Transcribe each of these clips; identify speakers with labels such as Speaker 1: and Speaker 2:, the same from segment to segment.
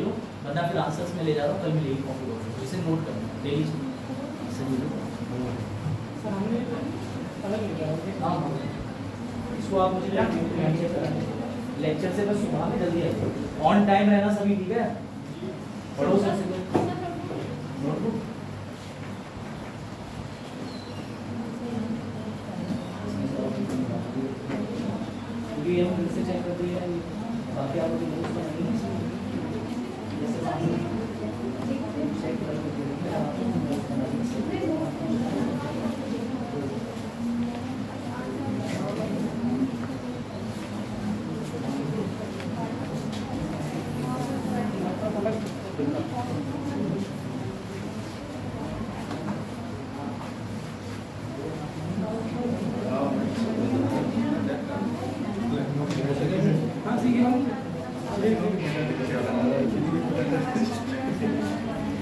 Speaker 1: लो, वरना फिर आंसर्स में ले जा रहा हूँ, कल मैं यही कॉपी कर दूँ, इसे नोट करना डेली सही लो। हाँ हाँ, इसको आप मुझे लेक्चर से बस सुबह में जल्दी आइए, ऑन टाइम रहना सभी, ठीक है? पढ़ो सर से नोटबुक। क्योंकि हम फिर से चेक कर दिए हैं, बाकी आप लोग नोट्स तो नहीं है, जैसे चेक कर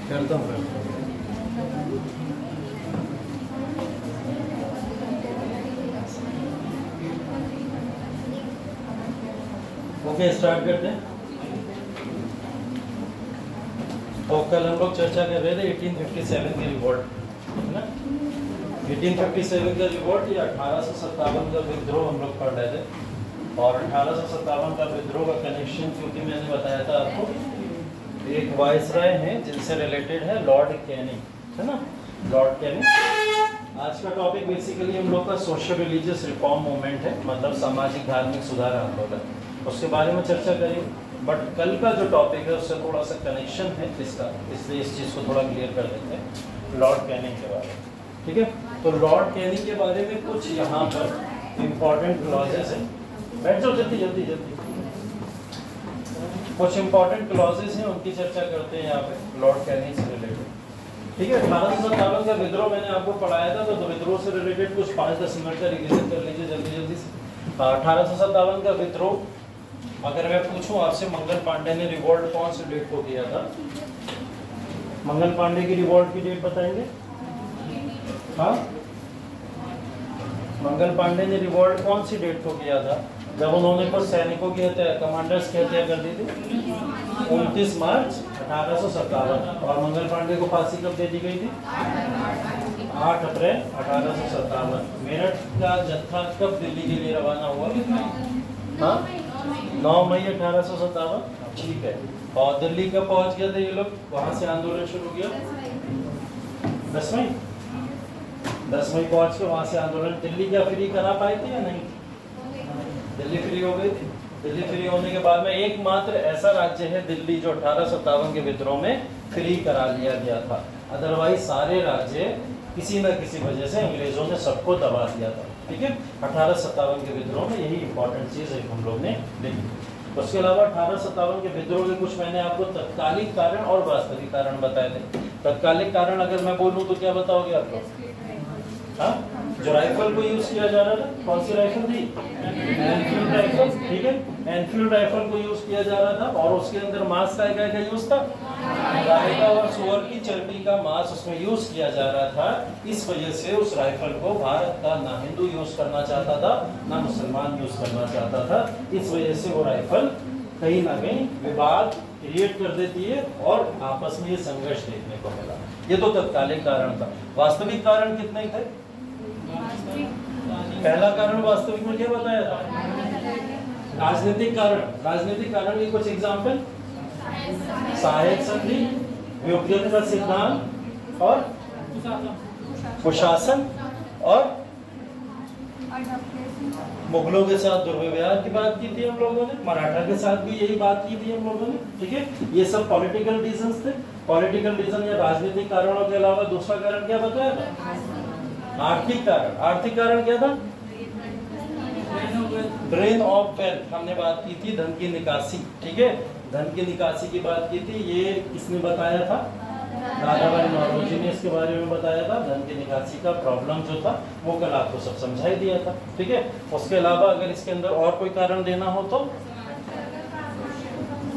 Speaker 1: करता हूँ। ओके, स्टार्ट करते हैं। तो कल हम लोग चर्चा कर रहे थे 1857 की रिवॉल्ट, है ना? 1857 का रिवॉल्ट या 1857 का विद्रोह हम लोग पढ़ रहे थे, और 1857 का विद्रोह का कनेक्शन क्योंकि मैंने बताया था आपको, एक वाइसराय हैं जिनसे रिलेटेड है लॉर्ड कैनिंग, है ना? Lord Canning. आज का टॉपिक बेसिकली हम लोग का सोशल रिलीजियस रिफॉर्म मूवमेंट है, मतलब सामाजिक धार्मिक सुधार आंदोलन, उसके बारे में चर्चा करेंगे। बट कल का जो टॉपिक है उससे थोड़ा सा कनेक्शन है इसका, इसलिए इस चीज़ को थोड़ा क्लियर कर देते हैं लॉर्ड कैनिंग के बारे में, ठीक है? तो लॉर्ड कैनिंग के बारे में कुछ यहाँ पर इम्पॉर्टेंट क्लॉजेस हैं, बैठ जाओ जल्दी जल्दी जल्दी। कुछ इंपॉर्टेंट क्लॉजेस हैं, उनकी चर्चा करते हैं यहाँ पे लॉर्ड कैनिंग से रिलेटेड, ठीक है? 1857 का विद्रोह मैंने आपको पढ़ाया था, तो विद्रोह से रिलेटेड कुछ 5-10 मिनट का रिविजन कर लीजिए जल्दी जल्दी से। 1857 का विद्रोह, अगर मैं पूछूं आपसे मंगल पांडे ने रिवॉल्ट कौन से डेट को किया था? मंगल पांडे की रिवॉल्ट की डेट बताएंगे? हाँ, मंगल पांडे ने रिवॉल्ट कौन सी डेट को किया था जब उन्होंने कुछ सैनिकों की हत्या, कमांडर्स की हत्या कर दी थी? 29 मार्च 1857। और मंगल पांडे को फांसी कब दे दी गई थी? 8 अप्रैल 1857। मेरठ का जत्था कब दिल्ली के लिए रवाना हुआ? हाँ, 9 मई 1857, ठीक है। और दिल्ली कब पहुंच गए थे ये लोग? वहां से आंदोलन शुरू किया 10 मई। 10 मई पहुंच के वहां से आंदोलन। दिल्ली क्या फ्री करा पाए थे या नहीं? दिल्ली फ्री हो गई थी। दिल्ली फ्री होने के बाद में एकमात्र ऐसा राज्य है दिल्ली जो 1857 के विद्रोह में फ्री करा लिया गया था, अदरवाइज सारे राज्य किसी न किसी वजह से अंग्रेजों ने सबको दबा दिया था, ठीक है? 1857 के विद्रोह में यही इंपॉर्टेंट चीज है हम लोग ने देखी। उसके अलावा 1857 के विद्रोह के कुछ मैंने आपको तत्कालिक कारण और वास्तविक कारण बताए थे। तत्कालिक कारण अगर मैं बोलूं तो क्या बताओगे आप लोग? हाँ, जो राइफल को यूज किया जा रहा था, कौन सी राइफल थी? एनफील्ड राइफल, ठीक है? एनफील्ड राइफल को यूज किया जा रहा था, और उसके अंदर मांस का यूज था, गाय का और सुअर की चर्बी का मांस उसमें यूज किया जा रहा था। इस वजह से उस राइफल को भारत का ना हिंदू यूज करना चाहता था, ना मुसलमान यूज करना चाहता था। इस वजह से वो राइफल कहीं ना कहीं विवाद क्रिएट कर देती है और आपस में ये संघर्ष देखने को मिला। ये तो तत्कालिक कारण था। वास्तविक कारण कितने थे? पहला कारण वास्तविक में क्या बताया था? राजनीतिक कारण। राजनीतिक कारण के कुछ एग्जाम्पल: सहायक संधि, वियोग्यता का सिद्धांत, और कुशासन, और मुगलों के साथ दुर्व्यवहार की बात की थी हम लोगों ने, मराठा के साथ भी यही बात की थी हम लोगों ने, ठीक है? ये सब पॉलिटिकल रीजंस थे। पॉलिटिकल रीजन या राजनीतिक कारणों के अलावा दूसरा कारण क्या बताया था? आर्थिक कारण। आर्थिक कारण क्या था? ड्रेन ऑफ वेल्थ, हमने बात की थी, धन की निकासी, ठीक है? धन की निकासी की बात की थी। ये किसने बताया था? दादाभाई नौरोजी ने इसके बारे में बताया था। धन की निकासी का प्रॉब्लम जो था वो कल आपको सब समझाई दिया था, ठीक है? उसके अलावा अगर इसके अंदर और कोई कारण देना हो तो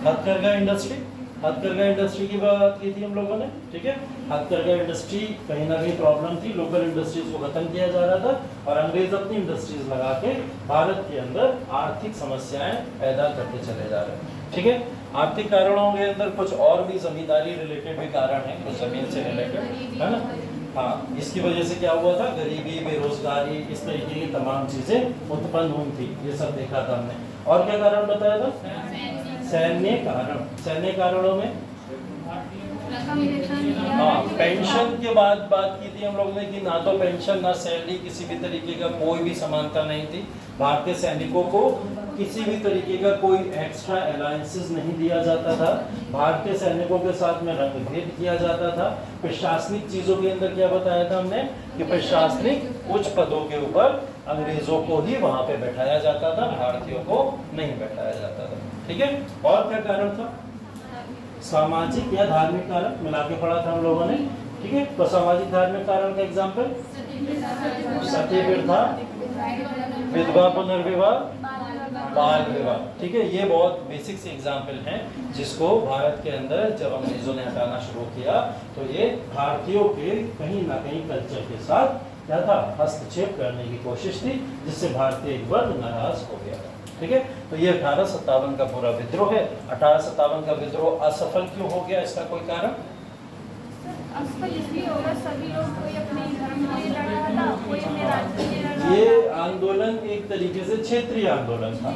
Speaker 1: हथकरघा इंडस्ट्री। हथकरघा इंडस्ट्री की बात की थी हम लोगों ने, ठीक है? हथकरघा इंडस्ट्री कहीं ना कहीं प्रॉब्लम थी, लोकल इंडस्ट्रीज को खत्म किया जा रहा था, और अंग्रेज अपनी इंडस्ट्रीज लगा के भारत के अंदर आर्थिक समस्याएं पैदा करते चले जा रहे हैं, ठीक है? आर्थिक कारणों के अंदर कुछ और भी जमींदारी रिलेटेड भी कारण है, कुछ जमीन से रिलेटेड, है ना। हाँ, इसकी वजह से क्या हुआ था, गरीबी, बेरोजगारी, इस तरीके की तमाम चीजें उत्पन्न हुई थी, ये सब देखा था हमने। और क्या कारण बताया था, सैन्य कारण। सैन्य कारणों में हाँ, पेंशन के बाद बात की थी हम लोगों ने कि ना तो पेंशन ना सैलरी, किसी भी तरीके का कोई भी समानता नहीं थी। भारतीय सैनिकों को किसी भी तरीके का कोई एक्स्ट्रा अलायंसेस नहीं दिया जाता था। भारतीय सैनिकों के साथ में रंगभेद किया जाता था। प्रशासनिक चीजों के अंदर क्या बताया था हमने कि प्रशासनिक उच्च पदों के ऊपर अंग्रेजों को ही वहां पे बैठाया जाता था, भारतीयों को नहीं बैठाया जाता था। ठीक है, और क्या कारण था, सामाजिक या धार्मिक कारण मिला के पढ़ा था हम लोगों ने। ठीक है, तो सामाजिक धार्मिक कारण का एग्जाम्पल सती प्रथा, विधवा पुनर्विवाह, बाल विवाह। ठीक है, ये बहुत बेसिक से एग्जाम्पल हैं जिसको भारत के अंदर जब अंग्रेजों ने हटाना शुरू किया तो ये भारतीयों के कहीं ना कहीं कल्चर के साथ क्या था, हस्तक्षेप करने की कोशिश थी, जिससे भारतीय वर्ग नाराज हो गया था। ठीक है, तो ये 1857 का पूरा विद्रोह है। 1857 का विद्रोह असफल क्यों हो गया, इसका कोई कारण?
Speaker 2: असफल इसलिए होगा, सभी लोग कोई अपने धर्म के लिए लड़ रहा था, कोई अपने राज्य के लिए लड़ रहा था।
Speaker 1: ये आंदोलन एक तरीके से क्षेत्रीय आंदोलन था,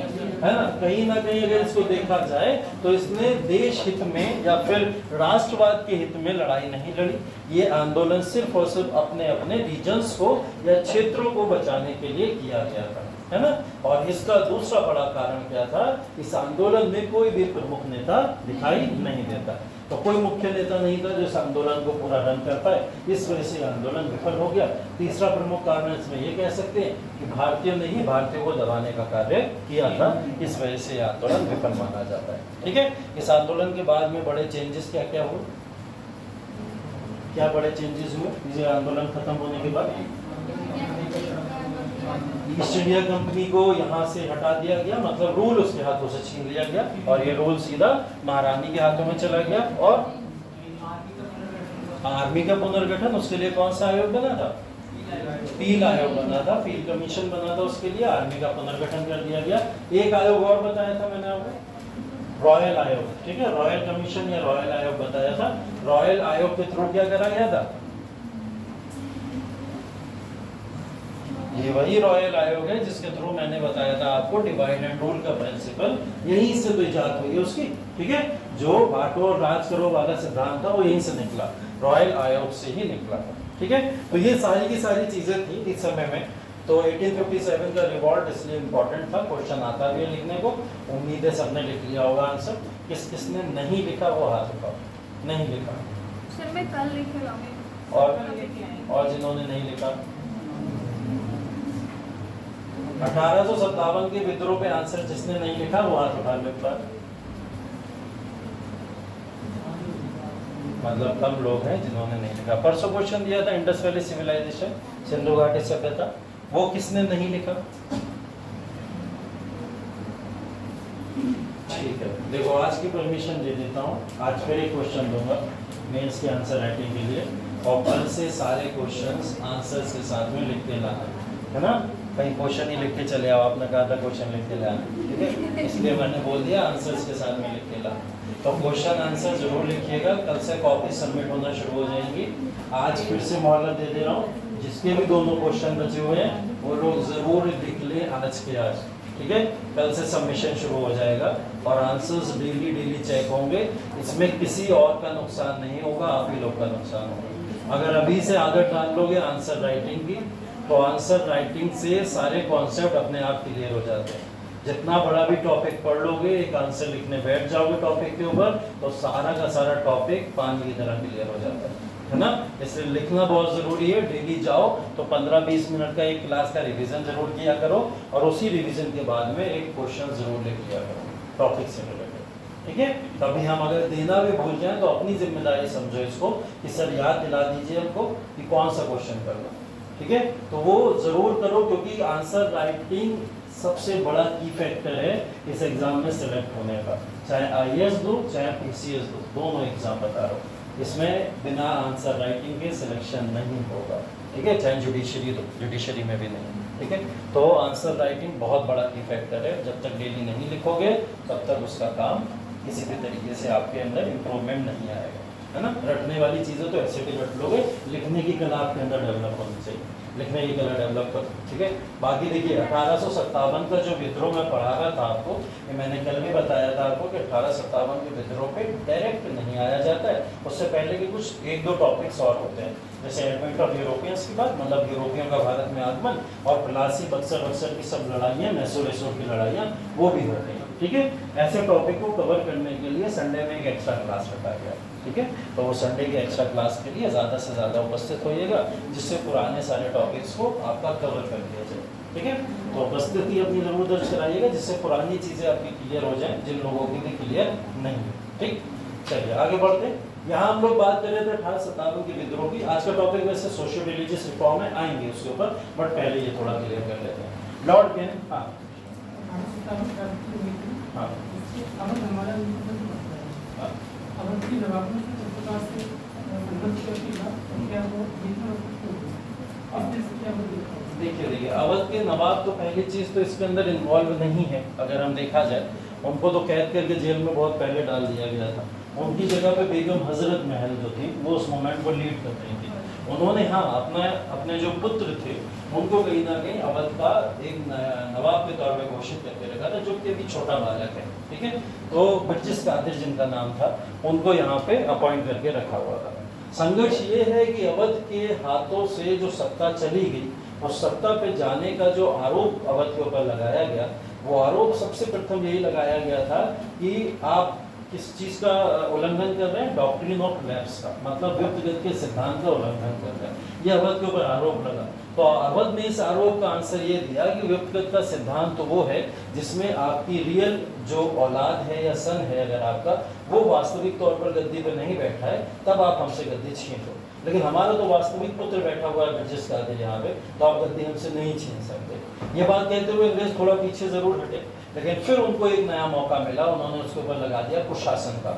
Speaker 1: है ना। कहीं ना कहीं अगर इसको देखा जाए तो इसने देश हित में या फिर राष्ट्रवाद के हित में लड़ाई नहीं लड़ी। ये आंदोलन सिर्फ और सिर्फ अपने अपने रीजन्स को या क्षेत्रों को बचाने के लिए किया गया था, है ना। और इसका दूसरा बड़ा कारण क्या था, इस आंदोलन में कोई भी प्रमुख नेता दिखाई नहीं देता। तो कोई मुख्य नेता नहीं था जो इस आंदोलन को पूरा रन कर पाए, इस वजह से आंदोलन विफल हो गया। तीसरा प्रमुख कारण इसमें ये कह सकते हैं कि भारतीयों ने ही भारतीयों को दबाने का कार्य किया था, इस वजह से आंदोलन विफल माना जाता है। ठीक है, इस आंदोलन के बाद में बड़े चेंजेस क्या क्या हुए, क्या बड़े चेंजेस हुए ये आंदोलन खत्म होने के बाद? ईस्ट इंडिया कंपनी को यहाँ से हटा दिया गया, मतलब रूल उसके हाथों से छीन लिया गया और ये रूल सीधा महारानी के हाथों में चला गया। और आर्मी का पुनर्गठन, उसके लिए कौन सा आयोग बना था, पील आयोग बना था, पील कमीशन बना था, उसके लिए आर्मी का पुनर्गठन कर दिया गया। एक आयोग और बताया था मैंने आपको, रॉयल आयोग। ठीक है, रॉयल कमीशन या रॉयल आयोग बताया था। रॉयल आयोग के थ्रू क्या करा गया था, ये वही रॉयल आयोग है जिसके थ्रू मैंने बताया था आपको डिवाइड एंड रूल का प्रिंसिपल, यहीं से तो इजाद हुई है उसकी। ठीक है, जो बांटो और राज करो वाला सिद्धांत था वो यहीं से निकला, रॉयल आयोग से ही निकला था। ठीक है, तो ये सारी की सारी चीजें थी इस समय में। तो 1857 का रिवॉल्ट इसलिए इम्पोर्टेंट था, क्वेश्चन आता भी है लिखने को। उम्मीद है सबने लिख लिया होगा आंसर। किसने नहीं लिखा वो हाथ उठाओ, नहीं लिखा
Speaker 2: सर मैं कल लिखे लाऊंगी।
Speaker 1: और जिन्होंने नहीं लिखा 1857 के विद्रोह पे आंसर जिसने नहीं लिखा वो हाथ उठा ले ऊपर। मतलब कम लोग हैं जिन्होंने नहीं लिखा। परसों क्वेश्चन दिया था इंडस वैली सिविलाइजेशन, सिंधु घाटी सभ्यता, वो किसने नहीं लिखा? ठीक है, देखो आज की परमिशन दे देता हूँ, आज फिर एक क्वेश्चन दूंगा मेंस के आंसर राइटिंग के लिए, और कल से सारे क्वेश्चंस आंसर्स के साथ में लिख के लाना, है ना। कहीं क्वेश्चन ही लिख के चले आओ, आपने कहा था क्वेश्चन लिख के लाना, ठीक है, इसलिए मैंने बोल दिया आंसर्स के साथ में लिख के लाना। तो क्वेश्चन आंसर जरूर लिखिएगा, कल से कॉपी सबमिट होना शुरू हो जाएंगी। आज फिर से मोहलत दे दे रहा हूँ, जिसके भी दोनों क्वेश्चन बचे हुए हैं वो लोग जरूर लिख लें आज के आज, ठीक है। कल से सबमिशन शुरू हो जाएगा और आंसर्स डेली चेक होंगे, इसमें किसी और का नुकसान नहीं होगा, आप ही लोग का नुकसान होगा। अगर अभी से आदत डाल लोगे आंसर राइटिंग की, तो आंसर राइटिंग से सारे कॉन्सेप्ट अपने आप क्लियर हो जाते हैं। जितना बड़ा भी टॉपिक पढ़ लोगे, एक आंसर लिखने बैठ जाओगे टॉपिक के ऊपर, तो सारा का सारा टॉपिक पानी की तरह क्लियर हो जाता है ना। इसलिए लिखना बहुत ज़रूरी है। डेली जाओ तो 15-20 मिनट का एक क्लास का रिवीजन जरूर किया करो, और उसी रिवीजन के बाद में एक क्वेश्चन जरूर लिख लिया करो टॉपिक से रिलेटेड, ठीक है। कभी हम अगर देना भी भूल जाएं तो अपनी जिम्मेदारी समझो इसको कि सर याद दिला दीजिए हमको कि कौन सा क्वेश्चन करना, ठीक है। तो वो जरूर करो, क्योंकि आंसर राइटिंग सबसे बड़ा की फैक्टर है इस एग्जाम में सिलेक्ट होने का। चाहे IAS दो चाहे PCS दो, दोनों एग्जाम बता रहा हूँ, इसमें बिना आंसर राइटिंग के सिलेक्शन नहीं होगा, ठीक है। चाहे जुडिशरी दो, जुडिशरी में भी नहीं, ठीक है। तो आंसर राइटिंग बहुत बड़ा की फैक्टर है, जब तक डेली नहीं लिखोगे तब तक उसका काम किसी भी तरीके से आपके अंदर इम्प्रूवमेंट नहीं आएगा, है ना। रटने वाली चीज़ें तो ऐसे भी रट लोगे, लिखने की कला आपके अंदर डेवलप होनी चाहिए, लिखने की कला डेवलप करो, ठीक है। बाकी देखिए 1857 का जो विद्रोह मैं पढ़ा रहा था आपको, ये मैंने कल भी बताया था आपको कि 1857 के विद्रोह पे डायरेक्ट नहीं आया जाता है, उससे पहले के कुछ एक दो टॉपिक्स और होते हैं, जैसे एडवेंट ऑफ यूरोपियंस की बात, मतलब यूरोपियों का भारत में आगमन, और प्लासी बक्सर की सब लड़ाइयाँ, मैसूर की लड़ाइयाँ, वो भी होती हैं, ठीक है। ऐसे टॉपिक को कवर करने के लिए संडे में एक एक्स्ट्रा क्लास रखा गया, ठीक है। तो वो संडे के एक्स्ट्रा क्लास के लिए ज़्यादा से ज़्यादा उपस्थित होइएगा, जिससे पुराने सारे टॉपिक्स को आपका कवर कर दिया जाए, ठीक है। तो उपस्थिति अपनी जरूर दर्ज कराइएगा, जिससे पुरानी चीज़ें आपकी क्लियर हो जाएं, जिन लोगों की भी क्लियर नहीं है, ठीक। चलिए आगे बढ़ते हैं। यहाँ हम लोग बात कर रहे थे 1857 के विद्रोह की। आज का टॉपिक वैसे सोशल रिलीजियस रिफॉर्म है, आएंगे उसके ऊपर, बट पहले ये थोड़ा क्लियर कर लेते हैं। लॉर्ड कैनिंग, हाँ हाँ देखिए अवध के नवाब तो पहली चीज़ तो इसके अंदर इन्वॉल्व नहीं है, अगर हम देखा जाए उनको तो कैद करके जेल में बहुत पहले डाल दिया गया था। उनकी जगह पे बेगम हजरत महल जो थी वो उस मोमेंट को लीड कर रही थी। उन्होंने हाँ अपने जो पुत्र थे उनको कहीं ना कहीं अवध का एक नवाब के तौर पे घोषित करके रखा था, जो कि अभी छोटा बालक है, ठीक है। तो बर्जिस कादिर जिनका नाम था, उनको यहाँ पे अपॉइंट करके रखा हुआ था। संघर्ष ये है कि अवध के हाथों से जो सत्ता चली गई, उस सत्ता पे जाने का जो आरोप अवध के ऊपर लगाया गया, वो आरोप सबसे प्रथम यही लगाया गया था कि आप किस चीज़ का उल्लंघन कर रहे हैं, डॉक्ट्रिन ऑफ लैप्स का, मतलब व्यक्तिगत के सिद्धांत का उल्लंघन कर रहे हैं। ये अवध के ऊपर आरोप लगा, तो अवध ने इस आरोप का आंसर ये दिया कि व्यक्तिगत का सिद्धांत तो वो है जिसमें आपकी रियल जो औलाद है या सन है अगर आपका, वो वास्तविक तौर पर गद्दी पर नहीं बैठा है, तब आप हमसे गद्दी छीन लो। लेकिन हमारा तो वास्तविक पुत्र बैठा हुआ है बर्जिस कादिर यहाँ पे, तो आप गद्दी हमसे नहीं छीन सकते। ये बात कहते हुए अंग्रेज थोड़ा पीछे जरूर हटे, लेकिन फिर उनको एक नया मौका मिला, उन्होंने उसके ऊपर लगा दिया कुशासन का,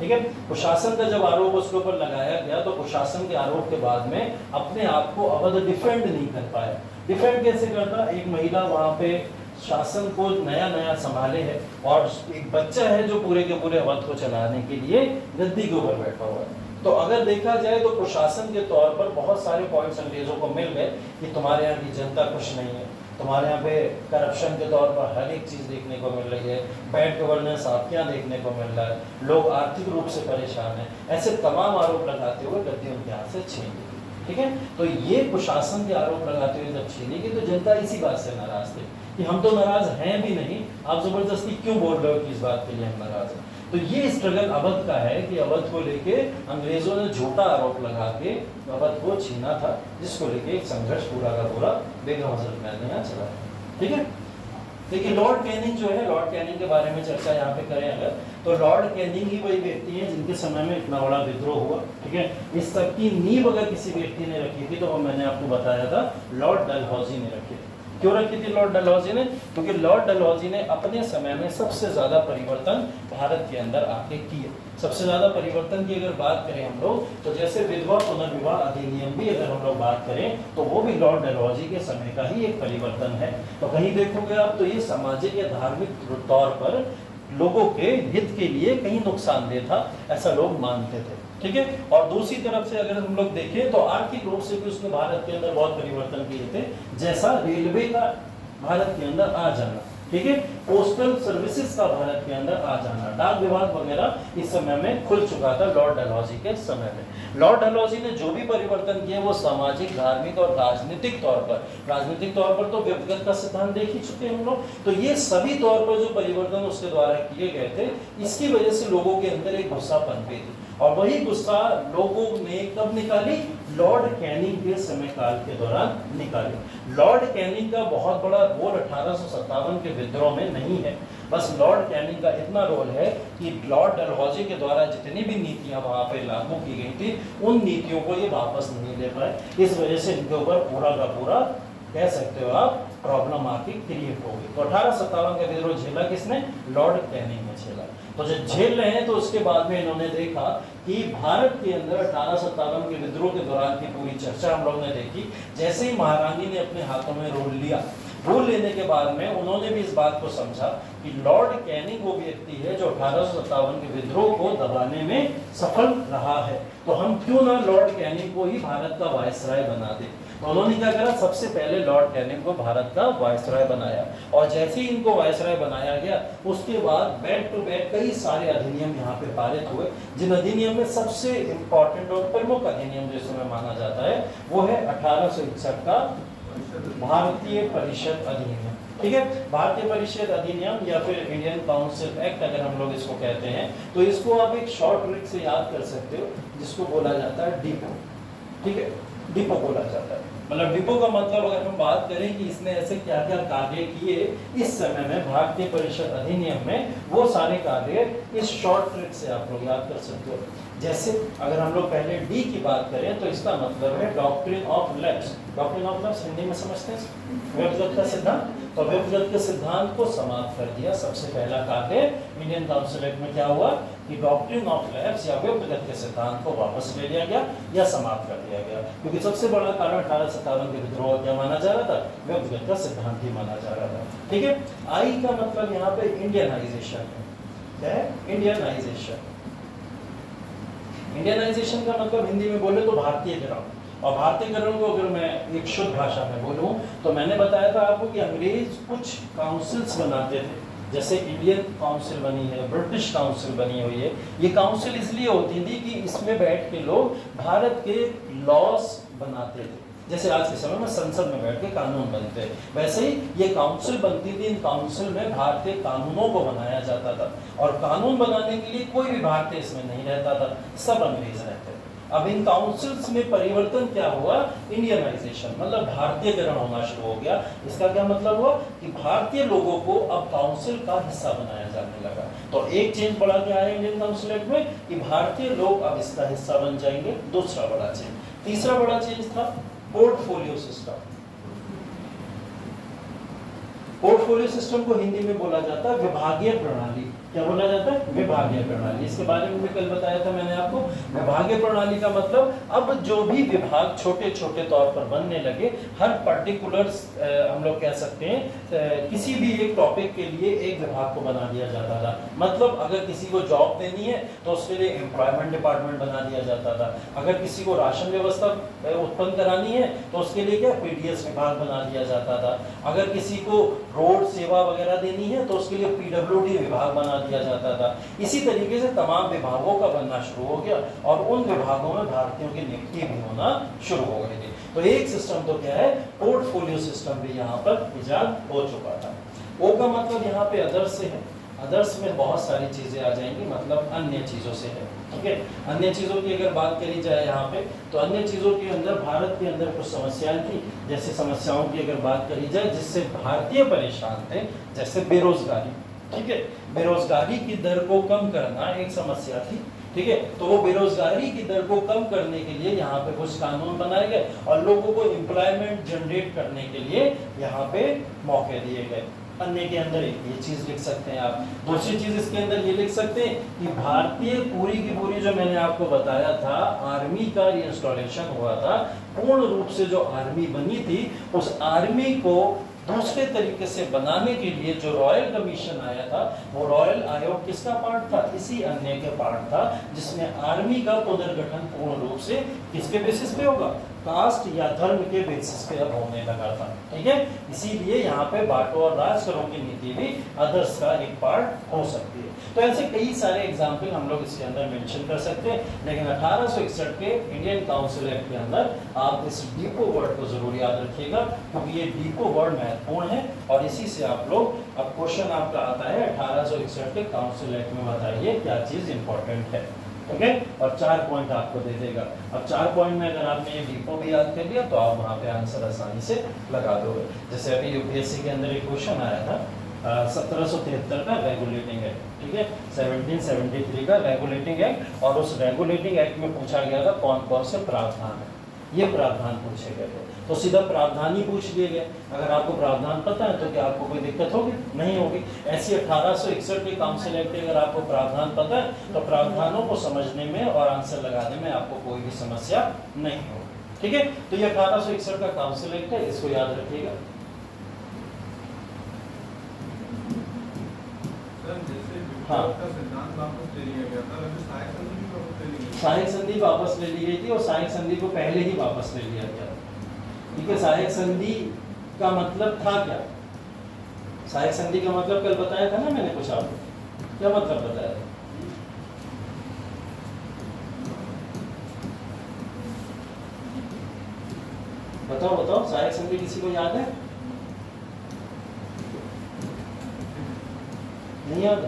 Speaker 1: ठीक है। कुशासन का जब आरोप उसके ऊपर लगाया गया, तो कुशासन के आरोप के बाद में अपने आप को अवध डिफेंड नहीं कर पाया। डिफेंड कैसे करता, एक महिला वहाँ पे शासन को नया संभाले है, और एक बच्चा है जो पूरे के पूरे अवध को चलाने के लिए गद्दी के ऊपर बैठा हुआ है। तो अगर देखा जाए तो प्रशासन के तौर पर बहुत सारे पॉइंट्स अंग्रेजों को मिल गए कि तुम्हारे यहाँ की जनता खुश नहीं है, तुम्हारे यहाँ पे करप्शन के तौर पर हर एक चीज़ देखने को मिल रही है, बैड गवर्नेंस आपके यहाँ देखने को मिल रहा है, लोग आर्थिक रूप से परेशान हैं, ऐसे तमाम आरोप लगाते हुए गद्दी उनके यहाँ से छीन ली, ठीक है। तो ये प्रशासन के आरोप लगाते हुए जब छीनी गई, तो जनता इसी बात से नाराज थी कि हम तो नाराज हैं भी नहीं, आप जबरदस्ती क्यों बोल रहे हो कि इस बात के लिए हम नाराज हैं। तो ये स्ट्रगल अवध का है कि अवध को लेके अंग्रेजों ने झूठा आरोप लगा के अवध को छीना था, जिसको लेके एक संघर्ष पूरा का पूरा बेगम हजरत महल ने यहाँ चला, ठीक है। देखिए लॉर्ड कैनिंग जो है, लॉर्ड कैनिंग के बारे में चर्चा यहाँ पे करें अगर, तो लॉर्ड कैनिंग ही वही व्यक्ति है जिनके समय में इतना बड़ा विद्रोह हुआ, ठीक है। इस सब की नींव अगर किसी व्यक्ति ने रखी थी तो वो मैंने आपको बताया था लॉर्ड डलहौजी ने रखी थी। क्यों रखी थी लॉर्ड डलहौजी ने? क्योंकि लॉर्ड डलहौजी ने अपने समय में सबसे ज़्यादा परिवर्तन भारत के अंदर आके किए। सबसे ज़्यादा परिवर्तन की अगर बात करें हम लोग, तो जैसे विधवा पुनर्विवाह अधिनियम भी अगर हम लोग बात करें तो वो भी लॉर्ड डलहौजी के समय का ही एक परिवर्तन है। तो कहीं देखोगे आप तो ये सामाजिक या धार्मिक तौर पर लोगों के हित के लिए कहीं नुकसानदेह था, ऐसा लोग मानते थे, ठीक है। और दूसरी तरफ से अगर हम लोग देखें तो आर्थिक रूप से भी उसने भारत के अंदर बहुत परिवर्तन किए थे, जैसा रेलवे का भारत के अंदर आ जाना, ठीक है, पोस्टल सर्विसेज का भारत के अंदर आ जाना, डाक विभाग वगैरह इस समय में खुल चुका था लॉर्ड डलहौजी के समय में। लॉर्ड डलहौजी ने जो भी परिवर्तन किए वो सामाजिक, धार्मिक और राजनीतिक तौर पर तो व्यक्तिगत का सिद्धांत देख ही चुके हैं हम लोग। तो ये सभी तौर पर जो परिवर्तन उसके द्वारा किए गए थे, इसकी वजह से लोगों के अंदर एक गुस्सा पनपी थी, और वही गुस्सा लोगों ने कब निकाली? लॉर्ड कैनिंग के समय काल के दौरान निकाली। लॉर्ड कैनिंग का बहुत बड़ा रोल 1857 के विद्रोह में नहीं है, बस लॉर्ड कैनिंग का इतना रोल है कि लॉर्ड डलहौजी के द्वारा जितनी भी नीतियां वहां पे लागू की गई थी, उन नीतियों को ये वापस नहीं ले पाए। इस वजह से इनके ऊपर पूरा का पूरा कह सकते हो आप प्रॉब्लम आपकी क्रिएट होगी। तो 1857 का विद्रोह झेला किसने? लॉर्ड कैनिंग ने झेला। तो जब झेल रहे हैं तो उसके बाद में इन्होंने देखा कि भारत के अंदर 1857 के विद्रोह के दौरान की पूरी चर्चा हम लोग ने देखी। जैसे ही महारानी ने अपने हाथों में रोल लिया, वो लेने के बाद में उन्होंने भी इस बात को समझा कि लॉर्ड कैनिंग वो व्यक्ति है जो 1857 के विद्रोह को दबाने में सफल रहा है, तो हम क्यों ना लॉर्ड कैनिंग को ही भारत का वायसराय बना दें। तो उन्होंने क्या करा, सबसे पहले लॉर्ड कैनिंग को भारत का वायसराय बनाया, और जैसे ही इनको वायसराय बनाया गया उसके बाद बैक टू बैक कई सारे अधिनियम यहाँ पे पारित हुए, जिन अधिनियम में सबसे इम्पोर्टेंट और प्रमुख अधिनियम जिस समय माना जाता है वो है 1861 का भारतीय परिषद अधिनियम। ठीक है, भारतीय परिषद अधिनियम या फिर इंडियन काउंसिल एक्ट अगर हम लोग इसको कहते हैं, तो इसको आप एक शॉर्ट ट्रिक से याद कर सकते हो जिसको बोला जाता है डिपो। ठीक है, डिपो बोला जाता है, मतलब डिपो का मतलब अगर हम बात करें कि इसने ऐसे क्या क्या कार्य किए इस समय में भारतीय परिषद अधिनियम में, वो सारे कार्य इस शॉर्ट ट्रिक से आप लोग याद कर सकते हो। जैसे अगर हम लोग पहले डी की बात करें तो इसका मतलब है doctrine of lapse. Doctrine of lapse Hindi में समझते हैं, व्यक्तिगत का सिद्धांत। तो व्यक्तिगत के सिद्धांत को समाप्त कर दिया। सबसे पहला कार्य इंडियन काउंसिल एक्ट में क्या हुआ कि डॉक्ट्रिन ऑफ लैप्स या व्यक्तिगत के सिद्धांत को वापस ले लिया गया या समाप्त कर दिया गया, क्योंकि सबसे बड़ा कारण 1857 के विद्रोह क्या माना जा रहा था, व्यक्तिगत का सिद्धांत ही माना जा रहा था। ठीक है, आई का मतलब यहाँ पे इंडियनाइजेशन है। क्या है? इंडियनाइजेशन। इंडियनाइजेशन का मतलब हिंदी में बोले तो भारतीयकरण। और भारतीयकरण को अगर मैं एक शुद्ध भाषा में बोलूं तो मैंने बताया था आपको कि अंग्रेज कुछ काउंसिल्स बनाते थे, जैसे इंडियन काउंसिल बनी है, ब्रिटिश काउंसिल बनी हुई है। ये काउंसिल इसलिए होती थी कि इसमें बैठ के लोग भारत के लॉस बनाते थे, जैसे आज के समय में संसद में बैठ के कानून बनते हैं, वैसे ही ये काउंसिल बनती थी। इन काउंसिल में भारतीय कानूनों को बनाया जाता था, और कानून बनाने के लिए कोई भी भारतीय इसमें नहीं रहता था, सब अंग्रेज रहते थे। अब इन काउंसिल्स में परिवर्तन क्या हुआ, इंडियनाइजेशन, मतलब भारतीयकरण होना शुरू हो गया। इसका क्या मतलब हुआ कि भारतीय लोगों को अब काउंसिल का हिस्सा बनाया जाने लगा। तो एक चेंज बड़ा क्या है इंडियन काउंसिल एक्ट में कि भारतीय लोग अब इसका हिस्सा बन जाएंगे, दूसरा बड़ा चेंज। तीसरा बड़ा चेंज था पोर्टफोलियो सिस्टम। पोर्टफोलियो सिस्टम को हिंदी में बोला जाता है विभागीय प्रणाली। क्या बोला जाता है? विभागीय प्रणाली। इसके बारे में भी कल बताया था मैंने आपको। विभागीय प्रणाली का मतलब अब जो भी विभाग छोटे छोटे तौर पर बनने लगे, हर पर्टिकुलर हम लोग कह सकते हैं किसी भी एक टॉपिक के लिए एक विभाग को बना दिया जाता था। मतलब अगर किसी को जॉब देनी है तो उसके लिए एम्प्लॉयमेंट डिपार्टमेंट बना दिया जाता था। अगर किसी को राशन व्यवस्था उत्पन्न करानी है तो उसके लिए क्या पीडीएस विभाग बना दिया जाता था। अगर किसी को रोड सेवा वगैरह देनी है तो उसके लिए पीडब्ल्यूडी विभाग बना दिया जाता था। इसी तरीके से तमाम विभागों का बनना शुरू हो गया, और उन विभागों में भारतीयों की नियुक्ति भी होना शुरू हो गई थी। तो एक सिस्टम तो क्या है, पोर्टफोलियो सिस्टम भी यहाँ पर इजाद हो चुका था। ओ का मतलब यहाँ पे अदर्स से है। अदर्स में बहुत सारी चीजें आ जाएंगी, मतलब अन्य चीजों से है। ठीक है, अन्य चीजों की अगर बात करी जाए यहाँ पे, तो अन्य चीजों के अंदर भारत के अंदर कुछ समस्याएं थी। जैसे समस्याओं की अगर बात करी जाए जिससे भारतीय परेशान थे, जैसे बेरोजगारी। ठीक है, बेरोजगारी की दर को कम करना एक समस्या थी। ठीक है, तो वो बेरोजगारी की दर को कम करने के लिए यहाँ पे कुछ कानून बनाए गए, और लोगों को एम्प्लॉयमेंट जनरेट करने के लिए यहाँ पे मौके दिए गए। अन्य के अंदर ये चीज लिख सकते हैं आप। दूसरी चीज इसके अंदर ये लिख सकते हैं कि भारतीय पूरी की पूरी जो मैंने आपको बताया था आर्मी का इंस्टॉलेशन हुआ था, पूर्ण रूप से जो आर्मी बनी थी उस आर्मी को दूसरे तरीके से बनाने के लिए जो रॉयल कमीशन आया था, वो रॉयल आयोग किसका पार्ट था, इसी अन्य के पार्ट था, जिसमें आर्मी का पुनर्गठन पूर्ण रूप से किसके बेसिस पे होगा, कास्ट या धर्म के बेसिस पे अब होने लगा था। ठीक है, इसीलिए यहाँ पे बांटो और राज करो की नीति भी अदर्स का एक पार्ट हो सकती है। तो ऐसे कई सारे एग्जाम्पल हम लोग इसके अंदर मेंशन कर सकते हैं, लेकिन 1861 के इंडियन काउंसिल एक्ट के अंदर आप इस डिपो वर्ड को जरूर याद रखिएगा, क्योंकि ये डिपो वर्ड महत्वपूर्ण है। और इसी से आप लोग, अब क्वेश्चन आपका आता है 1861 के काउंसिल एक्ट में बताइए क्या चीज इंपॉर्टेंट है। ओके, और 4 पॉइंट आपको दे देगा। अब 4 पॉइंट में अगर आपने ये डिपो भी याद कर लिया तो आप वहाँ पे आंसर आसानी से लगा दोगे। जैसे अभी यूपीएससी के अंदर एक क्वेश्चन आया था 1773 का रेगुलेटिंग एक्ट। ठीक है, 1773 का रेगुलेटिंग एक्ट, और उस रेगुलेटिंग एक्ट में पूछा गया था कौन कौन से प्रावधान है। ये प्रावधान पूछे गए थे, तो सीधा प्रावधान ही पूछ लिए गए। अगर आपको प्रावधान पता है तो क्या आपको कोई दिक्कत होगी? नहीं होगी। ऐसी 1861 के काउंसिल एक्ट अगर आपको प्रावधान पता है तो प्रावधानों को समझने में और आंसर लगाने में आपको कोई भी समस्या नहीं होगी। ठीक है, तो ये 1861 का काउंसिल एक्ट है, इसको याद रखिएगा। हाँ, सहायक संधि वापस ले ली गई थी और सहायक संधि को पहले ही वापस ले लिया गया। ठीक है, सहायक संधि का मतलब था क्या? सहायक संधि का मतलब कल बताया था ना मैंने कुछ आपको, क्या मतलब बताया था? बताओ बताओ, सहायक संधि किसी को याद है? नहीं याद?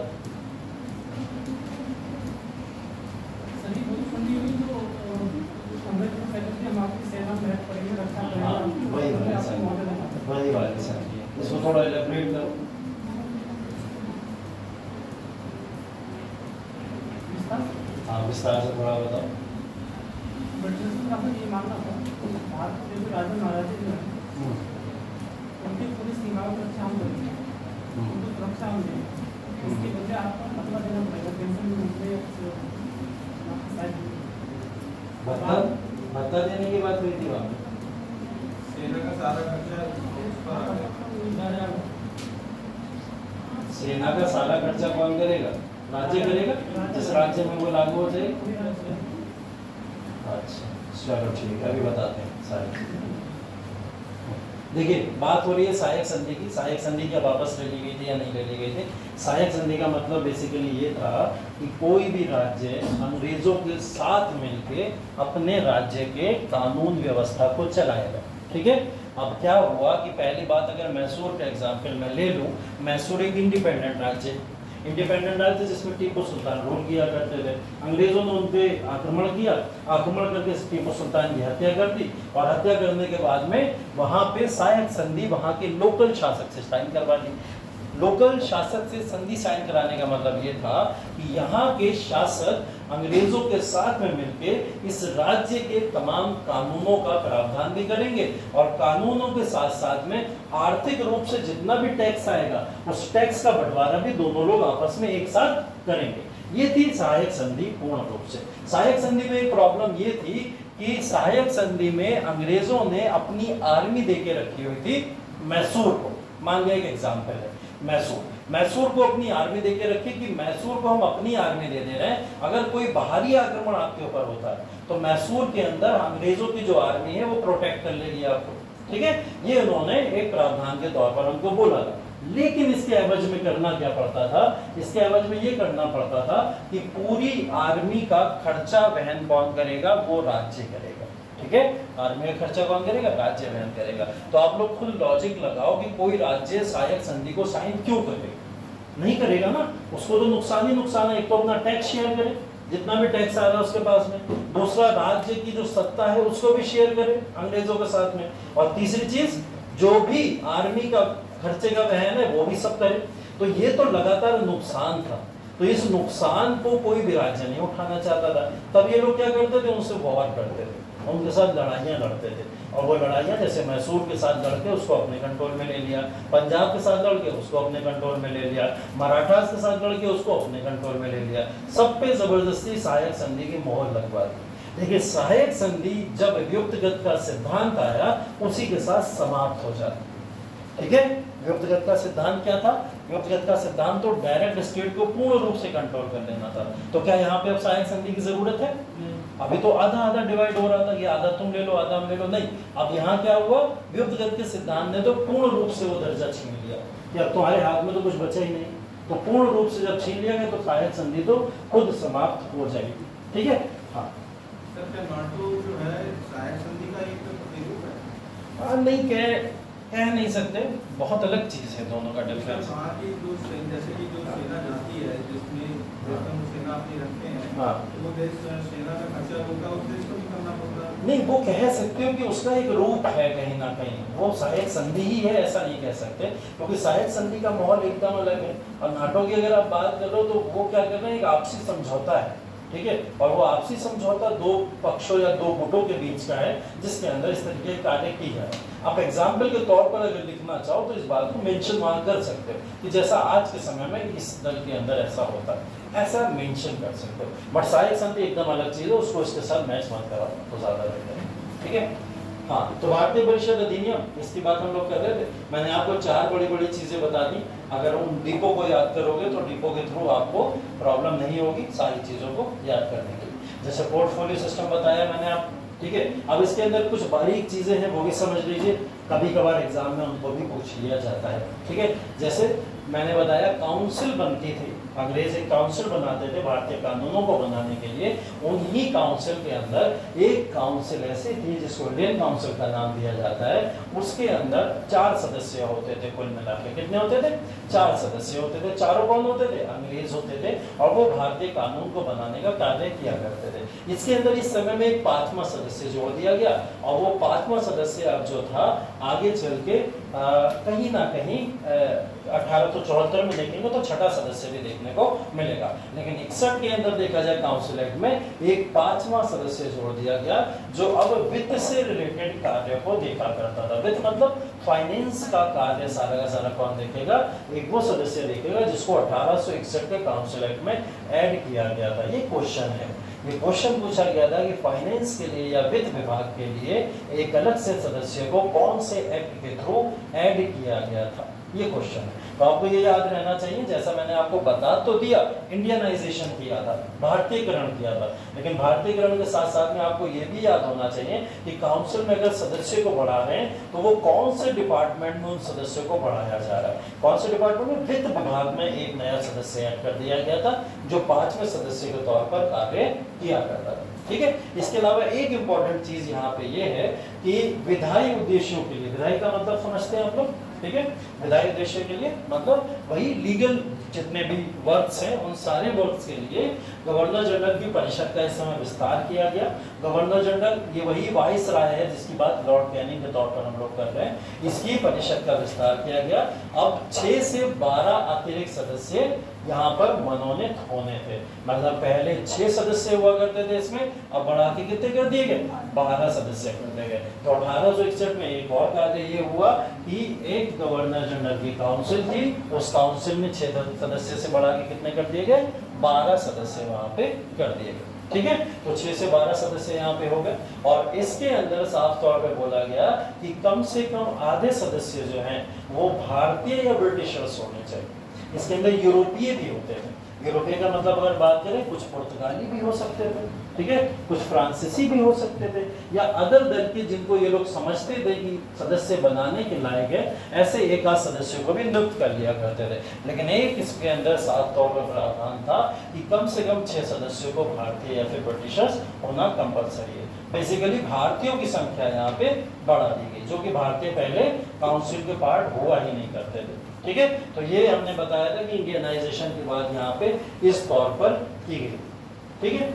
Speaker 1: वही वाली संधि है, इसको थोड़ा एलेबरेट करो। हाँ, विस्तार से थोड़ा बताओ।
Speaker 3: ये मानना था भारत के जो राजा महाराजा जो है उनकी पूरी सीमाओं की रक्षा हम करेंगे, उनकी सुरक्षा हम देंगे, इसके बदले आपको मतलब देना पड़ेगा, पेंशन मिलते
Speaker 1: भत्ता देने की बात हुई थी वहाँ पे।
Speaker 4: सेना का सारा खर्चा
Speaker 1: सेना का सारा खर्चा कौन करेगा? राज्य करेगा, जिस राज्य में वो लागू हो जाएगा। अच्छा चलो ठीक है, अभी बताते हैं सारे। देखिए बात हो रही है सहायक संधि की। सहायक संधि क्या वापस ले ली गई थी या नहीं ले ली गई थी? सहायक संधि का मतलब बेसिकली ये था कि कोई भी राज्य अंग्रेजों के साथ मिलके अपने राज्य के कानून व्यवस्था को चलाएगा। ठीक है, अब क्या हुआ कि पहली बात अगर मैसूर का एग्जाम्पल मैं ले लूँ, मैसूर एक इंडिपेंडेंट राज्य, इंडिपेंडेंट राज्य जिसमें टीपू सुल्तान रूल किया करते थे। अंग्रेजों ने उन पे आक्रमण किया, आक्रमण करके टीपू सुल्तान की हत्या कर दी और हत्या करने के बाद में वहां पे सहायक संधि वहां के लोकल शासक से साइन करवा ली। लोकल शासक से संधि साइन कराने का मतलब ये था कि यहाँ के शासक अंग्रेजों के साथ में मिलके इस राज्य के तमाम कानूनों का प्रावधान भी करेंगे और कानूनों के साथ साथ में आर्थिक रूप से जितना भी टैक्स आएगा उस टैक्स का बंटवारा भी दोनों लोग आपस में एक साथ करेंगे। ये थी सहायक संधि पूर्ण रूप से। सहायक संधि में एक प्रॉब्लम ये थी कि सहायक संधि में अंग्रेजों ने अपनी आर्मी देके रखी हुई थी मैसूर को। मान लिया एक एग्जाम्पल है मैसूर को अपनी आर्मी देके रखी कि मैसूर को हम अपनी आर्मी दे दे रहे हैं, अगर कोई बाहरी आक्रमण आपके ऊपर होता है तो मैसूर के अंदर अंग्रेजों की जो आर्मी है वो प्रोटेक्ट कर लेगी आपको। ठीक है, ये उन्होंने एक प्रावधान के तौर पर हमको बोला था। लेकिन इसके एवज में करना क्या पड़ता था? इसके एवज में ये करना पड़ता था कि पूरी आर्मी का खर्चा वहन कौन करेगा? वो राज्य करेगा। ठीक है, आर्मी का खर्चा कौन करेगा? राज्य वहन करेगा। तो आप लोग खुद लॉजिक लगाओ कि कोई राज्य सहायक संधि को साइन क्यों करेगा? नहीं करेगा ना, उसको तो नुकसान ही नुकसान है। एक तो अपना टैक्स शेयर करे, जितना भी टैक्स आ रहा है उसके पास में, दूसरा राज्य की जो सत्ता है उसको भी शेयर करे अंग्रेजों के साथ में, और तीसरी चीज जो भी आर्मी का खर्चे का वहन है वो भी सब करे। तो ये तो लगातार नुकसान था, तो इस नुकसान को कोई भी राज्य नहीं उठाना चाहता था। तब ये लोग क्या करते थे? उनसे वॉर करते थे, उनके साथ लड़ाइयाँ लड़ते थे। और वो लड़ाइयाँ जैसे मैसूर के साथ लड़के उसको अपने कंट्रोल में ले लिया, पंजाब के साथ लड़के उसको अपने कंट्रोल में ले लिया, मराठास के साथ लड़के उसको अपने कंट्रोल में ले लिया। सब पे जबरदस्ती सहायक संधि की मोहर लगवा दी। देखिए सहायक संधि जब व्युत्पत्ति का सिद्धांत आया उसी के साथ समाप्त हो जाती। ठीक है, व्युत्पत्ति का सिद्धांत क्या था? व्युत्पत्ति का सिद्धांत तो डायरेक्ट स्टेट को पूर्ण रूप से कंट्रोल कर लेना था। तो क्या यहाँ पे अब सहायक संधि की जरूरत है? अभी तो आधा आधा डिवाइड हो रहा था कि आधा तुम ले लो आधा हम ले लो। नहीं, अब यहाँ क्या हुआ? व्युत्पत्ति के सिद्धांत ने तो पूर्ण रूप से वो दर्जा छीन लिया कि अब तुम्हारे हाथ में तो कुछ बचा ही नहीं। तो पूर्ण रूप से जब छीन लिया गया तो सहायक संधि तो खुद समाप्त हो जाएगी। ठीक है, हाँ
Speaker 4: जो है सहायक संधि का एक प्रतिरूप है।
Speaker 1: नहीं कह नहीं सकते, बहुत अलग चीज है दोनों का डिफरेंस।
Speaker 4: वहाँ की जो जैसे कि जो सेना जाती है जिसमें सेना अपनी रखते हैं,
Speaker 1: हाँ,
Speaker 4: तो वो देश सेना का खर्चा होगा उस देश को भी करना पड़ता है।
Speaker 1: नहीं वो कह सकते हो कि उसका एक रूप है कहीं ना कहीं, वो सहायक संधि ही है ऐसा नहीं कह सकते, क्योंकि सहायक संधि का माहौल एकदम अलग है। और नाटो की अगर आप बात कर रहे हो तो वो क्या कर रहे हैं? एक आपसी समझौता है। ठीक है, और वो आपसी समझौता दो पक्षों या दो गुटों के बीच का है जिसके अंदर इस तरीके के कार्य की जाए। आप एग्जाम्पल के तौर पर अगर लिखना चाहो तो इस बात को मेंशन वहां कर सकते हो कि जैसा आज के समय में इस दल के अंदर ऐसा होता है, ऐसा मेंशन कर सकते हो। बट सहायक संधि एकदम अलग चीज है, उसको इसके साथ मैच मत करा तो ज्यादा बेहतर है। ठीक है, हाँ, तो भारतीय परिषद अधिनियम इसकी बात हम लोग कर रहे थे। मैंने आपको 4 बड़ी बड़ी चीजें बता दी अगर उन डिपो को याद करोगे तो डिपो के थ्रू आपको प्रॉब्लम नहीं होगी सारी चीज़ों को याद करने के लिए। जैसे पोर्टफोलियो सिस्टम बताया मैंने आप, ठीक है। अब इसके अंदर कुछ बारीक चीज़ें हैं वो भी समझ लीजिए, कभी कभार एग्जाम में उनको भी पूछ लिया जाता है, ठीक है। जैसे मैंने बताया काउंसिल बनती थी, अंग्रेज एक काउंसिल बनाते थे भारतीय कानूनों को बनाने के लिए। उन्हीं काउंसिल के अंदर एक काउंसिल ऐसी थी जिसको इंडियन काउंसिल का नाम दिया जाता है। उसके अंदर 4 सदस्य होते थे कुल मिला के। कितने होते थे? 4 सदस्य होते थे। चारों कौन होते थे? अंग्रेज होते थे, और वो भारतीय कानून को बनाने का कार्य किया करते थे। इसके अंदर इस समय में एक 5वां सदस्य जोड़ दिया गया, और वो 5वां सदस्य अब जो था आगे चल के कहीं ना कहीं 1874 में देखेंगे तो 6ठा सदस्य भी देखने को मिलेगा। लेकिन 61 के अंदर देखा जाए काउंसिल एक्ट में एक 5वां सदस्य जोड़ दिया गया, जो अब वित्त से रिलेटेड कार्य को देखा करता था। वित्त मतलब फाइनेंस का कार्य सारा का सारा कौन देखेगा? एक वो सदस्य देखेगा जिसको 1861 के काउंसिल एक्ट में ऐड किया गया था। ये क्वेश्चन है, ये क्वेश्चन पूछा गया था कि फाइनेंस के लिए या वित्त विभाग के लिए एक अलग से सदस्य को कौन से एक्ट के थ्रू ऐड किया गया था, ये क्वेश्चन है। तो आपको ये याद रहना चाहिए, जैसा मैंने आपको बता तो दिया, इंडियनाइजेशन किया था, भारतीयकरण किया था, लेकिन भारतीयकरण के साथ साथ में आपको ये भी याद होना चाहिए कि काउंसिल में अगर सदस्य को बढ़ा रहे हैं तो वो कौन से डिपार्टमेंट में उन सदस्यों को बढ़ाया जा रहा है। कौन से डिपार्टमेंट में? वित्त विभाग में एक नया सदस्य ऐड कर दिया गया था जो 5वें सदस्य के तौर पर कार्य किया करता था, ठीक है। इसके अलावा एक इंपॉर्टेंट चीज यहाँ पे ये है कि विधायी उद्देश्यों के लिए, विधायी का मतलब समझते हैं आप लोग, ठीक है। विधायी उद्देश्य के लिए मतलब वही लीगल जितने भी वर्क्स हैं उन सारे वर्क्स के लिए गवर्नर जनरल की परिषद का इस समय विस्तार किया गया। गवर्नर जनरल ये वही वाइस राय है जिसकी बात लॉर्ड कैनिंग के तौर पर हम लोग कर रहे हैं, इसकी परिषद का विस्तार किया गया। अब 6 से 12 अतिरिक्त सदस्य यहाँ पर मनोनीत होने थे। मतलब पहले 6 सदस्य हुआ करते थे इसमें, अब बढ़ा के कितने कर दिए गए? 12 सदस्य कर दिए गए। तो 1861 में एक और कार्य ये हुआ कि एक गवर्नर जनरल की काउंसिल थी, उस काउंसिल में 6 सदस्य से बढ़ा के कितने कर दिए गए? 12 सदस्य वहां पे कर दिए गए, ठीक है। तो 6 से 12 सदस्य यहाँ पे हो गए, और इसके अंदर साफ तौर पे बोला गया कि कम से कम आधे सदस्य जो हैं वो भारतीय या ब्रिटिशर्स होने चाहिए। इसके अंदर यूरोपीय भी होते थे। यूरोपीय का मतलब अगर बात करें, कुछ पुर्तगाली भी हो सकते थे, ठीक है, कुछ फ्रांसीसी भी हो सकते थे, या अदर दल के जिनको ये लोग समझते थे कि सदस्य बनाने के लायक है, ऐसे एक आध सदस्यों को भी नियुक्त कर लिया करते थे। लेकिन एक इसके अंदर साफ तौर पर प्रावधान था कि कम से कम 6 सदस्यों को भारतीय या फिर ब्रिटिशर्स होना कंपलसरी है। बेसिकली भारतीयों की संख्या यहाँ पे बढ़ा दी गई, जो कि भारतीय पहले काउंसिल के पार्ट हुआ ही नहीं करते थे, ठीक है। तो ये हमने बताया था कि इंडियनाइजेशन की बात यहाँ पे इस तौर पर की गई, ठीक है।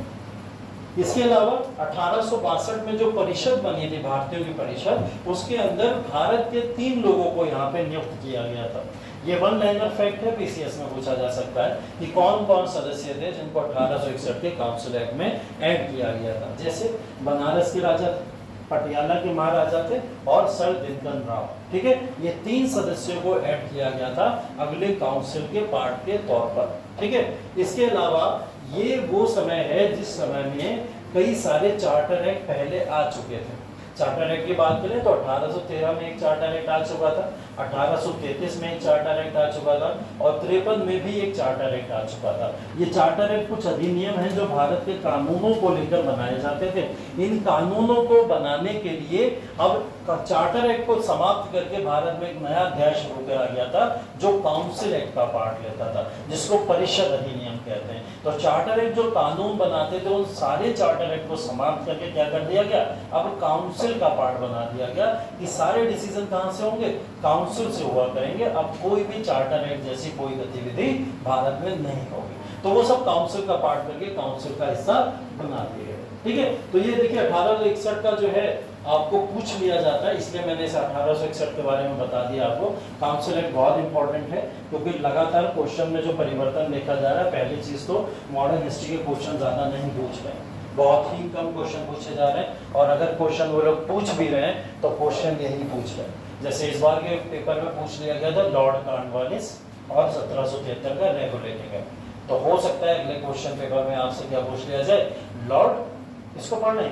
Speaker 1: इसके अलावा 1862 में जो परिषद बनी थी, भारतीयों की परिषद, उसके अंदर भारत के 3 लोगों को यहाँ पे नियुक्त किया गया था। ये वन लाइनर फैक्ट है, पीसीएस में पूछा जा सकता है कि कौन कौन सदस्य थे जिनको 1861 के काउंसिल एक्ट में ऐड किया गया था। जैसे बनारस के राजा थे, पटियाला के महाराजा थे, और सर दिनकन राव, ठीक है। ये 3 सदस्यों को ऐड किया गया था अगले काउंसिल के पार्ट के तौर पर, ठीक है। इसके अलावा ये वो समय है जिस समय में कई सारे चार्टर एक्ट पहले आ चुके थे। चार्टर एक्ट की बात करें तो 1813 में एक चार्टर एक्ट आ चुका था, 1833 में एक चार्टर एक्ट आ चुका था, और 53 में भी एक चार्टर एक्ट आ चुका था। ये चार्टर एक्ट कुछ अधिनियम हैं जो भारत के कानूनों को लेकर बनाए जाते थे। इन कानूनों को बनाने के लिए अब चार्टर एक्ट को समाप्त करके भारत में एक नया अध्याय शुरू करा गया था जो काउंसिल एक्ट का पार्ट लेता था, जिसको परिषद अधिनियम कहते हैं। तो चार्टर एक्ट जो कानून बनाते थे उन सारे चार्टर एक्ट को समाप्त करके क्या कर दिया गया? अब काउंसिल का पार्ट बना दिया गया कि सारे डिसीजन कहां से होंगे? काउंसिल से हुआ करेंगे। अब कोई भी चार्टर एक्ट जैसी कोई गतिविधि भारत में नहीं होगी, तो वो सब काउंसिल का पार्ट करके काउंसिल का हिस्सा बना दिए गए, ठीक है। तो ये देखिए 1861 का जो है आपको पूछ लिया जाता है, इसलिए मैंने इस 1861 के बारे में बता दिया आपको। काउंसिल एक्ट बहुत इंपॉर्टेंट है क्योंकि लगातार क्वेश्चन में जो परिवर्तन देखा जा रहा है, पहली चीज तो मॉडर्न हिस्ट्री के क्वेश्चन ज्यादा नहीं पूछ रहे हैं, बहुत ही कम क्वेश्चन पूछे जा रहे हैं, और अगर क्वेश्चन वो लोग पूछ भी रहे हैं तो क्वेश्चन यही पूछ रहे हैं। जैसे इस बार के पेपर में पूछ लिया गया था लॉर्ड कॉर्नवालिस और 1773 का रेगुलेटिंग एक्ट। तो हो सकता है अगले क्वेश्चन पेपर में आपसे क्या पूछ लिया जाए? लॉर्ड इसको पढ़ना है।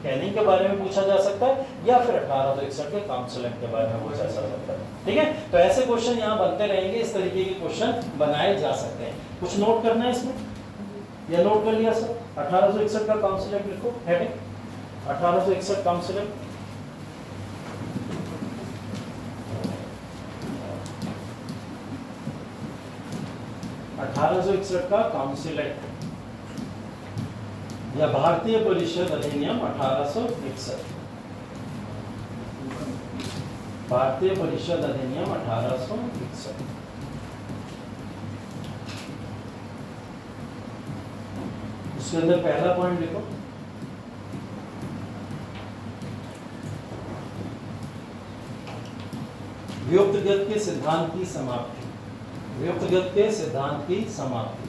Speaker 1: कैनिंग के बारे में पूछा जा सकता है या फिर 1861 के काउंसिल एक्ट के बारे में पूछा जा सकता है। ठीक है, तो ऐसे क्वेश्चन यहाँ बनते रहेंगे, इस तरीके के क्वेश्चन बनाए जा सकते हैं। कुछ नोट करना है इसमें या नोट कर लिया सर? 1861 का काउंसिल एक्ट लिखो, हेडिंग 1861 काउंसिल एक्ट। का काउंसिल एक्ट या भारतीय परिषद अधिनियम 1861, भारतीय परिषद अधिनियम 1861। उसके अंदर पहला पॉइंट लिखो, व्युत्पत्ति के सिद्धांत की समाप्ति। व्युत्पत्ति के सिद्धांत की समाप्ति,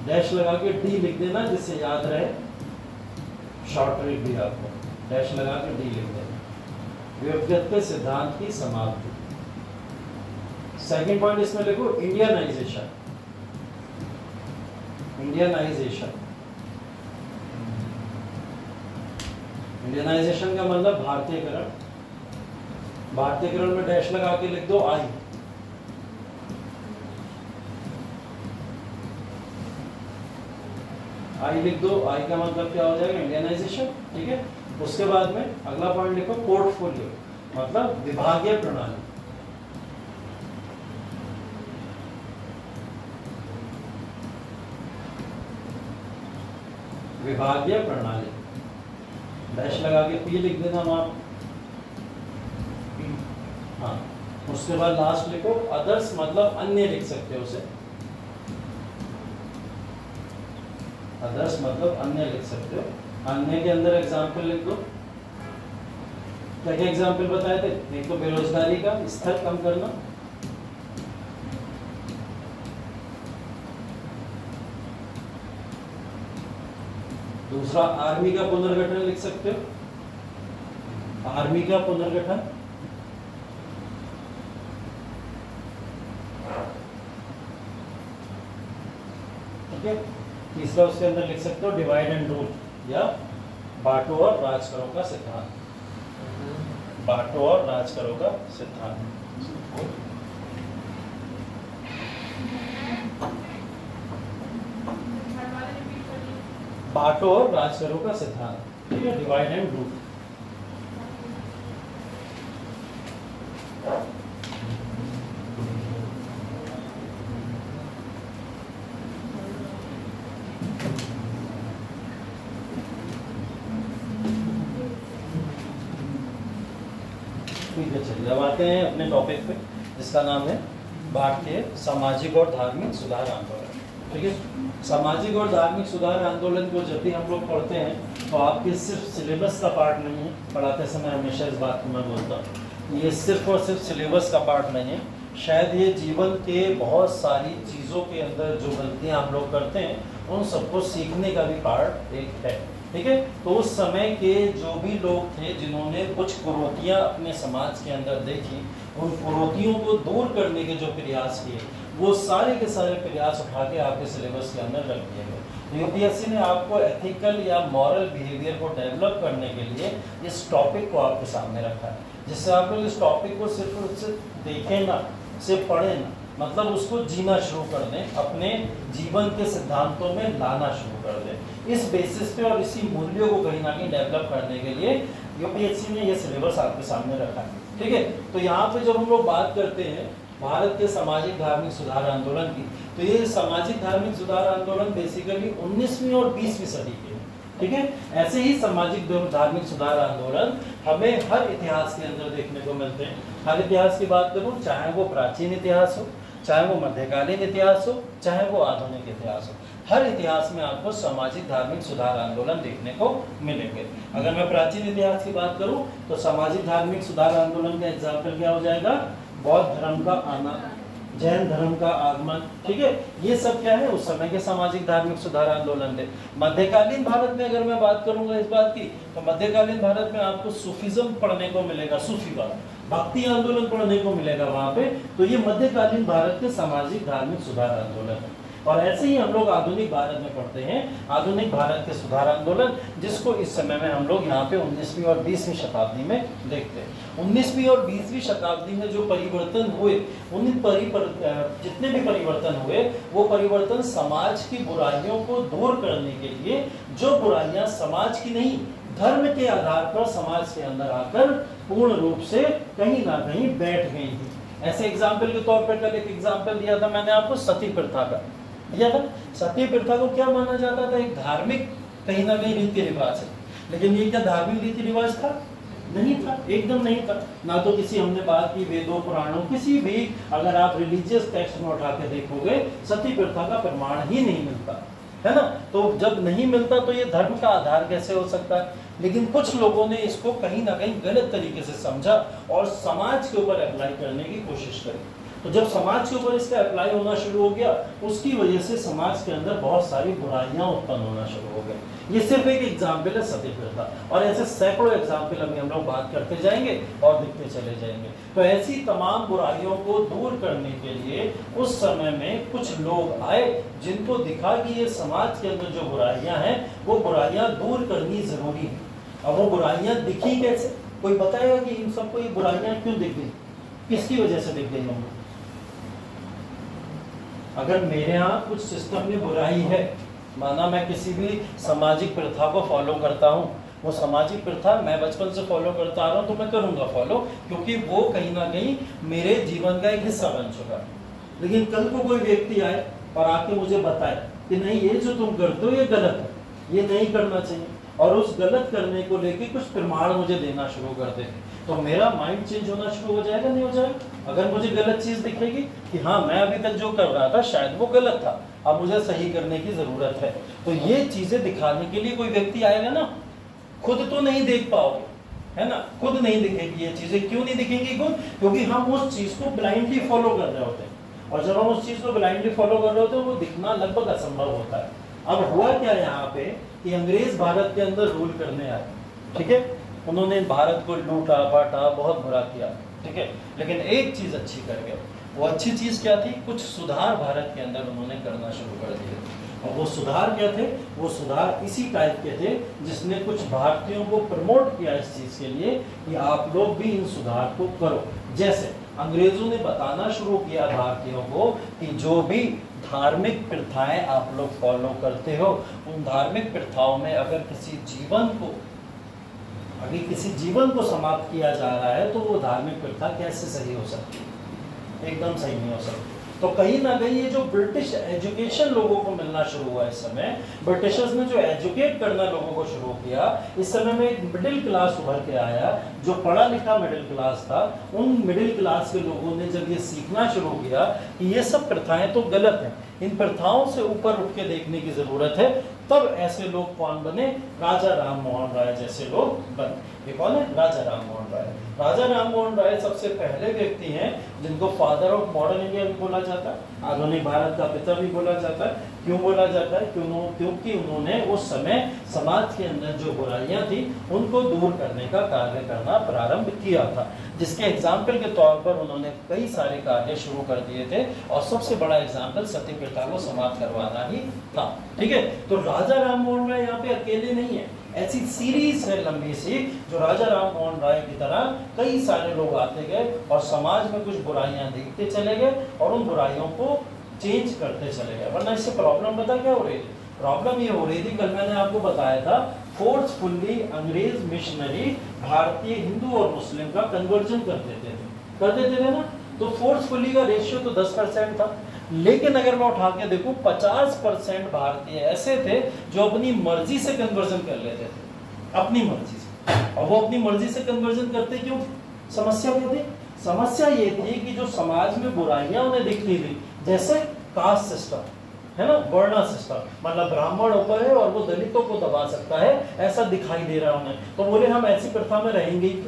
Speaker 1: डैश लगा के डी लिख देना जिससे याद रहे, शॉर्ट ट्रिक भी आपको, डैश लगा के डी लिख देना, व्युत्पत्ति के सिद्धांत की समाप्ति। सेकंड पॉइंट इसमें लिखो, इंडियनाइजेशन। इंडियनाइजेशन, इंडियनाइजेशन का मतलब भारतीयकरण। भारतीयकरण में डैश लगा के लिख दो आई। आई लिख दो, आई का मतलब क्या हो जाएगा? इंडियनाइजेशन। ठीक है, उसके बाद में अगला पॉइंट लिखो, पोर्टफोलियो, मतलब विभागीय प्रणाली। विभागीय प्रणाली, डैश लगा के पी लिख देना वहां। हाँ, उसके बाद लास्ट लिखो अदर्स, मतलब अन्य लिख सकते हो उसे, अदर्स मतलब अन्य लिख सकते हो। अन्य के अंदर एग्जाम्पल लिख दो। क्या क्या एग्जाम्पल बताए थे? एक तो बेरोजगारी का स्तर कम करना, दूसरा आर्मी का पुनर्गठन लिख सकते हो, आर्मी का पुनर्गठन। ठीक है, तीसरा उसके अंदर लिख सकते हो डिवाइड एंड रूल या बांटो और राज करो का सिद्धांत, बांटो और राज करो का सिद्धांत। बांटो और राज करो का सिद्धांत, ठीक है, डिवाइड एंड रूल। ठीक है, चलिए अब आते हैं अपने टॉपिक पे, जिसका नाम है भारतीय सामाजिक और धार्मिक सुधार आंदोलन। ठीक है, सामाजिक और धार्मिक सुधार आंदोलन को जब भी हम लोग पढ़ते हैं तो आपके सिर्फ सिलेबस का पार्ट नहीं है। पढ़ाते समय हमेशा इस बात को मैं बोलता हूँ, ये सिर्फ और सिर्फ सिलेबस का पार्ट नहीं है। शायद ये जीवन के बहुत सारी चीज़ों के अंदर जो गलतियाँ हम लोग करते हैं उन सबको सीखने का भी पार्ट एक है। ठीक है, तो उस समय के जो भी लोग थे जिन्होंने कुछ कुरीतियाँ अपने समाज के अंदर देखी, उन कुरीतियों को दूर करने के जो प्रयास किए, वो सारे के सारे प्रयास उठा के आपके सिलेबस के अंदर रख दिए गए। यूपीएससी ने आपको एथिकल या मॉरल बिहेवियर को डेवलप करने के लिए इस टॉपिक को आपके सामने रखा है, जिससे आप लोग इस टॉपिक को सिर्फ उससे देखें ना, सिर्फ पढ़ें ना, मतलब उसको जीना शुरू कर दें, अपने जीवन के सिद्धांतों में लाना शुरू कर दें। इस बेसिस पे और इसी मूल्यों को कहीं ना कहीं डेवलप करने के लिए यूपीएससी ने ये सिलेबस आपके सामने रखा है। ठीक है, तो यहाँ पे जब हम लोग बात करते हैं भारत के सामाजिक धार्मिक सुधार आंदोलन की, तो ये सामाजिक धार्मिक सुधार आंदोलन बेसिकली 19वीं और 20वीं सदी के। ठीक है, ऐसे ही सामाजिक धार्मिक सुधार आंदोलन हमें हर इतिहास के अंदर देखने को मिलते हैं। हर इतिहास की बात करूँ, चाहे वो प्राचीन इतिहास हो, चाहे वो मध्यकालीन इतिहास हो, चाहे वो आधुनिक इतिहास हो, हर इतिहास में आपको सामाजिक धार्मिक सुधार आंदोलन देखने को मिलेंगे। अगर मैं प्राचीन इतिहास की बात करूं तो सामाजिक धार्मिक सुधार आंदोलन का एग्जाम्पल क्या हो जाएगा? बौद्ध धर्म का आना, जैन धर्म का आगमन। ठीक है, ये सब क्या है? उस समय के सामाजिक धार्मिक सुधार आंदोलन थे। मध्यकालीन भारत में अगर मैं बात करूंगा इस बात की, तो मध्यकालीन भारत में आपको सूफीज्म पढ़ने को मिलेगा, सूफीवाद, भक्ति आंदोलन पढ़ने को मिलेगा वहां पे। तो ये मध्यकालीन भारत के सामाजिक धार्मिक सुधार आंदोलन है। और ऐसे ही हम लोग आधुनिक भारत में पढ़ते हैं, आधुनिक भारत के सुधार आंदोलन, जिसको इस समय में हम लोग यहाँ पे 19वीं और 20वीं शताब्दी में देखते हैं। 19वीं और 20वीं शताब्दी में जो परिवर्तन हुए, जितने भी परिवर्तन हुए, वो परिवर्तन समाज की बुराइयों को दूर करने के लिए, जो बुराइयां समाज की नहीं धर्म के आधार पर समाज के अंदर आकर पूर्ण रूप से कहीं ना कहीं बैठ गई थी। ऐसे एग्जाम्पल के तौर पर कल एक एग्जाम्पल दिया था मैंने आपको, सती प्रथा का दिया था। सती प्रथा को क्या माना जाता था? एक धार्मिक कहीं ना कहीं रीति रिवाज है, लेकिन ये क्या धार्मिक रीति रिवाज था? नहीं था, एकदम नहीं था। ना तो किसी, हमने बात की वेदों पुराणों, किसी भी अगर आप रिलीजियस टेक्स्ट में उठा के देखोगे, सती प्रथा का प्रमाण ही नहीं मिलता है ना। तो जब नहीं मिलता तो ये धर्म का आधार कैसे हो सकता है? लेकिन कुछ लोगों ने इसको कहीं ना कहीं गलत तरीके से समझा और समाज के ऊपर अप्लाई करने की कोशिश करी। तो जब समाज के ऊपर इसका अप्लाई होना शुरू हो गया, उसकी वजह से समाज के अंदर बहुत सारी बुराइयां उत्पन्न होना शुरू हो गई। ये सिर्फ एक एग्जाम्पल है सती प्रथा, और ऐसे सैकड़ों एग्जाम्पल अभी हम लोग बात करते जाएंगे और दिखते चले जाएंगे। तो ऐसी तमाम बुराइयों को दूर करने के लिए उस समय में कुछ लोग आए, जिनको दिखा कि ये समाज के अंदर जो बुराइयां हैं वो बुराइयां दूर करनी जरूरी है। अब वो बुराइयां दिखी कैसे? कोई बताएगा कि इन सबको ये बुराइयां क्यों दिख गई, किसकी वजह से दिख गई होंगी? अगर मेरे यहाँ कुछ सिस्टम में बुराई है, माना मैं किसी भी सामाजिक प्रथा को फॉलो करता हूँ, वो सामाजिक प्रथा मैं बचपन से फॉलो करता आ रहा हूँ, तो मैं करूँगा फॉलो, क्योंकि वो कहीं ना कहीं मेरे जीवन का एक हिस्सा बन चुका है। लेकिन कल को कोई व्यक्ति आए और आके मुझे बताए कि नहीं, ये जो तुम करते हो ये गलत है, ये नहीं करना चाहिए, और उस गलत करने को लेके कुछ प्रमाण मुझे देना शुरू कर दे, तो मेरा माइंड चेंज होना शुरू हो जाएगा, नहीं हो जाएगा? अगर मुझे गलत चीज दिखेगी कि हाँ, मैं अभी तक जो कर रहा था शायद वो गलत था, अब मुझे सही करने की जरूरत है, तो ये चीजें दिखाने के लिए कोई व्यक्ति आएगा ना। खुद तो नहीं देख पाओगे, है ना, खुद नहीं दिखेगी ये चीजें। क्यों नहीं दिखेंगी खुद? क्योंकि हम उस चीज को ब्लाइंडली फॉलो कर रहे होते हैं, और जब हम उस चीज को ब्लाइंडली फॉलो कर रहे होते हैं, वो दिखना लगभग असंभव होता है। अब हुआ क्या यहाँ पे कि अंग्रेज भारत के अंदर रूल करने आए, ठीक है, उन्होंने भारत को लूटा बांटा, बहुत बुरा किया, ठीक है, लेकिन एक चीज अच्छी कर गए। वो अच्छी चीज क्या थी? कुछ सुधार भारत के अंदर उन्होंने करना शुरू कर दिए। और वो सुधार क्या थे? वो सुधार इसी टाइप के थे जिसने कुछ भारतीयों को प्रमोट किया इस चीज के लिए कि आप लोग भी इन सुधार को करो। जैसे अंग्रेजों ने बताना शुरू किया भारतीयों को कि जो भी धार्मिक प्रथाएं आप लोग फॉलो करते हो, उन धार्मिक प्रथाओं में अगर किसी जीवन को समाप्त किया जा रहा है, तो वो धार्मिक प्रथा कैसे सही हो सकती है? एकदम सही नहीं हो सकती। तो कहीं ना कहीं ये जो ब्रिटिश एजुकेशन लोगों को मिलना शुरू हुआ, इस समय ब्रिटिशर्स ने जो एजुकेट करना लोगों को शुरू किया, इस समय में एक मिडिल क्लास उभर के आया, जो पढ़ा लिखा मिडिल क्लास था। उन मिडिल क्लास के लोगों ने जब ये सीखना शुरू किया कि ये सब प्रथाएं तो गलत हैं, इन प्रथाओं से ऊपर उठ के देखने की जरूरत है, तब ऐसे लोग कौन बने? राजा राम मोहन राय जैसे लोग बने। ये कौन है? राजा राम मोहन राय। राजा राम मोहन राय सबसे पहले व्यक्ति हैं जिनको फादर ऑफ मॉडर्न इंडिया भी बोला जाता है, आधुनिक भारत का पिता भी बोला जाता है। क्यों बोला जाता है? क्योंकि उन्होंने उस समय समाज के अंदर जो बुराइयां थी उनको दूर करने का कार्य करना प्रारंभ किया था, जिसके एग्जाम्पल के तौर पर उन्होंने कई सारे कार्य शुरू कर दिए थे, और सबसे बड़ा एग्जाम्पल सती प्रथा को समाप्त करवाना ही था। ठीक है, तो राजा राम मोहन राय यहाँ पे अकेले नहीं है, ऐसी सीरीज है लंबी सी, जो राजा राम मोहन राय की तरह कई सारे लोग आते गए और समाज में कुछ बुराइयां देखते चले गए और उन बुराइयों को चेंज करते चले गए। वरना इससे प्रॉब्लम पता क्या हो रही थी? प्रॉब्लम ये हो रही थी, कल मैंने आपको बताया था, फोर्सफुली अंग्रेज मिशनरी भारतीय हिंदू और मुस्लिम का कन्वर्जन कर देते थे ना। तो फोर्सफुली का रेशियो तो 10% था, लेकिन अगर मैं उठा के देखूं 50% भारतीय ऐसे थे जो अपनी मर्जी से कन्वर्जन कर लेते थे, अपनी मर्जी से। और वो अपनी मर्जी से कन्वर्जन करते क्यों? समस्या क्या थी? समस्या ये थी कि जो समाज में बुराइयां उन्हें दिखती थी, जैसे कास्ट सिस्टम है ना, वर्ण सिस्टम, मतलब ब्राह्मण ऊपर है और वो दलितों को दबा सकता है, ऐसा दिखाई दे रहा है उन्हें। तो बोले हम ऐसी प्रथा में रहेंगे ही,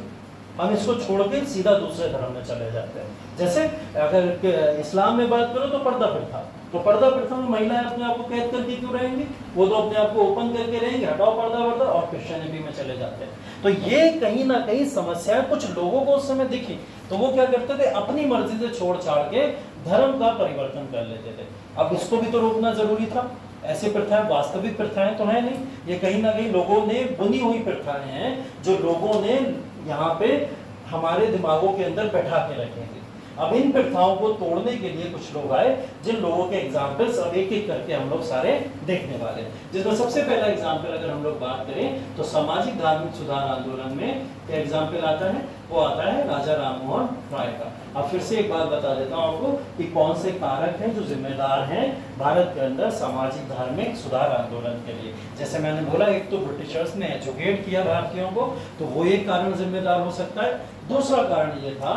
Speaker 1: हम इसको छोड़ के सीधा दूसरे धर्म में चले जाते हैं। जैसे अगर इस्लाम में बात करो तो पर्दा प्रथा, तो पर्दा प्रथा में महिलाएं अपने आप को कैद करके क्यों रहेंगी? वो तो अपने आप को ओपन करके रहेंगे, हटाओ पर्दा वर्दा, और क्रिश्चियनिटी में चले जाते हैं। तो ये कहीं ना कहीं समस्याएं कुछ लोगों को उस समय दिखी, तो वो क्या करते थे, अपनी मर्जी से छोड़ छाड़ के धर्म का परिवर्तन कर लेते थे। अब इसको भी तो रोकना जरूरी था। ऐसी प्रथाएं वास्तविक प्रथाएं तो है नहीं, ये कहीं ना कहीं लोगों ने बुनी हुई प्रथाएं हैं जो लोगों ने यहाँ पे हमारे दिमागों के अंदर बैठा के रखे थे। अब इन प्रथाओं को तोड़ने के लिए कुछ लोग आए, जिन लोगों के एग्जाम्पल्स अब एक एक करके हम लोग सारे देखने वाले हैं। जिसमें सबसे पहला एग्जाम्पल अगर हम लोग बात करें तो सामाजिक धार्मिक सुधार आंदोलन में क्या एग्जाम्पल आता है, वो आता है राजा राममोहन राय का। अब फिर से एक बात बता देता हूँ आपको कि कौन से कारक हैं जो जिम्मेदार हैं भारत के अंदर सामाजिक धार्मिक सुधार आंदोलन के लिए। जैसे मैंने बोला, एक तो ब्रिटिशर्स ने एजुकेट किया भारतीयों को, तो वो एक कारण जिम्मेदार हो सकता है। दूसरा कारण ये था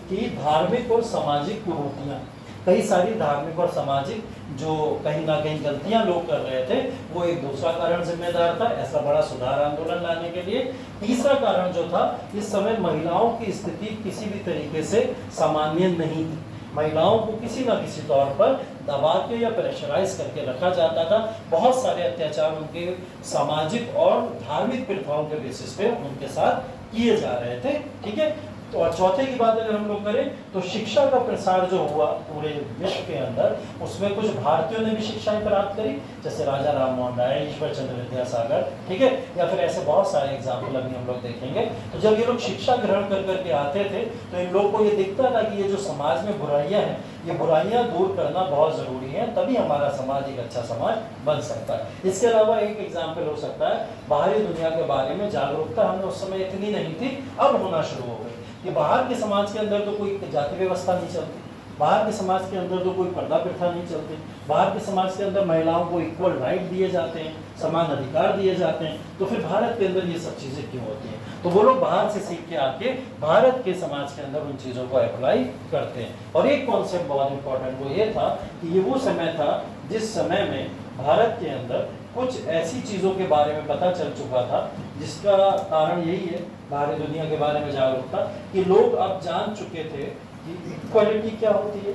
Speaker 1: कि धार्मिक और सामाजिक कुरीतियां, कई सारी धार्मिक और सामाजिक जो कहीं ना कहीं गलतियां लोग कर रहे थे, वो एक दूसरा कारण जिम्मेदार था ऐसा बड़ा सुधार आंदोलन लाने के लिए। तीसरा कारण जो था, इस समय महिलाओं की स्थिति किसी भी तरीके से सामान्य नहीं थी। महिलाओं को किसी ना किसी तौर पर दबा के या प्रेशराइज करके रखा जाता था। बहुत सारे अत्याचार उनके सामाजिक और धार्मिक प्रथाओं के बेसिस पे उनके साथ किए जा रहे थे। ठीक है, तो और चौथे की बात अगर हम लोग करें तो शिक्षा का प्रसार जो हुआ पूरे विश्व के अंदर, उसमें कुछ भारतीयों ने भी शिक्षाएं प्राप्त करी, जैसे राजा राममोहन राय, ईश्वर चंद्र विद्यासागर, ठीक है, या फिर ऐसे बहुत सारे एग्जाम्पल अभी हम लोग देखेंगे। तो जब ये लोग शिक्षा ग्रहण कर करके आते थे तो इन लोगों को ये दिखता था कि ये जो समाज में बुराइयां हैं, ये बुराइयां दूर करना बहुत जरूरी है, तभी हमारा समाज एक अच्छा समाज बन सकता है। इसके अलावा एक एग्जाम्पल हो सकता है, बाहरी दुनिया के बारे में जागरूकता हमें उस समय इतनी नहीं थी, अब होना शुरू हो गई कि बाहर के समाज के अंदर तो कोई जाति व्यवस्था नहीं चलती, बाहर के समाज के अंदर तो कोई पर्दा प्रथा नहीं चलती, बाहर के समाज के अंदर महिलाओं को इक्वल राइट दिए जाते हैं, समान अधिकार दिए जाते हैं। तो फिर भारत के अंदर ये सब चीजें क्यों होती हैं? तो वो लोग बाहर से सीख के आके भारत के समाज के अंदर उन चीजों को अप्लाई करते हैं। और एक कॉन्सेप्ट बहुत इंपॉर्टेंट वो ये था कि ये वो समय था जिस समय में भारत के अंदर कुछ ऐसी चीजों के बारे में पता चल चुका था, जिसका कारण यही है, बाहरी दुनिया के बारे में जागरूकता, कि लोग अब जान चुके थे कि इक्वालिटी क्या होती है,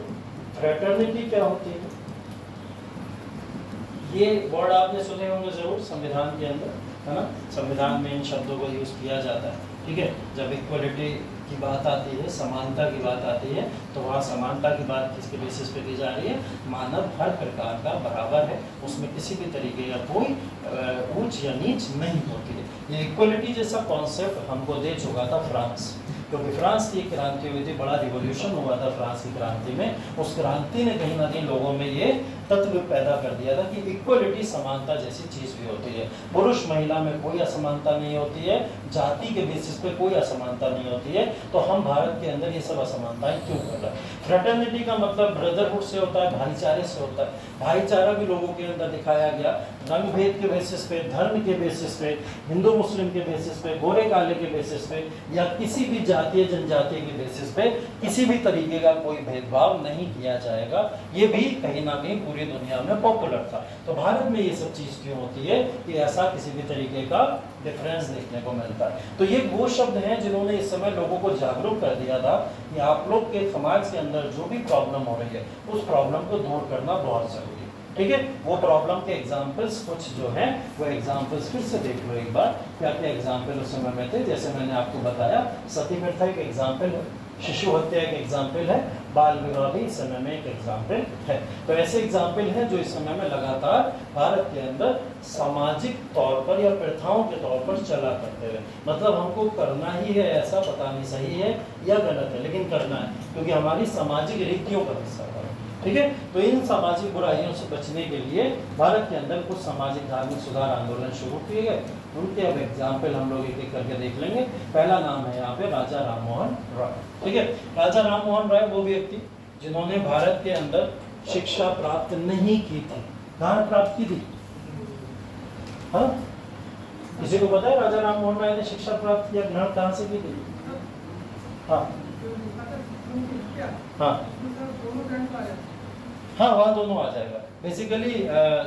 Speaker 1: फ्रेटर्निटी क्या होती है। ये वर्ड आपने सुने होंगे जरूर संविधान के अंदर, है ना, संविधान में इन शब्दों को यूज किया जाता है। ठीक है, जब इक्वालिटी की बात आती है, समानता की बात आती है, तो वहाँ समानता की बात किसके बेसिस पे की जा रही है? मानव हर प्रकार का बराबर है, उसमें किसी भी तरीके का कोई ऊंच या नीच नहीं होती है। ये इक्वालिटी जैसा कॉन्सेप्ट हमको दे चुका था फ्रांस, क्योंकि फ्रांस की क्रांति हुई थी, बड़ा रिवॉल्यूशन हुआ था फ्रांस की क्रांति में। उस क्रांति ने कहीं ना कहीं लोगों में ये तत्व पैदा कर दिया था कि इक्वलिटी, समानता जैसी चीज भी होती है, पुरुष महिला में कोई असमानता नहीं होती है, जाति के बेसिस पे कोई असमानता नहीं होती है। तो हम भारत के अंदर ये सब असमानताएं क्यों कर रहे हैं? फ्रेटर्निटी का मतलब ब्रदरहुड से होता है, भाईचारे से होता है। भाईचारा भी लोगों के अंदर दिखाया गया, रंग भेद के बेसिस पे, धर्म के बेसिस पे, हिंदू मुस्लिम के बेसिस पे, गोरे काले के बेसिस पे, या किसी भी जातीय जनजातीय के बेसिस पे किसी भी तरीके का कोई भेदभाव नहीं किया जाएगा। ये भी कहीं ना कहीं पूरी दुनिया में पॉपुलर था। तो भारत में ये सब चीज क्यों होती है कि ऐसा किसी भी तरीके का डिफरेंस देखने को मिलता है? तो ये वो शब्द हैं जिन्होंने इस समय लोगों को जागरूक कर दिया था कि आप लोग के समाज के अंदर जो भी प्रॉब्लम हो रही है, उस प्रॉब्लम को दूर करना बहुत जरूरी है। ठीक है, वो प्रॉब्लम के एग्जाम्पल्स कुछ जो हैं वो एग्जाम्पल्स फिर से देख लो एक बार, क्या क्या एग्जाम्पल उस समय में थे। जैसे मैंने आपको बताया, सती प्रथा एक एग्जाम्पल है, शिशु हत्या एक एग्जाम्पल है, बाल विवाह भी इस समय में एक एग्जाम्पल है। तो ऐसे एग्जाम्पल हैं जो इस समय में लगातार भारत के अंदर सामाजिक तौर पर या प्रथाओं के तौर पर चला करते हुए, मतलब हमको करना ही है ऐसा, पता नहीं सही है या गलत है, लेकिन करना है क्योंकि हमारी सामाजिक रीतियों का हिस्सा है। ठीक है, तो इन सामाजिक बुराइयों से बचने के लिए भारत के अंदर कुछ सामाजिक धार्मिक सुधार आंदोलन शुरू किए गए। उनके अब एग्जाम्पल हम लोग एक एक करके देख लेंगे। पहला नाम है यहाँ पे राजा राममोहन राय। ठीक है, राजा राममोहन राय वो व्यक्ति जिन्होंने भारत के अंदर शिक्षा प्राप्त नहीं की थी। कहाँ प्राप्त की थी? हाँ, किसी को पता है राजा राममोहन राय ने शिक्षा प्राप्त किया ग्रहण कहाँ से की थी? हाँ हाँ हाँ, वहाँ दोनों आ जाएगा। बेसिकली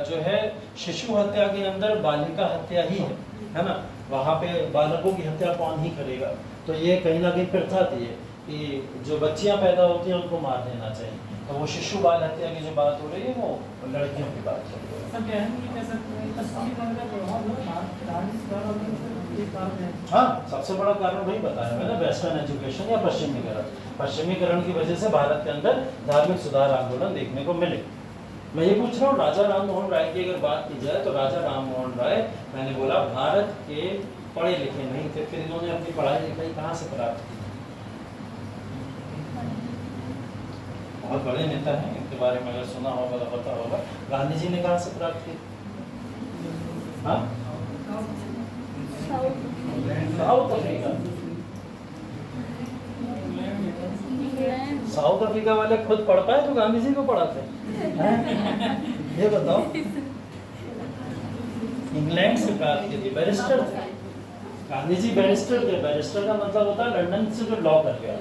Speaker 1: जो है शिशु हत्या के अंदर बालिका हत्या ही है ना, वहाँ पे बालकों की हत्या कौन ही करेगा। तो ये कहीं ना कहीं प्रथा थी कि जो बच्चियाँ पैदा होती हैं उनको मार देना चाहिए। तो वो शिशु बाल हत्या की जो बात हो रही है वो लड़कियों की बात हो रही है।
Speaker 3: सब कहने की कह सकते हैं पश्चिमीकरण का प्रभाव राज्य सुधार और ये कारण है।
Speaker 1: हाँ, सबसे बड़ा कारण वही बताया मैंने, वेस्टर्न एजुकेशन या पश्चिमीकरण। पश्चिमीकरण की वजह से भारत के अंदर धार्मिक सुधार आंदोलन देखने को मिले। मैं ये पूछ रहा हूँ, राजा राम मोहन राय की अगर बात की जाए तो राजा राम मोहन राय, मैंने बोला भारत के पढ़े लिखे नहीं थे, फिर इन्होंने अपनी पढ़ाई लिखाई कहाँ से प्राप्त की? बहुत बड़े नेता हैं, इनके बारे में अगर सुना होगा तो पता होगा, गांधी जी ने कहाँ से प्राप्त की? हाँ, साउथ अफ्रीका। साउथ अफ्रीका वाले खुद पढ़ पाए तो गांधी जी को पढ़ाते हैं? ये बताओ। इंग्लैंड से प्राप्त की थी, बैरिस्टर थे गांधी जी, बैरिस्टर थे। बैरिस्टर का मतलब होता है लंदन से जो लॉ कर गया,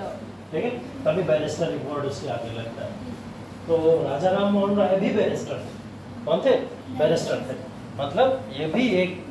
Speaker 1: ठीक है, तभी बैरिस्टर एक वर्ड उसके आगे लगता है। तो राजा राम मोहन राय भी बैरिस्टर थे। कौन थे? बैरिस्टर थे। मतलब ये भी एक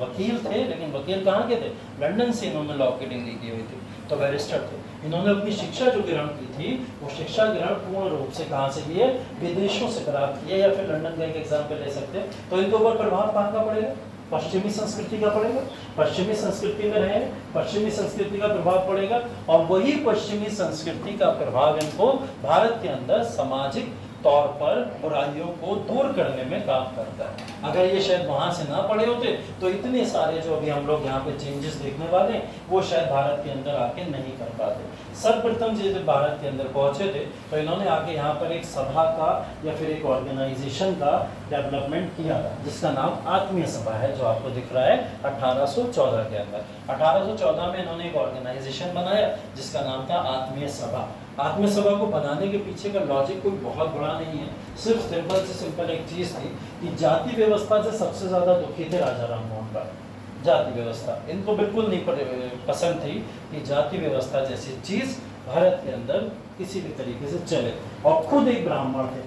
Speaker 1: वकील थे, लेकिन वकील कहाँ के थे? लंदन से इन्होंने लॉ की डिग्री की हुई थी, तो बैरिस्टर थे। इन्होंने अपनी शिक्षा जो ग्रहण की थी वो शिक्षा ग्रहण पूर्ण रूप से कहाँ से की है? विदेशों से प्राप्त की है, या फिर लंदन का एक एग्जाम्पल ले सकते हैं। तो इनके ऊपर प्रभाव कहाँ का पड़ेगा? पश्चिमी संस्कृति का पड़ेगा। पश्चिमी संस्कृति में रहे, पश्चिमी संस्कृति का प्रभाव पड़ेगा, और वही पश्चिमी संस्कृति का प्रभाव इनको भारत के अंदर सामाजिक तौर पर बुराइयों को दूर करने में काम करता है। अगर ये शायद वहां से ना पढ़े होते तो इतने सारे जो अभी हम लोग यहाँ पे चेंजेस देखने वाले हैं वो शायद भारत के अंदर आके नहीं कर पाते। सर्वप्रथम जब भारत के अंदर पहुंचे थे तो इन्होंने आके यहाँ पर एक सभा का या फिर एक ऑर्गेनाइजेशन का डेवलपमेंट किया था, जिसका नाम आत्मीय सभा है, जो आपको दिख रहा है 1814 के अंदर। 1814 में इन्होंने एक ऑर्गेनाइजेशन बनाया जिसका नाम था आत्मीय सभा। आत्मीय सभा को बनाने के पीछे का लॉजिक कोई बहुत बड़ा नहीं है, सिर्फ सिंपल से सिंपल एक चीज थी कि जाति व्यवस्था से सबसे ज्यादा दुखी थे राजा राम मोहन राय। जाति व्यवस्था इनको बिल्कुल नहीं पसंद थी कि जाति व्यवस्था जैसी चीज भारत के अंदर किसी भी तरीके से चले, और खुद एक ब्राह्मण थे,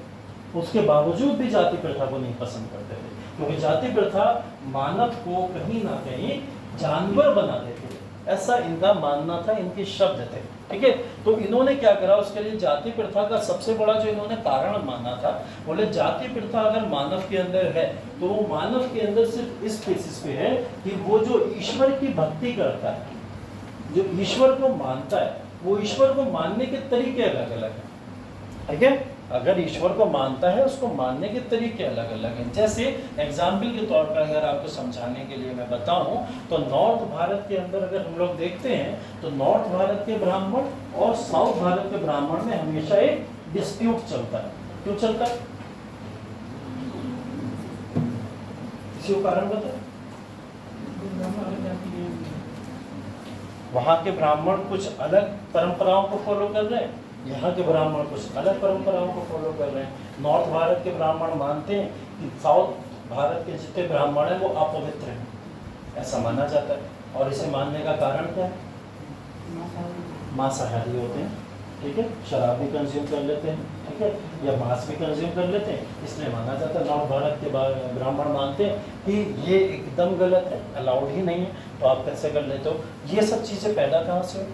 Speaker 1: उसके बावजूद भी जाति प्रथा को नहीं पसंद करते थे, क्योंकि जाति प्रथा मानव को कहीं ना कहीं जानवर बना देती है, ऐसा इनका मानना था, इनके शब्द थे। ठीक है, तो इन्होंने क्या करा, उसके लिए जाति प्रथा का सबसे बड़ा जो इन्होंने कारण माना था, बोले जाति प्रथा अगर मानव के अंदर है तो वो मानव के अंदर सिर्फ इस बेसिस पे है कि वो जो ईश्वर की भक्ति करता है, जो ईश्वर को मानता है, वो ईश्वर को मानने के तरीके अलग अलग हैं। ठीक है, अगर ईश्वर को मानता है उसको मानने के तरीके अलग अलग हैं। जैसे एग्जाम्पल के तौर पर अगर आपको समझाने के लिए मैं बताऊं तो नॉर्थ भारत के अंदर अगर हम लोग देखते हैं तो नॉर्थ भारत के ब्राह्मण और साउथ भारत के ब्राह्मण में हमेशा एक डिस्प्यूट चलता है। क्यों चलता है? किसी को कारण बताए? वहां के ब्राह्मण कुछ अलग परंपराओं को फॉलो कर रहे हैं, यहाँ के ब्राह्मण कुछ अलग परंपराओं को फॉलो कर रहे हैं। नॉर्थ भारत के ब्राह्मण मानते हैं कि साउथ भारत के जितने ब्राह्मण हैं वो अपवित्र हैं, ऐसा माना जाता है। और इसे मानने का कारण क्या है? मांसाहारी होते हैं, ठीक है, शराब भी कंज्यूम कर लेते हैं, ठीक है, या मांस भी कंज्यूम कर लेते हैं, इसलिए माना जाता है। नॉर्थ भारत के ब्राह्मण मानते हैं कि ये एकदम गलत है, अलाउड ही नहीं है, तो आप कैसे कर लेते हो? ये सब चीज़ें पैदा कहाँ से हुई?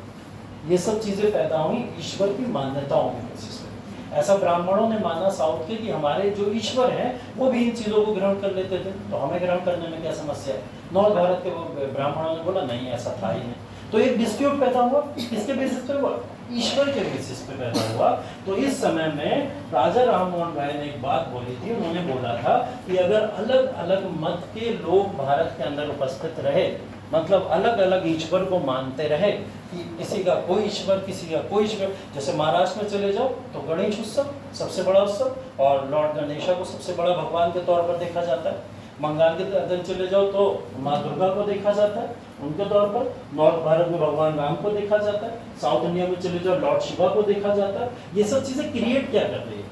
Speaker 1: ये सब चीजें पैदा हुई ईश्वर की मान्यताओं के बेसिस पे। ऐसा ब्राह्मणों ने माना साउथ के कि हमारे जो ईश्वर हैं वो भी इन चीजों को ग्रहण कर लेते थे, तो हमें ग्रहण करने में क्या समस्या है? नॉर्थ भारत के ब्राह्मणों ने बोला नहीं, ऐसा था ही नहीं। तो एक डिस्प्यूट पैदा हुआ, किसके बेसिस पे हुआ? ईश्वर के बेसिस पे पैदा हुआ। तो इस समय में राजा राम मोहन राय ने एक बात बोली थी, उन्होंने बोला था कि अगर अलग अलग मत के लोग भारत के अंदर उपस्थित रहे, मतलब अलग अलग ईश्वर को मानते रहे, कि किसी का कोई ईश्वर, किसी का कोई ईश्वर, जैसे महाराष्ट्र में चले जाओ तो गणेश उत्सव सबसे बड़ा उत्सव, और लॉर्ड गणेशा को सबसे बड़ा भगवान के तौर पर देखा जाता है। बंगाल के अंदर चले जाओ तो माँ दुर्गा को देखा जाता है उनके तौर पर। नॉर्थ भारत में भगवान राम को देखा जाता है। साउथ इंडिया में चले जाओ लॉर्ड शिवा को देखा जाता है। ये सब चीजें क्रिएट क्या कर रही है?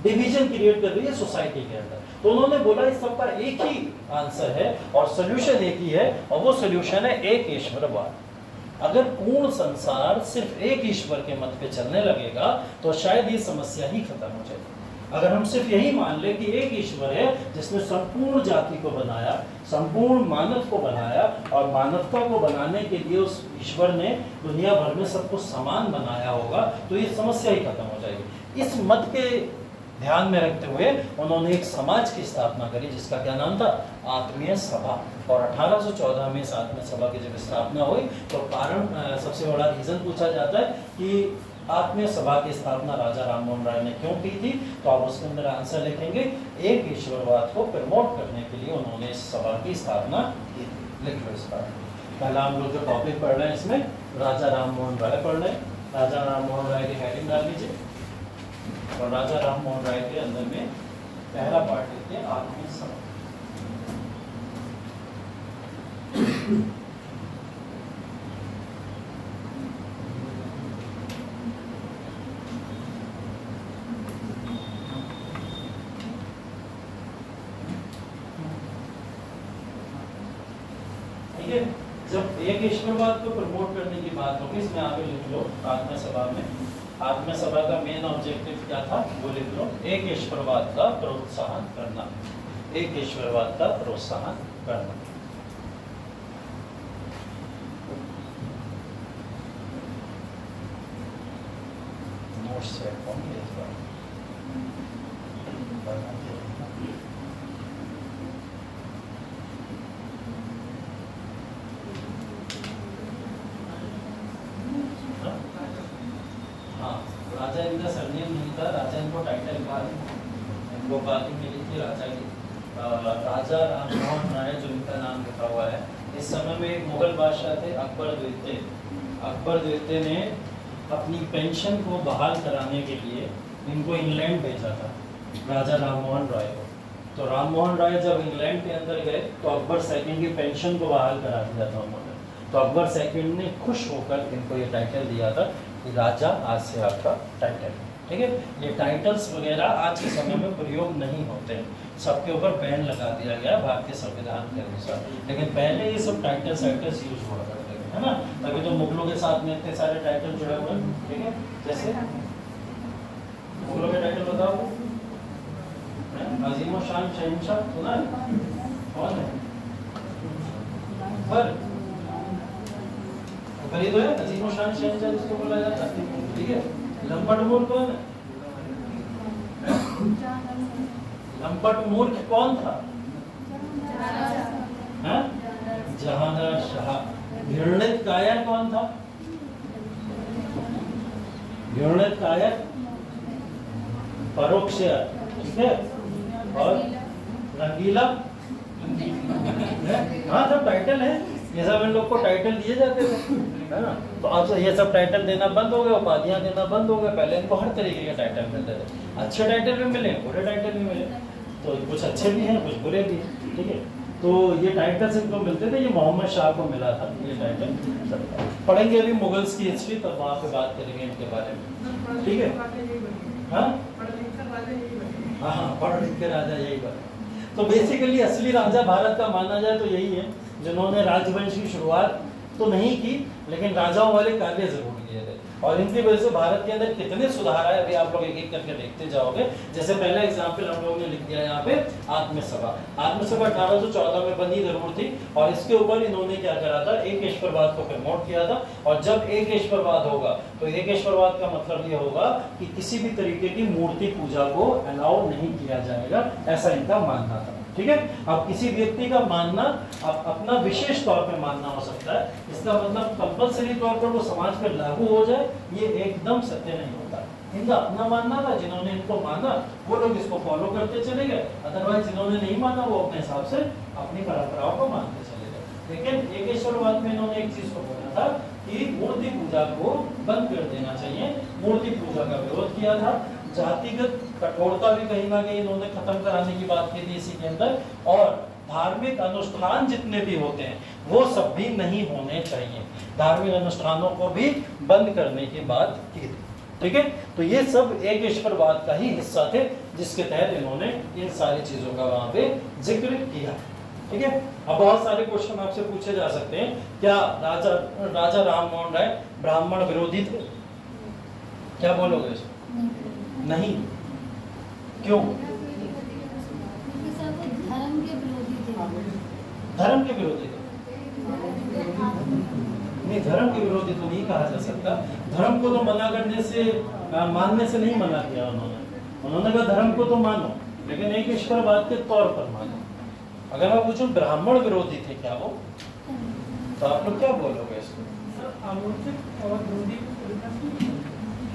Speaker 1: डिवीजन क्रिएट कर रही है सोसाइटी के अंदर। तो उन्होंने बोला इस सब का एक ही आंसर है और सोल्यूशन एक ही है, और वो सोल्यूशन है एक ईश्वरवाद। अगर पूर्ण संसार सिर्फ एक ईश्वर के मत पे चलने लगेगा तो शायद ये समस्या ही खत्म हो जाएगी। अगर हम सिर्फ यही मान ले कि एक ईश्वर है जिसने संपूर्ण जाति को बनाया, संपूर्ण मानव को बनाया, और मानवता को बनाने के लिए उस ईश्वर ने दुनिया भर में सबको समान बनाया होगा, तो ये समस्या ही खत्म हो जाएगी। इस मत के ध्यान में रखते हुए उन्होंने एक समाज की स्थापना करी जिसका क्या नाम था, आत्मीय सभा। और 1814 में इस आत्मीय सभा की जब स्थापना हुई तो कारण सबसे बड़ा रीजन पूछा जाता है कि आत्मीय सभा की स्थापना राजा राम मोहन राय ने क्यों की थी, तो आप उसके अंदर आंसर लिखेंगे, एक ईश्वरवाद को प्रमोट करने के लिए उन्होंने इस सभा की स्थापना की थी। लिख लो इस बात। पहला हम लोग जो टॉपिक पढ़ रहे हैं इसमें राजा राम मोहन राय पढ़ रहे हैं। राजा राम मोहन राय की हेडिंग डाल लीजिए, और राजा राम मोहन राय के अंदर में पहला पार्ट लिखते हैं आत्मीय सभा। ठीक है, जब एक ईश्वरवाद को प्रमोट करने की बात होगी, इसमें आगे लिख लो आत्मीय सभा में। आत्मीय सभा का मेन ऑब्जेक्टिव क्या था वो लिख लो, एक ईश्वरवाद का प्रोत्साहन करना, एक ईश्वरवाद का प्रोत्साहन करना। नोट्स है कौन है इस बार? राजा इनका सरनेम नहीं था, राजा इनको टाइटल इनको बात मिली थी राजा की। राजा राम मोहन राय जो इनका नाम लिखा हुआ है, इस समय में एक मुगल बादशाह थे अकबर द्वितीय। अकबर द्वितीय ने अपनी पेंशन को बहाल कराने के लिए इनको इंग्लैंड भेजा था, राजा राम मोहन राय को। तो राम मोहन राय जब इंग्लैंड के अंदर गए तो अकबर सेकंड की पेंशन को बहाल करा दिया था उन्होंने। तो अकबर सेकंड ने खुश होकर इनको ये टाइटल दिया था कि राजा आज से आपका टाइटल है। ठीक है, ये टाइटल्स वगैरह आज के समय में प्रयोग नहीं होते हैं, सबके ऊपर बैन लगा दिया गया भारतीय संविधान के अनुसार। लेकिन पहले ये सब टाइटल्स यूज हुआ करते थे, है ना। तभी तो मुगलों के साथ में इतने सारे टाइटल जुड़े हुए हैं। ठीक है, जैसे मुगलों के टाइटल बताओ, अजीम शान शहंशाह सुना है, कौन है? पर खरीद है अजीम शान शहंशाह जिसको बोला जाता है। ठीक है, लंपट मूर्ख कौन है? लंपट मूर्ख कौन था? जहांगीर शाह। घृणित कायर कौन था? घृणित कायर परोक्ष। ठीक है, और रंगीला, हाँ सब टाइटल है, ये सब इन लोग को टाइटल दिए जाते थे, है ना। तो अब ये सब टाइटल देना बंद हो गया, उपाधियां देना बंद हो गया। पहले इनको हर तरीके के टाइटल मिलते थे, अच्छे टाइटल भी मिले, बुरे टाइटल भी मिले, तो कुछ अच्छे भी हैं कुछ बुरे भी हैं। ठीक है, तो ये टाइटल्स इनको मिलते थे, ये मोहम्मद शाह को मिला था ये टाइटल। पढ़ेंगे अभी मुगल्स की हिस्ट्री, तब वहाँ पे बात करेंगे इनके बारे में। ठीक है, हाँ हाँ, पढ़ लिख के राजा यही बने। तो बेसिकली असली राजा भारत का माना जाए तो यही है, जिन्होंने राजवंश की शुरुआत तो नहीं की लेकिन राजाओं वाले कार्य जरूर किए थे, और इनकी वजह से भारत के अंदर कितने सुधार आए अभी आप लोग एक एक करके देखते जाओगे। जैसे पहला एग्जाम्पल हम लोगों ने लिख दिया यहाँ पे, आत्मीय सभा। आत्मीय सभा 1814 में बनी जरूर थी, और इसके ऊपर इन्होंने क्या करा था, एक ईश्वरवाद को प्रमोट किया था। और जब एक ईश्वरवाद होगा तो एक ईश्वरवाद का मतलब ये होगा कि किसी भी तरीके की मूर्ति पूजा को अलाउ नहीं किया जाएगा, ऐसा इनका मानना था। ठीक है, अब किसी व्यक्ति का मानना अब अपना विशेष तौर पे मानना हो सकता है, इसका मतलब कंपलसरी तौर पर वो समाज पर लागू हो जाए, ये एकदम सत्य नहीं होता। इनका अपना मानना था, जिन्होंने इनको माना वो लोग इसको फॉलो करते चले गए, अदरवाइज जिन्होंने नहीं माना वो अपने हिसाब से अपनी परंपराओं को मानते चले गए। लेकिन एक ईश्वरवाद में इन्होंने एक चीज को बोला था कि मूर्ति पूजा को बंद कर देना चाहिए, मूर्ति पूजा का विरोध किया था। जातिगत कठोरता भी कहीं ना कहीं इन्होंने खत्म कराने की बात की थी इसी के अंदर, और धार्मिक अनुष्ठान जितने भी होते हैं वो सब भी नहीं होने चाहिए, धार्मिक अनुष्ठानों को भी बंद करने की बात की थी। ठीक है, तो ये सब एक ईश्वरवाद का ही हिस्सा थे, जिसके तहत इन्होंने इन सारी चीजों का वहां पे जिक्र किया। ठीक है, अब बहुत सारे क्वेश्चन आपसे पूछे जा सकते हैं, क्या राजा राम मोहन राय ब्राह्मण विरोधी थे? क्या बोलोगे इसको? नहीं, क्यों?
Speaker 5: धर्म के विरोधी थे।
Speaker 1: धर्म के विरोधी थे? नहीं, धर्म के विरोधी तो नहीं कहा जा सकता। धर्म को तो मना करने से, मानने से नहीं मना किया उन्होंने कहा धर्म को तो मानो, लेकिन एक ईश्वरवाद के तौर पर मानो। अगर मैं पूछूं ब्राह्मण विरोधी थे क्या वो, तो आप लोग क्या बोलोगे इसको?
Speaker 3: आलोचक और विरोधी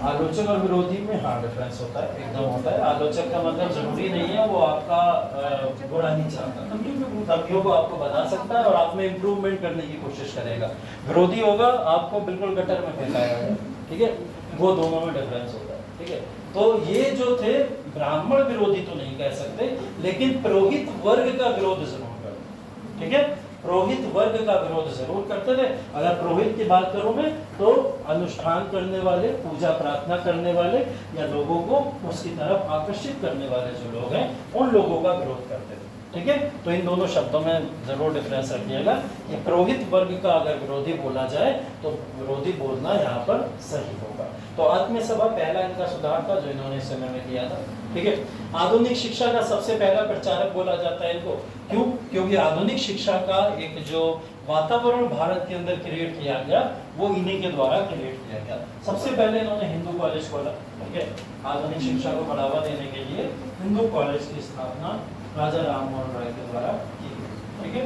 Speaker 1: आलोचक और विरोधी में हाँ डिफरेंस होता है, एकदम होता है। आलोचक का मतलब जरूरी नहीं है वो आपका बुरा नहीं चाहता, तथ्यों को आपको बता सकता है और आप में इम्प्रूवमेंट करने की कोशिश करेगा। विरोधी होगा आपको बिल्कुल गटर में फेंकाएगा, ठीक है, वो दोनों में डिफरेंस होता है, ठीक है। तो ये जो थे ब्राह्मण विरोधी तो नहीं कह सकते, लेकिन पुरोहित वर्ग का विरोध जरूर करते, ठीक है, पुरोहित वर्ग का विरोध जरूर करते थे। अगर पुरोहित की बात करूं मैं तो अनुष्ठान करने वाले, पूजा प्रार्थना करने वाले या लोगों को उसकी तरफ आकर्षित करने वाले जो लोग हैं उन लोगों का विरोध करते थे, ठीक है। तो इन दोनों शब्दों में जरूर डिफरेंस रखिएगा कि पुरोहित वर्ग का अगर विरोधी बोला जाए तो विरोधी बोलना यहाँ पर सही होगा। तो आत्मीय सभा पहला इनका सुधार था जो इन्होंने इस समय में किया था, ठीक है। आधुनिक शिक्षा का सबसे पहला प्रचारक बोला जाता है इनको, क्यों? क्योंकि आधुनिक शिक्षा का एक जो वातावरण भारत के अंदर क्रिएट किया गया वो इन्हीं के द्वारा क्रिएट किया गया। सबसे पहले इन्होंने हिंदू कॉलेज खोला, ठीक है। आधुनिक शिक्षा को बढ़ावा देने के लिए हिंदू कॉलेज की स्थापना राजा राम मोहन राय के द्वारा की गई, ठीक है।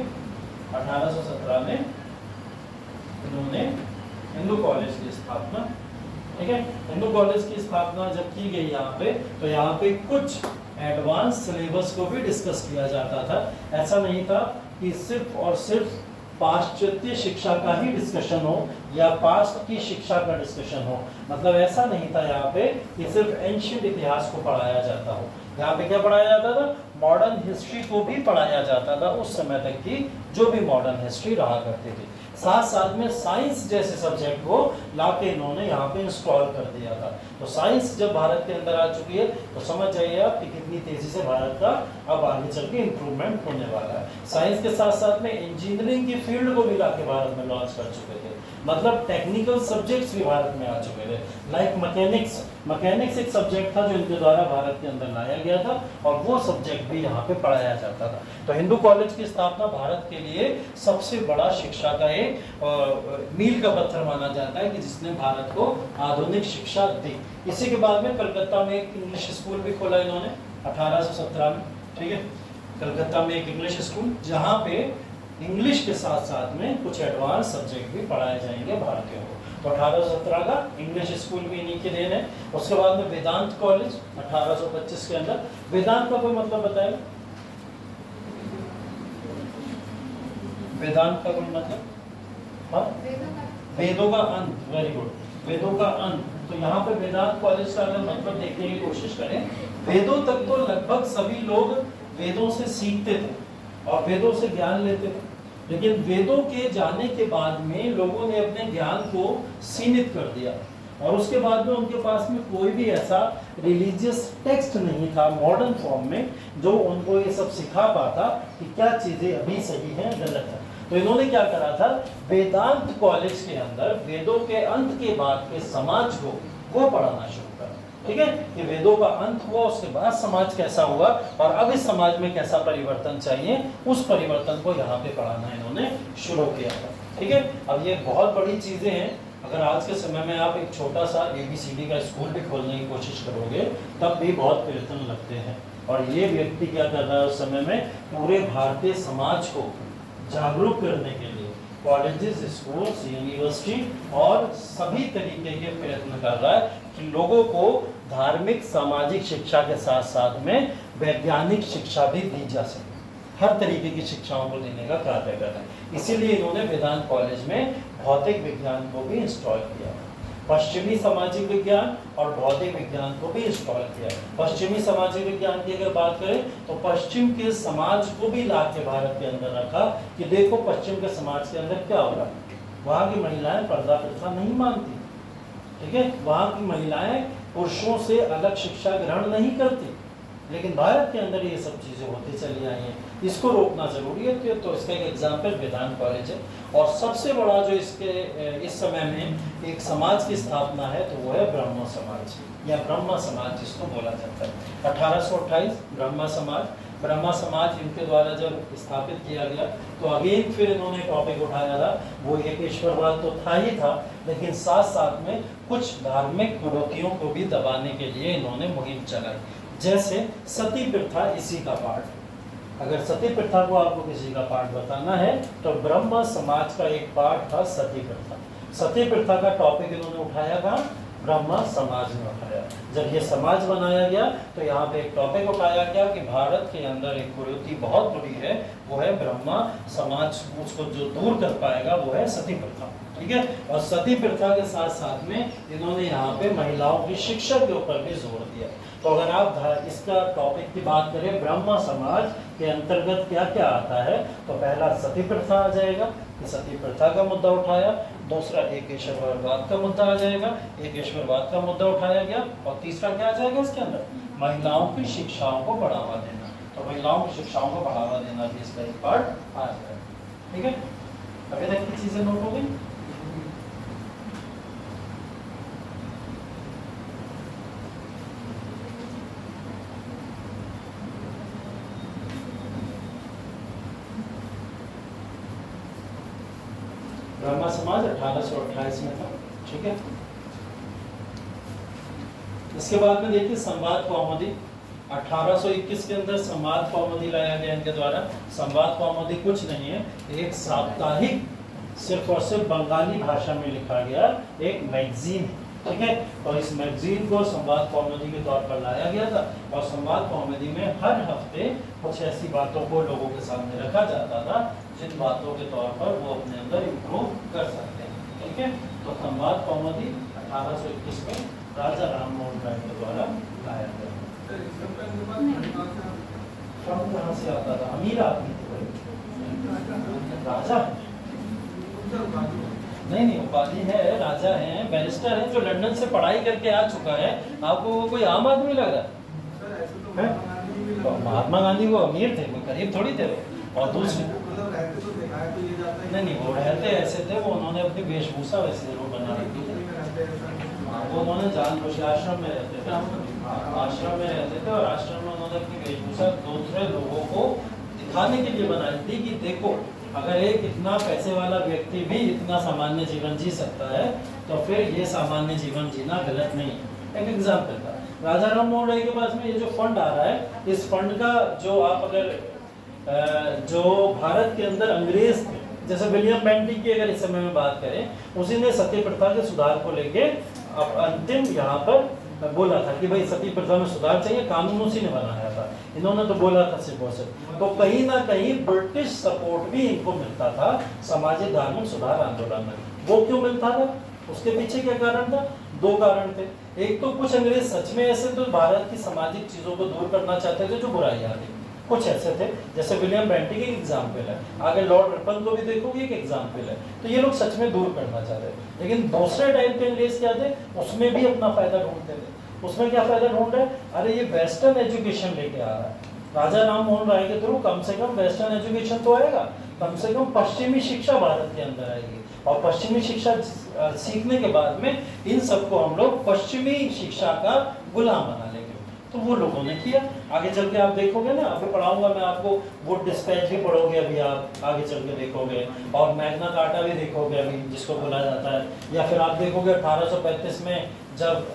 Speaker 1: 1817 में इन्होंने हिंदू कॉलेज की स्थापना, ठीक है। हिंदू कॉलेज की स्थापना जब की गई यहाँ पे, तो यहाँ पे कुछ एडवांस सिलेबस को भी डिस्कस किया जाता था। ऐसा नहीं था कि सिर्फ और सिर्फ पाश्चात्य शिक्षा का ही डिस्कशन हो या पास्ट की शिक्षा का डिस्कशन हो, मतलब ऐसा नहीं था यहाँ पे कि सिर्फ एंशिएंट इतिहास को पढ़ाया जाता हो। यहाँ पे क्या पढ़ाया जाता था? मॉडर्न हिस्ट्री को भी पढ़ाया जाता था, उस समय तक की जो भी मॉडर्न हिस्ट्री रहा करती थी। साथ साथ में साइंस जैसे सब्जेक्ट को लाके इन्होंने यहाँ पे इंस्टॉल कर दिया था। तो साइंस जब भारत के अंदर आ चुकी है तो समझ जाइए आप कि कितनी तेजी से भारत का अब आगे चल के इम्प्रूवमेंट होने वाला है। साइंस के साथ साथ में इंजीनियरिंग की फील्ड को भी लाके भारत में लॉन्च कर चुके थे, मतलब टेक्निकल सब्जेक्ट्स भी भारत में आ चुके थे। लाइक मैकेनिक्स एक सब्जेक्ट था जो इनके द्वारा भारत के अंदर लाया गया था और वो सब्जेक्ट भी यहाँ पे पढ़ाया जाता था। तो हिंदू कॉलेज की स्थापना भारत के लिए सबसे बड़ा शिक्षा का एक मील का पत्थर माना जाता है कि जिसने भारत को आधुनिक शिक्षा दी। इसी के बाद में कलकत्ता में एक इंग्लिश स्कूल भी खोला इन्होंने 1817 में, ठीक है। कलकत्ता में एक इंग्लिश स्कूल जहाँ पे इंग्लिश के साथ साथ में कुछ एडवांस सब्जेक्ट भी पढ़ाए जाएंगे भारतीयों को। तो 1817 का इंग्लिश स्कूल भी इन्हीं की देन है। उसके बाद में वेदांत कॉलेज 1825 के अंदर। वेदांत का कोई मतलब बताएगा? वेदांत का कोई मतलब? हाँ, वेदों का अंत। वेरी गुड, वेदों का अंत। तो यहाँ पे वेदांत कॉलेज का अगर मतलब देखने की कोशिश करें, वेदों तक तो लगभग सभी लोग वेदों से सीखते थे और वेदों से ज्ञान लेते थे, लेकिन वेदों के जाने के बाद में लोगों ने अपने ज्ञान को सीमित कर दिया और उसके बाद में उनके पास में कोई भी ऐसा रिलीजियस टेक्स्ट नहीं था मॉडर्न फॉर्म में जो उनको ये सब सिखा पाता कि क्या चीज़ें अभी सही हैं गलत है। तो इन्होंने क्या करा था, वेदांत कॉलेज के अंदर वेदों के अंत के बाद के समाज को वो पढ़ाना शुरू करा, ठीक है, कि वेदों का अंत हुआ, उसके बाद समाज कैसा हुआ और अब इस समाज में कैसा परिवर्तन चाहिए, उस परिवर्तन को यहाँ पे पढ़ाना इन्होंने शुरू किया था, ठीक है। अब ये बहुत बड़ी चीजें हैं। अगर आज के समय में आप एक छोटा सा ABCD का स्कूल भी खोलने की कोशिश करोगे तब भी बहुत प्रयत्न लगते हैं और ये व्यक्ति क्या कर रहा है उस समय में, पूरे भारतीय समाज को जागरूक करने के लिए कॉलेजेस, स्कूल्स, यूनिवर्सिटी और सभी तरीके के प्रयत्न कर रहा है कि लोगों को धार्मिक सामाजिक शिक्षा के साथ साथ में वैज्ञानिक शिक्षा भी दी जा सके। हर तरीके की शिक्षाओं को देने का कार्य कर रहा है। इसीलिए इन्होंने वेदांत कॉलेज में भौतिक विज्ञान को भी इंस्टॉल किया, पश्चिमी सामाजिक विज्ञान और भौतिक विज्ञान को भी इंस्टॉल किया। पश्चिमी सामाजिक विज्ञान की अगर बात करें तो पश्चिम के समाज को भी ला के भारत के अंदर रखा कि देखो पश्चिम के समाज के अंदर क्या हो रहा है। वहाँ की महिलाएं पर्दा प्रथा नहीं मानती, ठीक है, वहाँ की महिलाएं पुरुषों से अलग शिक्षा ग्रहण नहीं करती, लेकिन भारत के अंदर ये सब चीज़ें होती चली आई हैं। इसको रोकना जरूरी है। तो इसका एक एग्जाम्पल वेदांत कॉलेज है। और सबसे बड़ा जो इसके इस समय में एक समाज की स्थापना है तो वो है ब्रह्म समाज या ब्रह्म समाज जिसको बोला जाता है। 1828 ब्रह्मा समाज इनके द्वारा जब स्थापित किया गया तो अगेन फिर इन्होंने टॉपिक उठाया था, वो एक ईश्वरवाद तो था ही था, लेकिन साथ साथ में कुछ धार्मिक कुरीतियों को भी दबाने के लिए इन्होंने मुहिम चलाई। जैसे सती प्रथा इसी का पार्ट। अगर सती प्रथा को आपको किसी का पार्ट बताना है तो ब्रह्म समाज का एक पार्ट था सती प्रथा। सती प्रथा का टॉपिक इन्होंने उठाया था ब्रह्म समाज में उठाया। जब ये समाज बनाया गया तो यहाँ पे एक टॉपिक उठाया गया कि भारत के अंदर एक कुरीति बहुत बुरी है, वो है ब्रह्म समाज। उसको जो दूर कर पाएगा वो है सती प्रथा, ठीक है। और सती प्रथा के साथ साथ में इन्होंने यहाँ पे महिलाओं की शिक्षा के ऊपर भी जोर दिया। तो अगर आप इसका टॉपिक की बात करें ब्रह्म समाज के अंतर्गत क्या क्या आता है तो पहला सती प्रथा आ जाएगा कि सती प्रथा का मुद्दा उठाया। दूसरा एक ईश्वरवाद का मुद्दा आ जाएगा, एक ईश्वरवाद का मुद्दा उठाया गया। और तीसरा क्या आ जाएगा इसके अंदर, महिलाओं की शिक्षाओं को बढ़ावा देना। तो महिलाओं की शिक्षाओं को बढ़ावा देना भी इसका एक पार्ट आ जाएगा, ठीक है। अभी तक की चीजें नोट हो गई। ब्रह्मा समाज 1828 में था, ठीक है। इसके बाद में देखिए संवाद कौमुदी 1821 के अंदर संवाद कौमुदी लाया गया इनके द्वारा। संवाद कौमुदी कुछ नहीं है, एक साप्ताहिक सिर्फ और सिर्फ बंगाली भाषा में लिखा गया एक मैगजीन है, ठीक है। और इस मैगजीन को संवाद कौमुदी के तौर पर लाया गया था। और संवाद कौमुदी में हर हफ्ते कुछ ऐसी बातों को लोगों के सामने रखा जाता था जिन बातों के तौर पर वो अपने अंदर इम्प्रूव कर सकते हैं, ठीक है। तो संवाद कौमुदी 1821 में राजा राम मोहन राय के द्वारा लाया गया। फंड कहाँ से आता था, अमीर आदमी थे राजा नहीं उपाधि है, राजा हैं, बैरिस्टर हैं, जो लंदन से पढ़ाई करके आ चुका है। आपको कोई आम आदमी लग रहा है? महात्मा गांधी वो अमीर थे, वो गरीब थोड़ी थे वो। और दूसरे नहीं वो रहते ऐसे थे, वो उन्होंने अपनी वेशभूषा वैसे वो बना रखी थी। वो उन्होंने जानबूझ के आश्रम में रहते थे, आश्रम में रहते थे और आश्रम में उन्होंने अपनी वेशभूषा दूसरे लोगों को दिखाने के लिए बनाई थी कि देखो अगर एक इतना पैसे वाला व्यक्ति भी इतना सामान्य जीवन जी सकता है तो फिर ये सामान्य जीवन जीना गलत नहीं है। एक एग्जाम्पल था, राजा राम मोहन राय के पास में ये जो फंड आ रहा है, इस फंड का जो आप अगर जो भारत के अंदर अंग्रेज थे, जैसे विलियम बेंटिक की अगर इस समय में बात करें, उसी ने सती प्रथा के सुधार को लेके अंतिम यहाँ पर बोला था कि भाई सती प्रथा में सुधार चाहिए, कानून उसी ने बनाया था। इन्होंने तो बोला था सिर्फ और सिर्फ। तो कहीं ना कहीं ब्रिटिश सपोर्ट भी इनको मिलता था सामाजिक धार्मिक सुधार आंदोलन में। वो क्यों मिलता था, उसके पीछे क्या कारण था? दो कारण थे। एक तो कुछ अंग्रेज सच में ऐसे तो भारत की सामाजिक चीजों को दूर करना चाहते थे जो बुराइयां थी, कुछ ऐसे थे जैसे विलियम बेंटिक एक एग्जाम्पल है, आगे लॉर्ड रिपन को भी देखोगे एक एग्जाम्पल है। तो ये लोग सच में दूर करना चाहते थे। लेकिन दूसरे टाइम के अंग्रेज क्या थे, उसमें भी अपना फायदा ढूंढते थे। उसमें क्या फायदा ढूंढ रहे, अरे ये वेस्टर्न एजुकेशन लेके आ रहा है, राजा राम मोहन राय के थ्रू कम से कम वेस्टर्न एजुकेशन तो आएगा, कम से कम पश्चिमी शिक्षा भारत के अंदर आएगी। और पश्चिमी शिक्षा सीखने के बाद में इन सबको हम लोग पश्चिमी शिक्षा का गुलाम बना लेंगे। तो वो लोगों ने किया। आगे चल के आप देखोगे ना, अभी पढ़ाऊंगा मैं आपको, वुड डिस्पैच भी पढ़ोगे अभी आप आगे चल के देखोगे, और मैग्ना कार्टा भी देखोगे अभी जिसको बोला जाता है। या फिर आप देखोगे 1835 में जब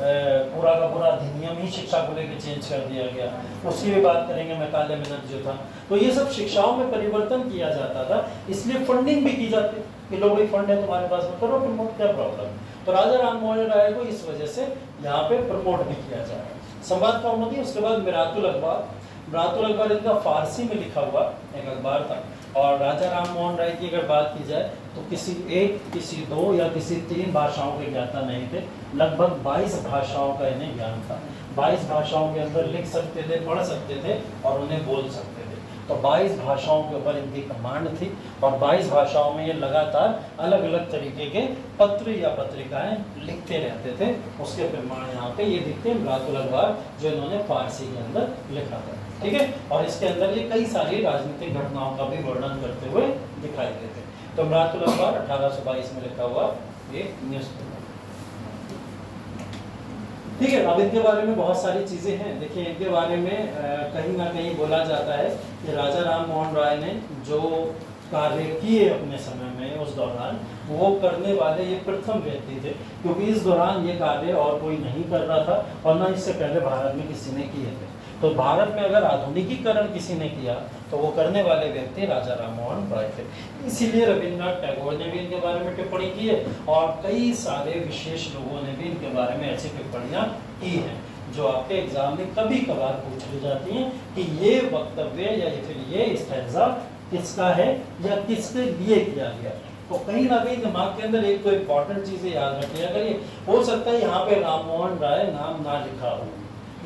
Speaker 1: पूरा का पूरा अधिनियम ही शिक्षा को लेकर चेंज कर दिया गया, उसकी भी बात करेंगे, मैकाले मिनट जो था। तो ये सब शिक्षाओं में परिवर्तन किया जाता था, इसलिए फंडिंग भी की जाती कि लोग एक फंड है तुम्हारे पास में, करो प्रमोट, क्या प्रॉब्लम। तो राजा राम मोहन राय को इस वजह से यहाँ पे प्रमोट भी किया जा रहा है। संवाद कौमुदी, उसके बाद मिरातुल अखबार। मिरातुल अखबार इनका फारसी में लिखा हुआ एक अखबार था। और राजा राम मोहन राय की अगर बात की जाए तो किसी एक, किसी दो या किसी 3 भाषाओं के ज्ञाता नहीं थे, लगभग 22 भाषाओं का इन्हें ज्ञान था। 22 भाषाओं के अंदर लिख सकते थे, पढ़ सकते थे और उन्हें बोल सकते थे। तो 22 भाषाओं के ऊपर इनकी कमांड थी और 22 भाषाओं में ये लगातार अलग अलग तरीके के पत्र या पत्रिकाएं लिखते रहते थे। उसके प्रमाण यहाँ पे ये दिखते हैं मिरातुल अखबार जो इन्होंने फारसी के अंदर लिखा था। ठीक है। और इसके अंदर ये कई सारी राजनीतिक घटनाओं का भी वर्णन करते हुए दिखाई देते हैं। तो मराठुल अखबार 1822 में लिखा हुआ एक न्यूज़पेपर। ठीक है, अब इनके बारे में बहुत सारी चीजें हैं। देखिए इनके बारे में कहीं ना कहीं बोला जाता है कि राजा राम मोहन राय ने जो कार्य किए अपने समय में उस दौरान, वो करने वाले ये प्रथम व्यक्ति थे, क्योंकि इस दौरान ये कार्य और कोई नहीं कर रहा था और ना इससे पहले भारत में किसी ने किए थे। तो भारत में अगर आधुनिकीकरण किसी ने किया तो वो करने वाले व्यक्ति राजा राम मोहन राय थे। इसीलिए रविन्द्रनाथ टैगोर ने भी इनके बारे में टिप्पणी की है और कई सारे विशेष लोगों ने भी इनके बारे में ऐसी टिप्पणियां की हैं जो आपके एग्जाम में कभी कभार पूछ ली जाती हैं कि ये वक्तव्य या फिर ये स्टैंजा किसका है या किसके लिए किया गया। तो कहीं ना कहीं दिमाग के अंदर एक तो इम्पोर्टेंट चीजें याद रखिए। अगर ये हो सकता है यहाँ पे राम मोहन राय नाम ना लिखा हो,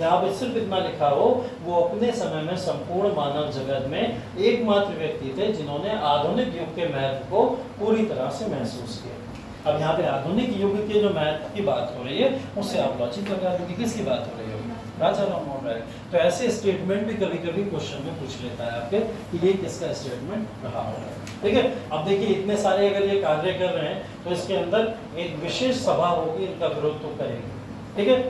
Speaker 1: यहाँ पे सिर्फ इतना लिखा हो वो अपने समय में संपूर्ण मानव जगत में एकमात्र व्यक्ति थे जिन्होंने आधुनिक युग के महत्व को पूरी तरह से महसूस किया। अब यहाँ पे आधुनिक युग के जो महत्व की बात हो रही है उससे आप लॉजिक लगा देंगे किसकी बात हो रही है, राजा राम मोहन राय। तो ऐसे स्टेटमेंट भी कभी कभी क्वेश्चन में पूछ लेता है आपके कि ये किसका स्टेटमेंट रहा होगा। ठीक है, अब देखिए इतने सारे अगर ये कार्य कर रहे हैं तो इसके अंदर एक विशेष सभा होगी, इनका विरोध तो करेगी। ठीक है,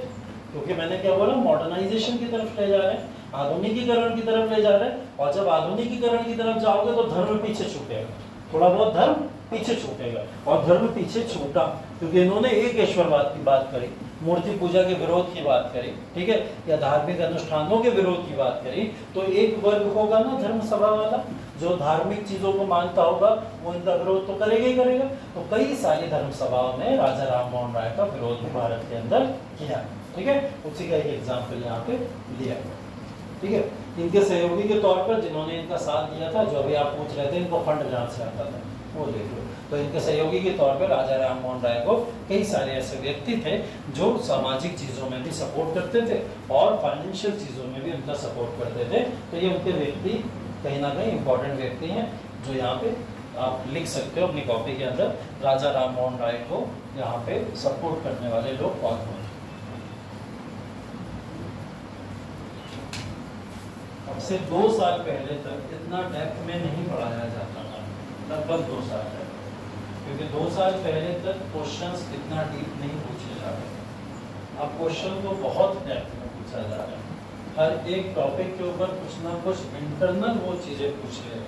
Speaker 1: क्योंकि मैंने क्या बोला, मॉडर्नाइजेशन की तरफ ले जा रहे हैं, आधुनिकीकरण की तरफ ले जा रहे हैं। और जब आधुनिकीकरण की तरफ जाओगे तो धर्म पीछे छूटेगा, थोड़ा बहुत धर्म पीछे छूटेगा। और धर्म पीछे छूटा क्योंकि इन्होंने एक ईश्वरवाद की बात करी, मूर्ति पूजा के विरोध की बात करी, ठीक है, या धार्मिक अनुष्ठानों के विरोध की बात करी। तो एक वर्ग होगा ना धर्म सभा वाला जो धार्मिक चीजों को मानता होगा, वो इनका विरोध तो करेगा ही करेगा। तो कई सारी धर्म सभाओं ने राजा राम मोहन राय का विरोध भारत के अंदर किया। ठीक है, उसी का एक एग्जाम्पल यहाँ पे दिया गया। ठीक है, इनके सहयोगी के तौर पर जिन्होंने इनका साथ दिया था, जो अभी आप पूछ रहे थे इनको फंड जहाँ से आता था वो देख लो। तो इनके सहयोगी के तौर पर राजा राम मोहन राय को कई सारे ऐसे व्यक्ति थे जो सामाजिक चीज़ों में भी सपोर्ट करते थे और फाइनेंशियल चीज़ों में भी उनका सपोर्ट करते थे। तो ये उनके व्यक्ति कहीं ना कहीं इंपॉर्टेंट व्यक्ति हैं जो यहाँ पे आप लिख सकते हो अपनी कॉपी के अंदर, राजा राम मोहन राय को यहाँ पे सपोर्ट करने वाले लोग कौन कौन। अब से 2 साल पहले तक इतना डेप्थ में नहीं पढ़ाया जाता था, लगभग 2 साल पहले, क्योंकि 2 साल पहले तक क्वेश्चंस इतना डीप नहीं पूछे जा रहे। अब क्वेश्चन को बहुत डेप्थ में पूछा जा रहा है, हर एक टॉपिक के ऊपर कुछ ना कुछ इंटरनल वो चीज़ें पूछ रहे हैं।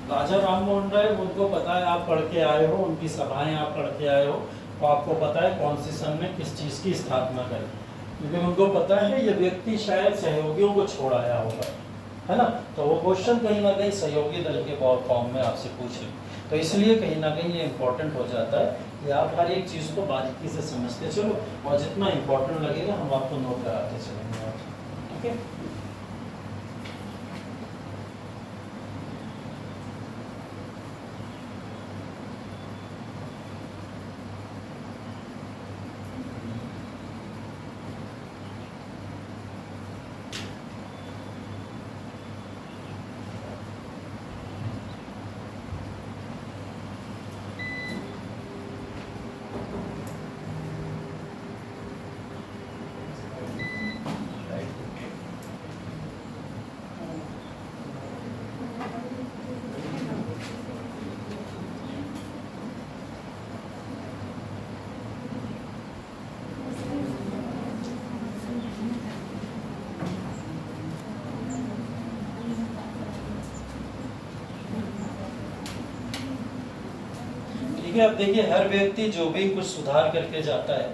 Speaker 1: राजा राम मोहन राय, उनको पता है, आप पढ़ के आए हो, उनकी सभाएं आप पढ़ के आए हो, तो आपको पता है कौन सी सन में किस चीज़ की स्थापना करें, क्योंकि उनको पता है ये व्यक्ति शायद सहयोगियों को छोड़ आया होगा, है ना। तो वो क्वेश्चन कहीं ना कहीं सहयोगी दल के फॉर्म में आपसे पूछे, तो इसलिए कहीं ना कहीं ये इम्पोर्टेंट हो जाता है कि आप हर एक चीज़ को बारीकी से समझते चलो और जितना इम्पोर्टेंट लगेगा हम आपको नोट कराते चलेंगे। ठीक है, अब देखिए हर व्यक्ति जो भी कुछ सुधार करके जाता है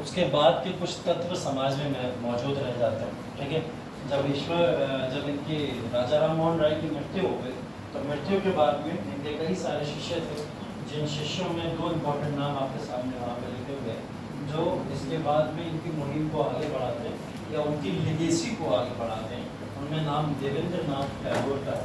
Speaker 1: उसके बाद के कुछ तत्व समाज में मौजूद रह जाते हैं। ठीक है, जब इनकी राजा राम मोहन राय की मृत्यु हो गई तो मृत्यु के बाद में इनके कई सारे शिष्य थे, जिन शिष्यों में 2 इम्पोर्टेंट नाम आपके सामने वहाँ पे लिखे हुए हैं जो इसके बाद में इनकी मुहिम को आगे बढ़ाते हैं या उनकी लेगेसी को आगे बढ़ाते हैं। उनमें नाम देवेंद्रनाथ टैगोर का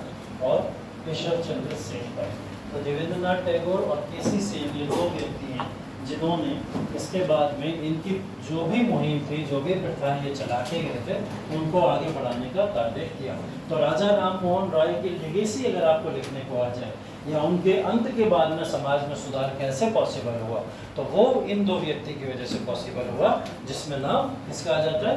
Speaker 1: और केशव चंद्र सेन का है। तो देवेंद्रनाथ टैगोर और केसी सेन ये 2 व्यक्ति हैं जिन्होंने इसके बाद में इनकी जो भी मुहिम थी, जो भी प्रथाएं ये चला के गए थे, उनको आगे बढ़ाने का कार्य किया। तो राजा राम मोहन राय की लेगेसी अगर आपको लिखने को आ जाए या उनके अंत के बाद में समाज में सुधार कैसे पॉसिबल हुआ, तो वो इन 2 व्यक्ति की वजह से पॉसिबल हुआ, जिसमें नाम किसका आ जाता है,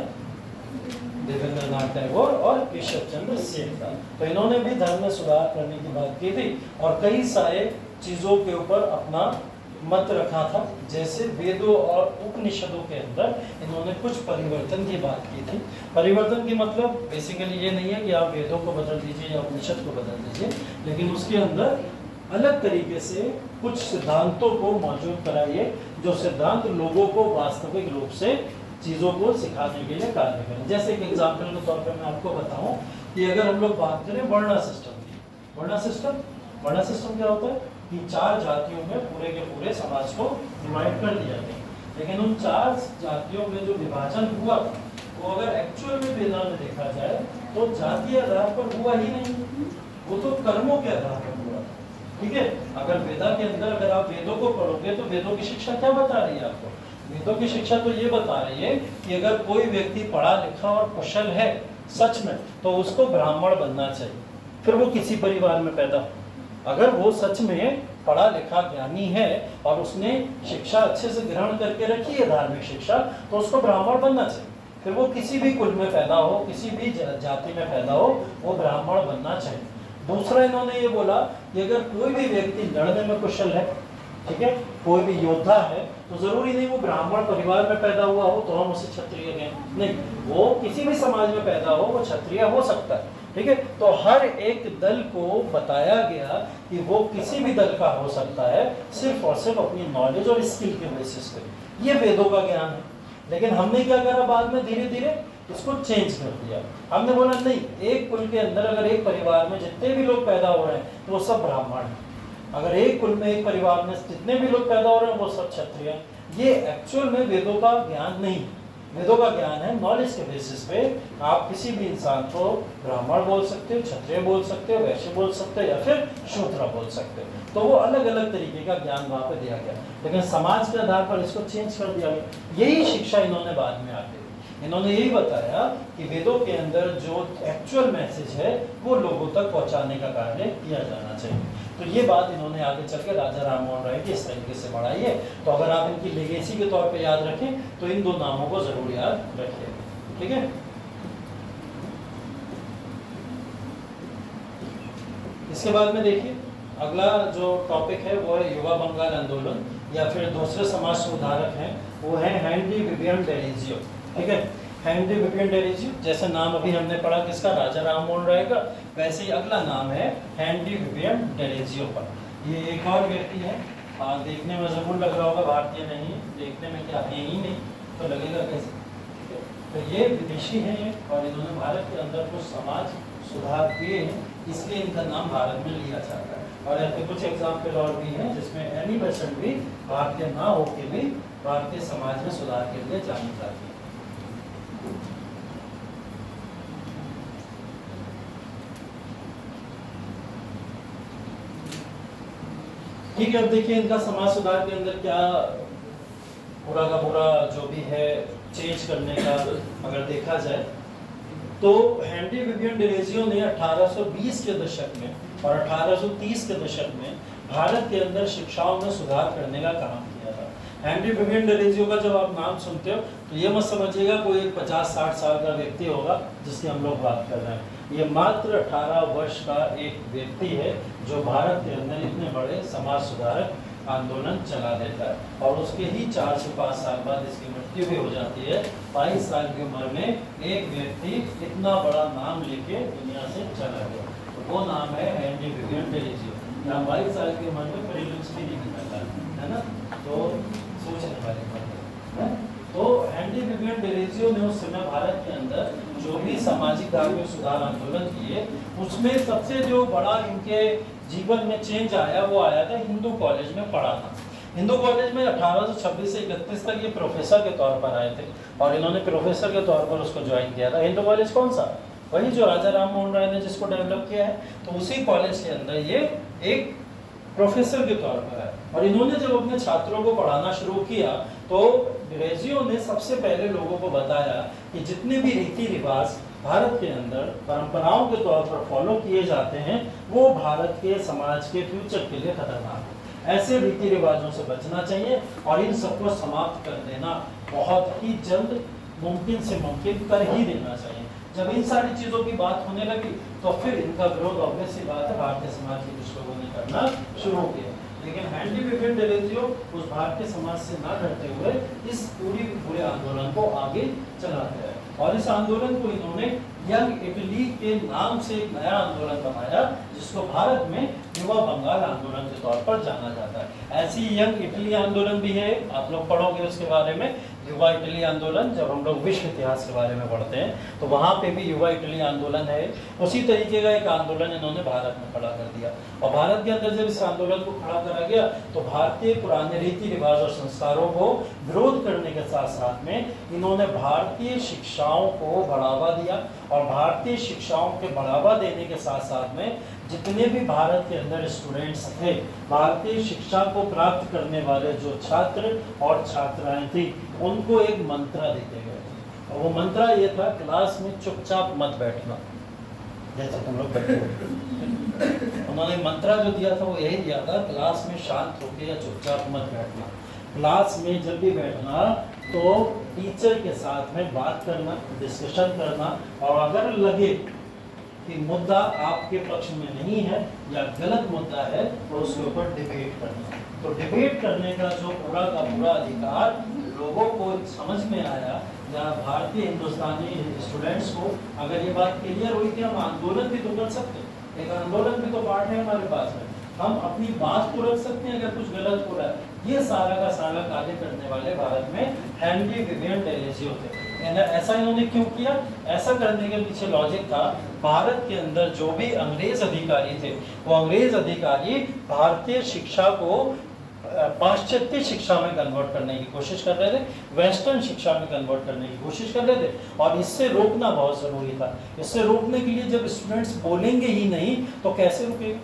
Speaker 1: देवेंद्रनाथ टैगोर और केशव चंद्र सेन का। तो इन्होंने भी धर्म में सुधार करने की बात की थी और कई सारे चीजों के ऊपर अपना मत रखा था, जैसे वेदों और उपनिषदों के अंदर इन्होंने कुछ परिवर्तन की बात की थी। परिवर्तन की मतलब बेसिकली ये नहीं है कि आप वेदों को बदल दीजिए या उपनिषद को बदल दीजिए, लेकिन उसके अंदर अलग तरीके से कुछ सिद्धांतों को मौजूद कराइए जो सिद्धांत लोगों को वास्तविक रूप से चीज़ों को सिखाने के लिए कार्य करें। जैसे एक एग्जाम्पल के तौर पर मैं आपको बताऊं कि अगर हम लोग बात करें वर्णा सिस्टम की, वर्णा सिस्टम क्या होता है कि 4 जातियों में पूरे के पूरे समाज को डिवाइड कर दिया गया, लेकिन उन 4 जातियों में जो विभाजन हुआ वो अगर एक्चुअल में वेदा में देखा जाए तो जातीय आधार पर हुआ ही नहीं, वो तो कर्मों के आधार पर हुआ। ठीक है, अगर वेदा के अंदर अगर आप वेदों को पढ़ोगे तो वेदों की शिक्षा क्या बता रही है आपको? वेदों की शिक्षा तो ये बता रही है कि अगर कोई व्यक्ति पढ़ा लिखा और कुशल है सच में, तो उसको ब्राह्मण बनना चाहिए, फिर वो किसी परिवार में पैदा हो। अगर वो सच में पढ़ा लिखा ज्ञानी है और उसने शिक्षा अच्छे से ग्रहण करके रखी है धार्मिक शिक्षा, तो उसको ब्राह्मण बनना चाहिए। फिर वो किसी भी कुल में पैदा हो, किसी भी जाति में पैदा हो, वो ब्राह्मण बनना चाहिए। दूसरा इन्होंने ये बोला कि अगर कोई भी व्यक्ति लड़ने में कुशल है, ठीक है, कोई भी योद्धा है, तो जरूरी नहीं वो ब्राह्मण परिवार में पैदा हुआ हो तो हम उसे क्षत्रिय कहें, नहीं, वो किसी भी समाज में पैदा हो वो क्षत्रिय हो सकता है। ठीक है, तो हर एक दल को बताया गया कि वो किसी भी दल का हो सकता है, सिर्फ और सिर्फ अपनी नॉलेज और स्किल के बेसिस पे। ये वेदों का ज्ञान है। लेकिन हमने क्या करा, बाद में धीरे धीरे इसको चेंज कर दिया। हमने बोला नहीं, एक कुल के अंदर अगर एक परिवार में जितने भी लोग पैदा हो रहे हैं तो वो सब ब्राह्मण हैं, अगर एक कुल में एक परिवार में जितने भी लोग पैदा हो रहे हैं वो सब क्षत्रिय हैं। ये एक्चुअल में वेदों का ज्ञान नहीं, वेदों का ज्ञान है नॉलेज के बेसिस पे। आप किसी भी इंसान को ब्राह्मण बोल सकते हो, क्षत्रिय बोल सकते हो, वैश्य बोल सकते हो या फिर शूद्र बोल सकते हो। तो वो अलग अलग तरीके का ज्ञान वहाँ पे दिया गया, लेकिन समाज के आधार पर इसको चेंज कर दिया गया। यही शिक्षा इन्होंने बाद में आके इन्होंने यही बताया कि वेदों के अंदर जो एक्चुअल मैसेज है वो लोगों तक पहुंचाने का कार्य किया जाना चाहिए। तो ये बात इन्होंने आगे चल के राजा राम मोहन राय की इस तरीके से बढ़ाई है। तो अगर आप इनकी लेगेसी के तौर पे याद रखें तो इन 2 नामों को जरूर याद रखिए। ठीक है, इसके बाद में देखिए अगला जो टॉपिक है वो है युवा बंगाल आंदोलन या फिर दूसरे समाज सुधारक हैं, वो है हेनरी विवियन डेरेजियो। ठीक है, हेनरी विवियन डेरेजियो, जैसे नाम अभी हमने पढ़ा किसका, राजा राम मोहन राय का, वैसे ही अगला नाम है हेनरी विवियन डेरेजियो का। ये एक और व्यक्ति है, देखने में जरूर लग रहा होगा भारतीय नहीं है, देखने में क्या है ही नहीं तो लगेगा कैसे। ठीक है, तो ये विदेशी हैं और इन्होंने भारत के अंदर कुछ समाज सुधार किए हैं, इसलिए इनका नाम भारत में लिया जाता है। और ऐसे कुछ एग्जाम्पल और भी हैं जिसमें एनी बेसेंट भी भारतीय ना होकर भी भारतीय समाज में सुधार के लिए जानी जाती है। ठीक है, अब देखिए इनका समाज सुधार के अंदर क्या पूरा का पूरा जो भी है चेंज करने का अगर देखा जाए तो हेनरी विवियन डेरेजियो ने 1820 के दशक में और 1830 के दशक में भारत के अंदर शिक्षाओं में सुधार करने का काम किया था। हेनरी विवियन डेरेजियो का जब आप नाम सुनते हो तो ये मत समझिएगा कोई 50-60 साल का व्यक्ति होगा जिसकी हम लोग बात कर रहे हैं। ये मात्र 18 वर्ष का एक व्यक्ति है जो भारत के अंदर इतने बड़े समाज सुधारक आंदोलन चला देता है और उसके ही 4 से 5 साल बाद इसकी मृत्यु भी हो जाती है। 22 साल की उम्र में एक व्यक्ति इतना बड़ा नाम लेके दुनिया से चला गया, तो वो नाम है हेनरी विवियन डेरेजियो। यहाँ 22 साल की उम्र में प्रीलिम्स भी नहीं निकलता है ना, तो सोचने वाली बात है। तो हेनरी विवियन डेरेजियो ने उस समय भारत के अंदर जो भी सामाजिक धार्मिक सुधार आंदोलन किए उसमें सबसे जो बड़ा इनके जीवन में चेंज आया वो आया था हिंदू कॉलेज में पढ़ा था। हिंदू कॉलेज में 1826 से 31 तक ये प्रोफेसर के तौर पर आए थे और इन्होंने प्रोफेसर के तौर पर उसको ज्वाइन किया था। हिंदू कॉलेज कौन सा? वही जो राजा राम मोहन राय ने जिसको डेवलप किया है, तो उसी कॉलेज के अंदर ये एक प्रोफेसर के तौर पर है। और इन्होंने जब अपने छात्रों को पढ़ाना शुरू किया तो डेरेजियो ने सबसे पहले लोगों को बताया कि जितने भी रीति रिवाज भारत के अंदर परंपराओं के तौर पर फॉलो किए जाते हैं वो भारत के समाज के फ्यूचर के लिए खतरनाक है। ऐसे रीति रिवाजों से बचना चाहिए और इन सबको समाप्त कर देना बहुत ही जल्द मुमकिन से मुमकिन कर ही देना चाहिए। जब इन सारी चीज़ों की बात होने लगी तो फिर इनका विरोध ऑब्वियस सी बात है भारतीय समाज के कुछ लोगों ने करना शुरू किया। लेकिन हेनरी विवियन डेलेजियो उस भारतीय समाज से ना डरते हुए इस पूरे आंदोलन को आगे चलाते हैं और इस आंदोलन को इन्होंने यंग इटली के नाम से एक नया आंदोलन बनाया जिसको भारत में युवा बंगाल आंदोलन के तौर पर जाना जाता है। ऐसी यंग इटली आंदोलन भी है, आप लोग पढ़ोगे उसके बारे में, युवा इटली आंदोलन। जब हम लोग विश्व इतिहास के बारे में पढ़ते हैं तो वहाँ पे भी युवा इटली आंदोलन है। उसी तरीके का एक आंदोलन इन्होंने भारत में खड़ा कर दिया और भारत के अंदर जब इस आंदोलन को खड़ा करा गया तो भारतीय पुराने रीति रिवाज और संस्कारों को विरोध करने के साथ साथ में इन्होंने भारतीय शिक्षाओं को बढ़ावा दिया और भारतीय शिक्षाओं के बढ़ावा देने के साथ साथ में जितने भी भारत के अंदर स्टूडेंट्स थे, भारतीय शिक्षा को प्राप्त करने वाले जो छात्र और छात्राएं थी, उनको एक मंत्र देते गए और वो मंत्र ये था, क्लास में चुपचाप मत बैठना, जैसे तुम लोग बैठे हो। उन्होंने मंत्र जो दिया था वो यही दिया था, क्लास में शांत होकर या चुपचाप मत बैठना। क्लास में जब भी बैठना तो टीचर के साथ में बात करना, डिस्कशन करना और अगर लगे कि मुद्दा आपके पक्ष में नहीं है या गलत मुद्दा है तो उसके ऊपर डिबेट करना। तो डिबेट करने का जो पूरा का पूरा अधिकार लोगों को समझ में आया या भारतीय हिंदुस्तानी स्टूडेंट्स को अगर ये बात क्लियर हुई कि हम आंदोलन भी तो कर सकते हैं, एक आंदोलन भी तो पार्ट है हमारे पास में, हम अपनी बात को रख सकते हैं अगर कुछ गलत हो रहा है। ये सारा का सारा कार्य करने वाले भारत में हेनरी विवियन डेलेजियो थे। ऐसा इन्होंने क्यों किया? ऐसा करने के पीछे लॉजिक था, भारत के अंदर जो भी अंग्रेज अधिकारी थे वो अंग्रेज अधिकारी भारतीय शिक्षा को पाश्चात्य शिक्षा में कन्वर्ट करने की कोशिश कर रहे थे, वेस्टर्न शिक्षा में कन्वर्ट करने की कोशिश कर रहे थे और इससे रोकना बहुत ज़रूरी था। इससे रोकने के लिए जब स्टूडेंट्स बोलेंगे ही नहीं तो कैसे रुकेंगे?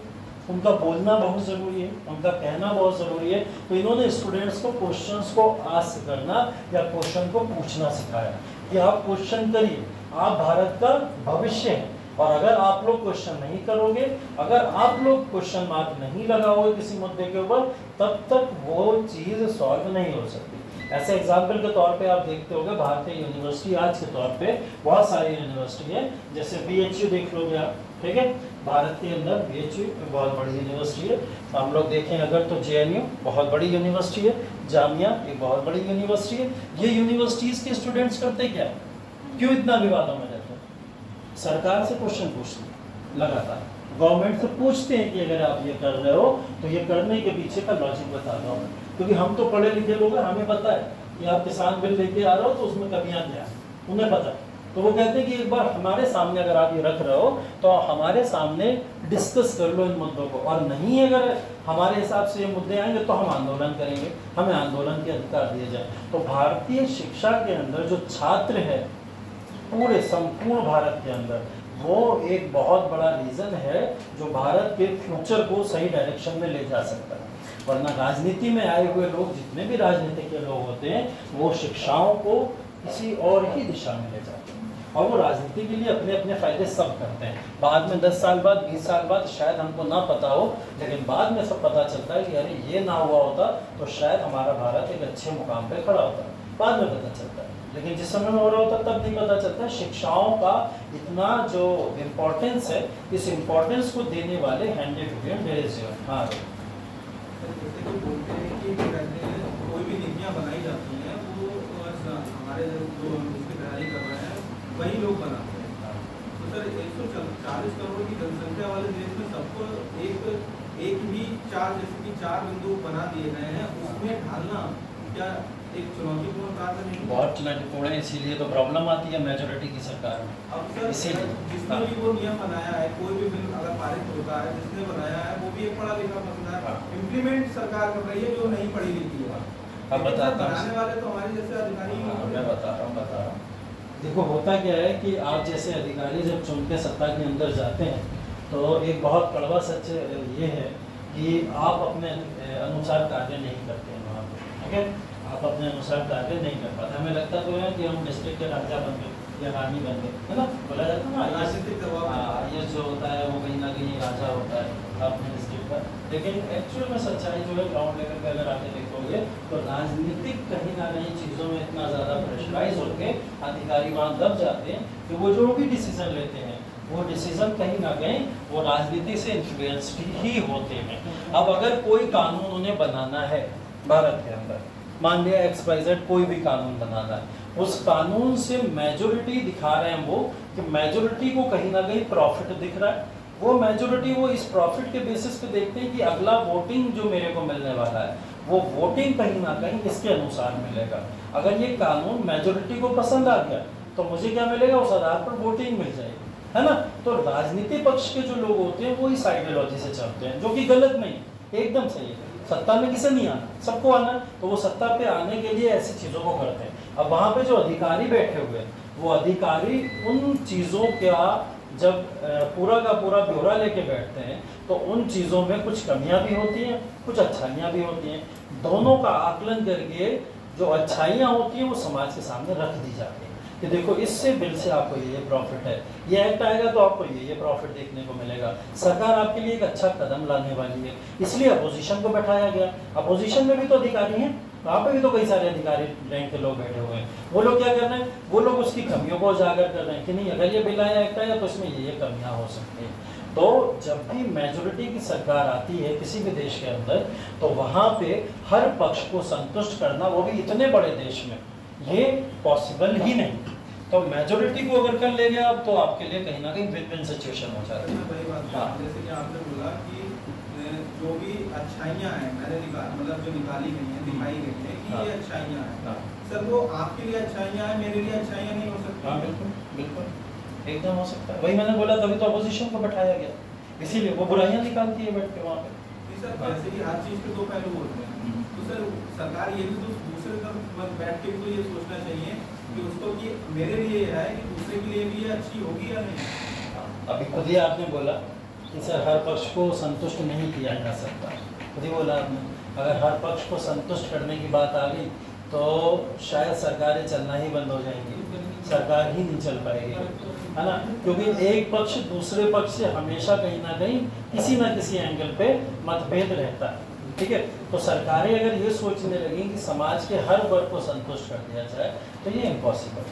Speaker 1: उनका बोलना बहुत ज़रूरी है, उनका कहना बहुत ज़रूरी है। तो इन्होंने स्टूडेंट्स को क्वेश्चंस को आस्क करना या क्वेश्चन को पूछना सिखाया कि आप क्वेश्चन करिए, आप भारत का भविष्य हैं और अगर आप लोग क्वेश्चन नहीं करोगे, अगर आप लोग क्वेश्चन मार्क नहीं लगाओगे किसी मुद्दे के ऊपर, तब तक वो चीज़ सॉल्व नहीं हो सकती। ऐसे एग्जाम्पल के तौर पे आप देखते होंगे भारतीय यूनिवर्सिटी आज के तौर पे बहुत सारी यूनिवर्सिटी है, जैसे BHU देख लोगे आप, ठीक है, भारत के अंदर BHU बहुत बड़ी यूनिवर्सिटी है। हम लोग देखें अगर तो JNU बहुत बड़ी यूनिवर्सिटी है, जामिया एक बहुत बड़ी यूनिवर्सिटी है। ये यूनिवर्सिटीज़ के स्टूडेंट्स करते क्या, क्यों इतना विवादों में रहते हैं? सरकार से क्वेश्चन पूछते हैं लगातार, गवर्नमेंट से पूछते हैं कि अगर आप ये कर रहे हो तो ये करने के पीछे का लॉजिक बताता हूँ, क्योंकि हम तो पढ़े लिखे लोग हैं, हमें पता है कि आप किसान बिल लेके आ रहे हो तो उसमें कमियां क्या है, उन्हें पता है। तो वो कहते हैं कि एक बार हमारे सामने अगर आप ये रख रहे हो तो हमारे सामने डिस्कस कर लो इन मुद्दों को, और नहीं अगर हमारे हिसाब से ये मुद्दे आएंगे तो हम आंदोलन करेंगे, हमें आंदोलन के अधिकार दिए जाए। तो भारतीय शिक्षा के अंदर जो छात्र है पूरे संपूर्ण भारत के अंदर, वो एक बहुत बड़ा रीज़न है जो भारत के फ्यूचर को सही डायरेक्शन में ले जा सकता है। वरना राजनीति में आए हुए लोग, जितने भी राजनीति के लोग होते हैं, वो शिक्षाओं को किसी और ही दिशा में ले जाते हैं और वो राजनीति के लिए अपने अपने फायदे सब करते हैं। बाद में 10 साल बाद 20 साल बाद शायद हमको ना पता हो, लेकिन बाद में सब पता चलता है कि अरे ये ना हुआ होता तो शायद हमारा भारत एक अच्छे मुकाम पे खड़ा होता, बाद में पता चलता है। लेकिन जिस समय में हो रहा होता तब नहीं पता चलता। शिक्षाओं का इतना जो इम्पोर्टेंस है, इस इम्पोर्टेंस को देने वाले हेनरी विवियन डेलेजियो। हाँ,
Speaker 4: जैसे कि बोलते हैं कि कोई भी नीतियाँ बनाई जाती हैं वो हमारे जो इसकी तैयारी कर रहे हैं वही लोग बनाते हैं। तो सर 140 करोड़ की जनसंख्या वाले देश में सबको एक ही जैसे कि 4 बिंदु बना दिए गए हैं, उसमें ढालना क्या एक चुनौतीपूर्ण कार्य नहीं?
Speaker 1: बहुत चुनौतीपूर्ण है, इसीलिए तो प्रॉब्लम आती है मेजोरिटी की सरकार में।
Speaker 4: अब सर जिसने भी वो नियम बनाया है, कोई भी बिल अगर पारित होता है, जिसने बनाया है वो भी एक पढ़ा लिखा बंदा है, इम्प्लीमेंट सरकार कर रही है जो नहीं पढ़ी लिखी है।
Speaker 1: अब बताता हूँ,
Speaker 4: बनाने वाले तो हमारे जैसे अधिकारी।
Speaker 1: मैं बता रहा हूँ। देखो होता क्या है कि आप जैसे अधिकारी जब चुन के सत्ता के अंदर जाते हैं तो एक बहुत कड़वा सच ये है कि आप अपने अनुसार कार्य नहीं करते हैं वहाँ पर, ठीक है, आप अपने अनुसार कार्य नहीं कर पाते। हमें लगता तो है कि हम डिस्ट्रिक्ट के राजा बन गए या रानी बन गए, है ना, बोला जाता है ना, राजनीतिक दबाव, ये जो होता है वो कहीं ना कहीं राजा होता है, अपने डिस्ट्रिक्ट सकता, लेकिन एक्चुअल में सच्चाई जो है ग्राउंड लेवल पे अगर आके देखोगे तो राजनीतिक कहीं ना कहीं चीज़ों में इतना ज़्यादा प्रेशराइज होकर अधिकारी वहाँ दब जाते हैं कि वो जो भी डिसीजन लेते हैं वो डिसीजन कहीं ना कहीं वो राजनीति से इन्फ्लुएंस्ड ही होते हैं। अब अगर कोई कानून उन्हें बनाना है भारत के अंदर, मान लिया XYZ कोई भी कानून बनाना है, उस कानून से मेजोरिटी दिखा रहे हैं वो कि मेजोरिटी को कहीं ना कहीं प्रॉफिट दिख रहा है, वो मेजोरिटी वो इस प्रॉफिट के बेसिस पे देखते हैं कि अगला वोटिंग जो मेरे को मिलने वाला है वो वोटिंग कहीं ना कहीं इसके अनुसार मिलेगा। अगर ये कानून मेजोरिटी को पसंद आ गया तो मुझे क्या मिलेगा, उस आधार पर वोटिंग मिल जाएगी, है ना। तो राजनीतिक पक्ष के जो लोग होते हैं वो इस आइडियोलॉजी से चलते हैं, जो कि गलत नहीं, एकदम सही है। सत्ता में किसे नहीं आना, सबको आना, तो वो सत्ता पे आने के लिए ऐसी चीज़ों को करते हैं। अब वहाँ पे जो अधिकारी बैठे हुए हैं वो अधिकारी उन चीज़ों का जब पूरा का पूरा ब्यौरा लेके बैठते हैं तो उन चीज़ों में कुछ कमियां भी होती हैं, कुछ अच्छाइयाँ भी होती हैं। दोनों का आकलन करके जो अच्छाइयाँ होती हैं वो समाज के सामने रख दी जाती हैं कि देखो इससे बिल से आपको ये प्रॉफिट है, ये एक्ट आएगा तो आपको ये प्रॉफिट देखने को मिलेगा, सरकार आपके लिए एक अच्छा कदम लाने वाली है, इसलिए अपोजिशन को बैठाया गया। अपोजिशन में भी तो अधिकारी हैं, वहाँ पे भी तो कई सारे अधिकारी रैंक के लोग बैठे हुए हैं। वो लोग क्या कर रहे हैं, वो लोग उसकी कमियों को उजागर कर रहे हैं कि नहीं अगर ये बिल आया एक्ट आया तो इसमें ये कमियाँ हो सकती हैं। तो जब भी मेजोरिटी की सरकार आती है किसी भी देश के अंदर तो वहाँ पे हर पक्ष को संतुष्ट करना, वो भी इतने बड़े देश में, ये पॉसिबल ही नहीं। तो मेजोरिटी को अगर कर ले गया तो आपके लिए कहीं ना कहीं विन-विन सिचुएशन हो जाती है।
Speaker 4: वही बात है, जैसे कि आपने बोला कि जो भी अच्छाइयाँ हैं मैंने मतलब जो निकाली गई हैं, दिखाई गई हैं कि ये अच्छाइयाँ हैं, सर वो आपके लिए अच्छाइयाँ हैं, मेरे लिए अच्छाइयाँ नहीं हो सकती।
Speaker 1: हाँ बिल्कुल बिल्कुल एकदम हो सकता है। वही मैंने बोला, तभी तो अपोजिशन को बैठाया गया, इसीलिए वो बुराइयां निकालती है बैठ के वहाँ पे।
Speaker 4: सर जैसे कि हर चीज़ के दो पहलू होते हैं, तो सर सरकार ये भी तो दूसरे तरफ बैठ के तो ये सोचना चाहिए कि उसको कि मेरे लिए है कि दूसरे के लिए भी ये अच्छी होगी या नहीं।
Speaker 1: अभी खुद ही आपने बोला कि सर हर पक्ष को संतुष्ट नहीं किया जा सकता, खुद ही बोला आपने। अगर हर पक्ष को संतुष्ट करने की बात आ गई तो शायद सरकारें चलना ही बंद हो जाएंगी, सरकार ही नहीं चल पाएगी, है ना। क्योंकि एक पक्ष दूसरे पक्ष से हमेशा कहीं ना कहीं किसी ना किसी एंगल पे मतभेद रहता है, ठीक है। तो सरकारें अगर ये सोचने लगी कि समाज के हर वर्ग को संतुष्ट कर दिया जाए तो ये इम्पॉसिबल,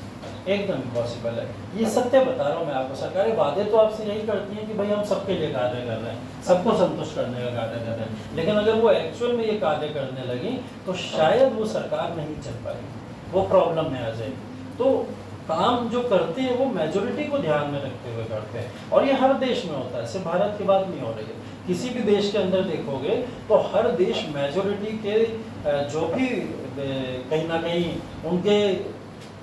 Speaker 1: एकदम इम्पॉसिबल है। ये सत्य बता रहा हूँ मैं आपको। सरकारें वादे तो आपसे यही करती हैं कि भाई हम सबके लिए कार्य कर रहे हैं, सबको संतुष्ट करने का कार्य कर रहे हैं, लेकिन अगर वो एक्चुअल में ये कार्य करने लगी तो शायद वो सरकार नहीं चल पाएगी, वो प्रॉब्लम में आ जाएगी। तो काम जो करते हैं वो मेजोरिटी को ध्यान में रखते हुए करते हैं, और ये हर देश में होता है, सिर्फ भारत की बात नहीं हो रही है। किसी भी देश के अंदर देखोगे तो हर देश मेजोरिटी के जो भी कहीं ना कहीं उनके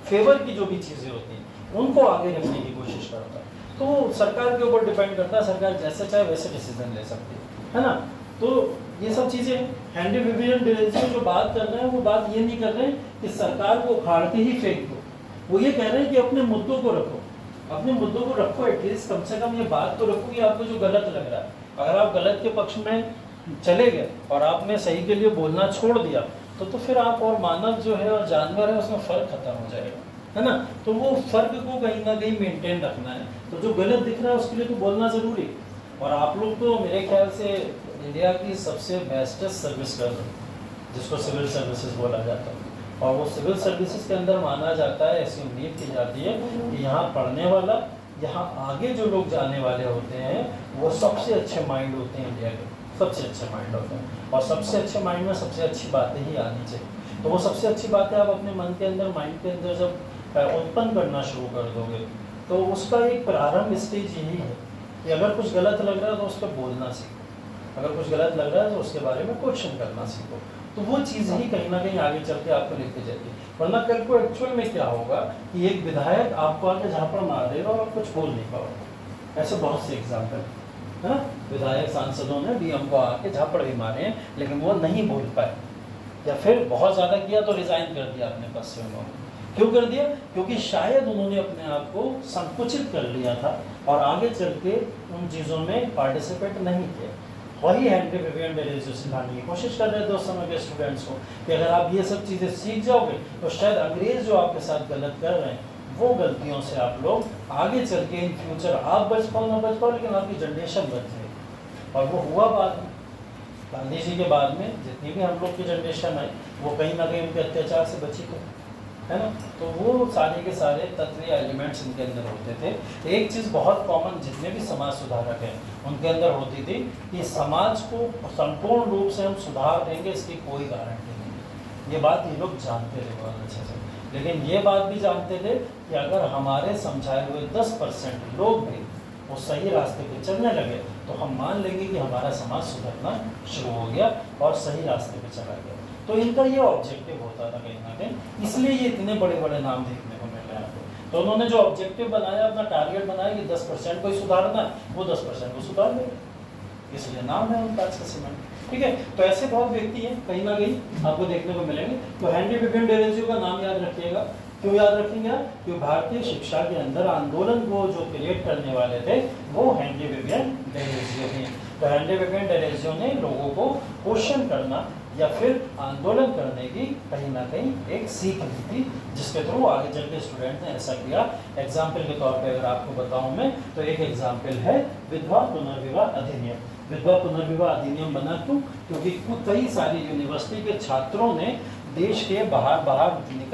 Speaker 1: फेवर की जो भी चीज़ें होती हैं उनको आगे रखने की कोशिश करता है। तो सरकार के ऊपर डिपेंड करता है, सरकार जैसे चाहे वैसे डिसीजन ले सकती है ना। तो ये सब चीज़ें हेनरी विवियन डिरेज़ियो जो बात कर रहे हैं वो बात ये नहीं कर रहे हैं कि सरकार को उखाड़ के ही फेंक दो, वो ये कह रहे हैं कि अपने मुद्दों को रखो, अपने मुद्दों को रखो, एटलीस्ट कम से कम ये बात तो रखो कि आपको जो गलत लग रहा है। अगर आप गलत के पक्ष में चले गए और आपने सही के लिए बोलना छोड़ दिया तो फिर आप और मानव जो है और जानवर है उसमें फ़र्क खत्म हो जाएगा, है ना। तो वो फ़र्क को कहीं ना कहीं मेंटेन रखना है। तो जो गलत दिख रहा है उसके लिए तो बोलना ज़रूरी है। और आप लोग तो मेरे ख्याल से इंडिया की सबसे बेस्टेस्ट सर्विस कर रहे हैं, जिसको सिविल सर्विसेज बोला जाता है, और वो सिविल सर्विसेज के अंदर माना जाता है, ऐसी उम्मीद की जाती है कि यहाँ पढ़ने वाला, यहाँ आगे जो लोग जाने वाले होते हैं वो सबसे अच्छे माइंड होते हैं, इंडिया के सबसे अच्छे माइंड होते हैं, और सबसे अच्छे माइंड में सबसे अच्छी बातें ही आनी चाहिए। तो वो सबसे अच्छी बातें आप अपने मन के अंदर, माइंड के अंदर जब उत्पन्न करना शुरू कर दोगे तो उसका एक प्रारंभ स्टेज यही है कि अगर कुछ गलत लग रहा है तो उस पर बोलना सीखो, अगर कुछ गलत लग रहा है तो उसके बारे में क्वेश्चन करना सीखो। तो वो चीज़ ही कहीं ना कहीं आगे चल के आपको लेके जाएगी। वरना कल को एक्चुअल में क्या होगा कि एक विधायक आपको आके झापड़ मार देगा और कुछ बोल नहीं पाओगे। ऐसे बहुत से एग्जाम्पल है ना, विधायक सांसदों ने डीएम को आके झापड़ भी मारे हैं लेकिन वो नहीं बोल पाए, या फिर बहुत ज़्यादा किया तो रिजाइन कर दिया अपने पद से उन्होंने। क्यों कर दिया? क्योंकि शायद उन्होंने अपने आप को संकुचित कर लिया था और आगे चल के उन चीज़ों में पार्टिसिपेट नहीं किया। वही हेनरी विवियन डिरेज़ियो सिखाने की कोशिश कर रहे थे उस समय के स्टूडेंट्स को कि अगर आप ये सब चीज़ें सीख जाओगे तो शायद अंग्रेज जो आपके साथ गलत कर रहे हैं वो गलतियों से आप लोग आगे चल के इन फ्यूचर आप बच पाओ ना बच पाओ लेकिन आपकी जनरेशन बच जाएगी। और वो हुआ बाद में, गांधी जी के बाद में जितनी भी हम लोग की जनरेशन आई वो कहीं ना कहीं उनके अत्याचार से बची थी, है ना। तो वो सारे के सारे तत्व या एलिमेंट्स इनके अंदर होते थे। एक चीज़ बहुत कॉमन जितने भी समाज सुधारक हैं उनके अंदर होती थी कि समाज को संपूर्ण रूप से हम सुधार देंगे इसकी कोई गारंटी नहीं। ये बात ये लोग जानते थे बहुत अच्छे से, लेकिन ये बात भी जानते थे कि अगर हमारे समझाए हुए 10% लोग भी वो सही रास्ते पे चलने लगे तो हम मान लेंगे कि हमारा समाज सुधरना शुरू हो गया और सही रास्ते पे चला गया। तो इनका ये ऑब्जेक्टिव होता था कहीं ना कहीं, इसलिए ये इतने बड़े बड़े नाम देखने को मिल रहे हैं आपको। तो उन्होंने जो ऑब्जेक्टिव बनाया, अपना टारगेट बनाया कि 10% को ही सुधारना है, वो 10% को सुधार देगा, इसलिए नाम है उनका आज का सीमेंट। ठीक है, तो ऐसे बहुत व्यक्ति हैं कहीं ना कहीं आपको देखने को मिलेंगे। तो हेनरी विवियन डेरेजियो का नाम याद रखिएगा। क्यों याद रखेंगे आप? क्योंकि भारतीय शिक्षा के अंदर आंदोलन को जो क्रिएट करने वाले थे वो हेनरी विवियन डेरेजियो हैं। तो हेनरी विवियन डेरेजियो ने लोगों को क्वेश्चन करना या फिर आंदोलन करने की कहीं ना कहीं एक सीख दी थी, जिसके थ्रू आगे चल के स्टूडेंट ने ऐसा किया। एग्जाम्पल के तौर पे अगर आपको बताऊं मैं, तो एक एग्जाम्पल है विधवा पुनर्विवाह अधिनियम। विधवा पुनर्विवाह अधिनियम बना क्योंकि कई सारी यूनिवर्सिटी के छात्रों ने देश के बाहर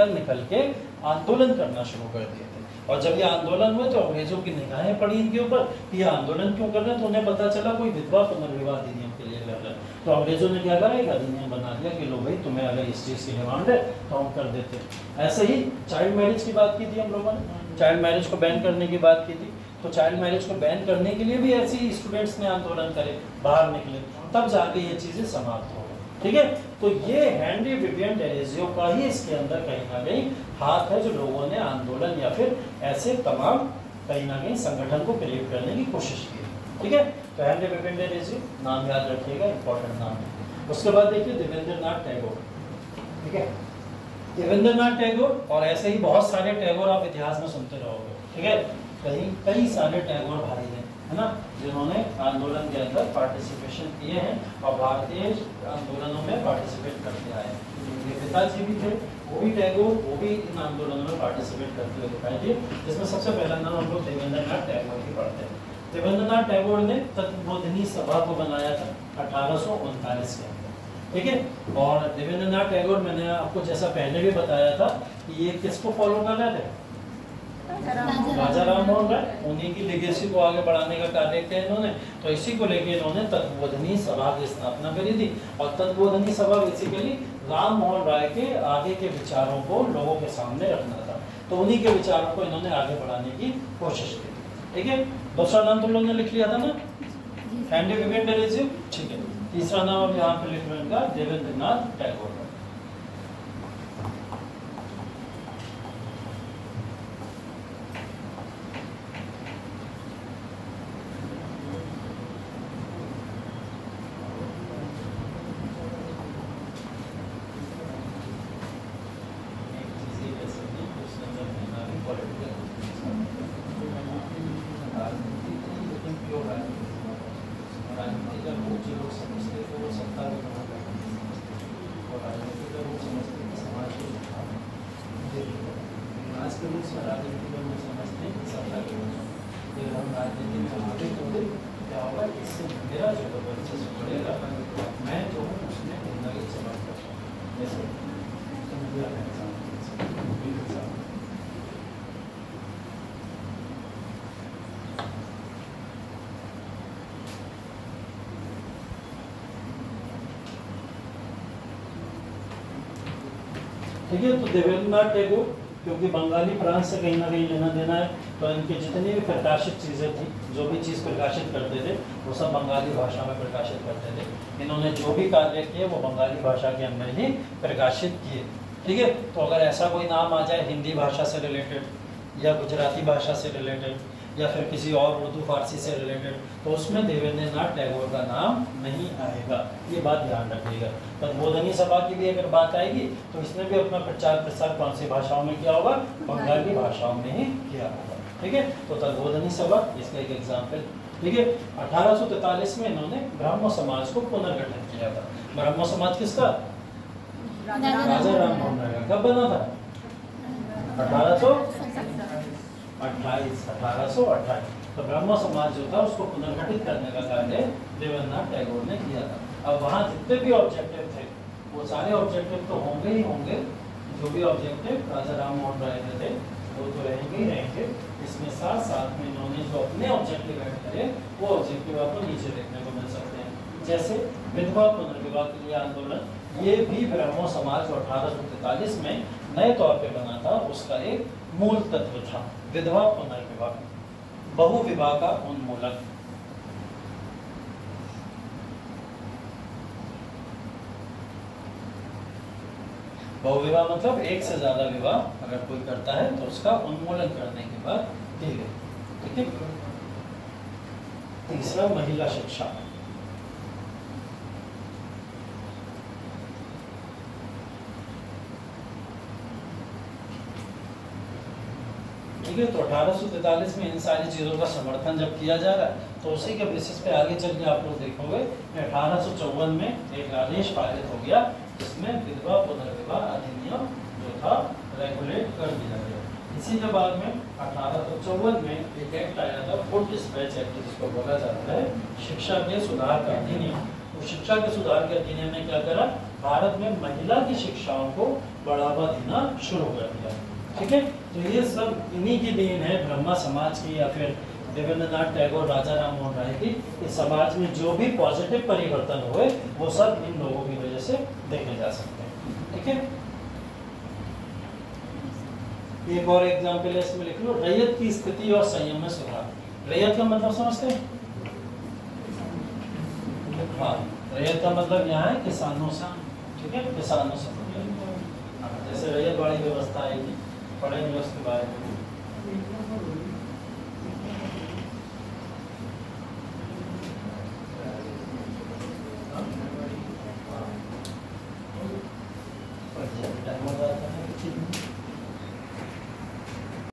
Speaker 1: निकल के आंदोलन करना शुरू कर दिए थे। और जब ये आंदोलन हुए तो अंग्रेजों की निगाहें पड़ी इनके ऊपर कि ये आंदोलन क्यों कर रहे हैं। तो उन्हें पता चला कोई विधवा पुनर्विवाह अधिनियम के लिए लड़ रहा है। तो अंग्रेजों ने क्या करा, एक अधिनियम बना दिया कि लो भाई तुम्हें अगर इस चीज़ की डिमांड है तो हम कर देते हैं। ऐसे ही चाइल्ड मैरिज की बात की थी हम लोगों ने, चाइल्ड मैरिज को बैन करने की बात की थी। तो चाइल्ड मैरिज को बैन करने के लिए भी ऐसे ही स्टूडेंट्स ने आंदोलन करे, बाहर निकले, तब जाके ये चीज़ें समाप्त हो गई। ठीक है, तो ये हेनरी विवियन डेरेजियो का ही इसके अंदर कहीं ना कहीं हाथ है, जो लोगों ने आंदोलन या फिर ऐसे तमाम कहीं ना कहीं संगठन को क्रिएट करने की कोशिश की। ठीक है, तो हेनरी विवियन डेरेजियो नाम याद रखिएगा, इंपॉर्टेंट नाम है। उसके बाद देखिए देवेंद्रनाथ टैगोर। ठीक है, देवेंद्रनाथ टैगोर और ऐसे ही बहुत सारे टैगोर आप इतिहास में सुनते रहोगे। ठीक है, कई सारे टैगोर भाई हैं, है ना, जिन्होंने आंदोलन के अंदर पार्टिसिपेशन किए हैं और भारतीय आंदोलनों में पार्टिसिपेट करते आए हैं। ये पिताजी भी थे, वो भी टैगोर, वो भी इन आंदोलनों में पार्टिसिपेट करते हुए दिखाई दिए। जिसमें सबसे पहला नाम हम लोग देवेंद्रनाथ टैगोर ही पढ़ते हैं। देवेंद्रनाथ टैगोर ने तत्वबोधिनी सभा को बनाया था 1839 के अंदर। ठीक है, और देवेंद्रनाथ टैगोर, मैंने आपको जैसा पहले भी बताया था कि ये किसको फॉलो कर रहे थे, राजा राम मोहन राय, उन्हीं की लेगेसी को आगे बढ़ाने का कार्य किया इन्होंने। तो इसी को लेकर इन्होंने तत्वबोधिनी सभा की स्थापना करी थी। और तत्वबोधिनी सभा बेसिकली राम मोहन राय के आगे के विचारों को लोगों के सामने रखना था। तो उन्हीं के विचारों को इन्होंने आगे बढ़ाने की कोशिश की। ठीक है, दूसरा नाम तुम लोगों ने लिख लिया था ना, हेनरी विवियन डेरेजियो। ठीक है, तीसरा नाम अब यहाँ पे लिख रहे हैं देवेंद्रनाथ टैगोर। ठीक है, तो देवेंद्रनाथ टैगोर क्योंकि बंगाली प्रांत से कहीं ना कहीं लेना देना है, तो इनकी जितनी भी प्रकाशित चीज़ें थी, जो भी चीज़ प्रकाशित करते थे वो सब बंगाली भाषा में प्रकाशित करते थे। इन्होंने जो भी कार्य किए वो बंगाली भाषा के अंदर ही प्रकाशित किए। ठीक है, तो अगर ऐसा कोई नाम आ जाए हिंदी भाषा से रिलेटेड या गुजराती भाषा से रिलेटेड या फिर किसी और उर्दू फारसी से रिलेटेड, तो उसमें देवेंद्रनाथ टैगोर का नाम नहीं आएगा, ये बात ध्यान रखिएगा। तत्वबोधिनी सभा की भी अगर बात आएगी तो इसने भी अपना प्रचार प्रसार कौन सी भाषाओं में किया होगा, बंगाली भाषाओं में ही किया होगा। ठीक है, तो तत्वबोधिनी सभा इसका एक एग्जाम्पल। ठीक है, 1843 में इन्होंने ब्राह्मण समाज को पुनर्गठन किया था। ब्राह्मण समाज किसका, राजा राम मोहन राय का। कब बना था, 1828। तो ब्राह्मण समाज जो था उसको पुनर्गठित करने का कार्य देवेंद्रनाथ टैगोर ने किया था। अब वहाँ जितने भी ऑब्जेक्टिव थे वो सारे ऑब्जेक्टिव तो होंगे ही होंगे, जो भी ऑब्जेक्टिव राजा राम मोहन राय के थे वो तो रहेंगे ही रहेंगे। इसमें साथ साथ में इन्होंने जो अपने ऑब्जेक्टिव ऐड करे वो ऑब्जेक्टिव आपको नीचे देखने को मिल सकते हैं। जैसे विधवा पुनर्विवाह के लिए आंदोलन, ये भी ब्राह्मण समाज जो 1843 में नए तौर पे बना था उसका एक मूल तत्व था, विधवा पुनर्विवाह, बहुविवाह का उन्मूलन। बहुविवाह मतलब एक से ज्यादा विवाह अगर कोई करता है तो उसका उन्मूलन करने के बाद दी गई। ठीक है। तीसरा, महिला शिक्षा। ठीक है। तो 1843 में इन सारी चीजों का समर्थन जब किया जा रहा है तो उसी के बेसिस पे आगे चल के आप लोग देखोगे 1854 में एक आदेश पारित हो गया जिसमें विधवा पुनर्विवाह अधिनियम जो था रेगुलेट कर दिया गया। इसी के बाद में 1854 में एक एक्ट आया था, फुट डिस्पैच एक्ट जिसको बोला जाता है, शिक्षा के सुधार का अधिनियम। तो शिक्षा के सुधार के अधिनियम ने क्या करा, भारत में महिला की शिक्षाओं को बढ़ावा देना शुरू कर दिया। ठीक है। तो ये सब इन्हीं की देन है, ब्रह्मा समाज की या फिर देवेंद्रनाथ टैगोर, राजा राम मोहन राय की। इस समाज में जो भी पॉजिटिव परिवर्तन हुए वो सब इन लोगों की वजह से देखे जा सकते हैं। ठीक है। एक और एग्जाम्पल है इसमें लिख लो, रैयत की स्थिति और संयम में सुधार। रैयत का मतलब समझते हैं? हाँ, रैयत का मतलब यहाँ है किसानों से। ठीक है, किसानों से जैसे रैयत वाली व्यवस्था आएगी, पढ़ेंगे उसके बारे में। टाइम हो जाता है।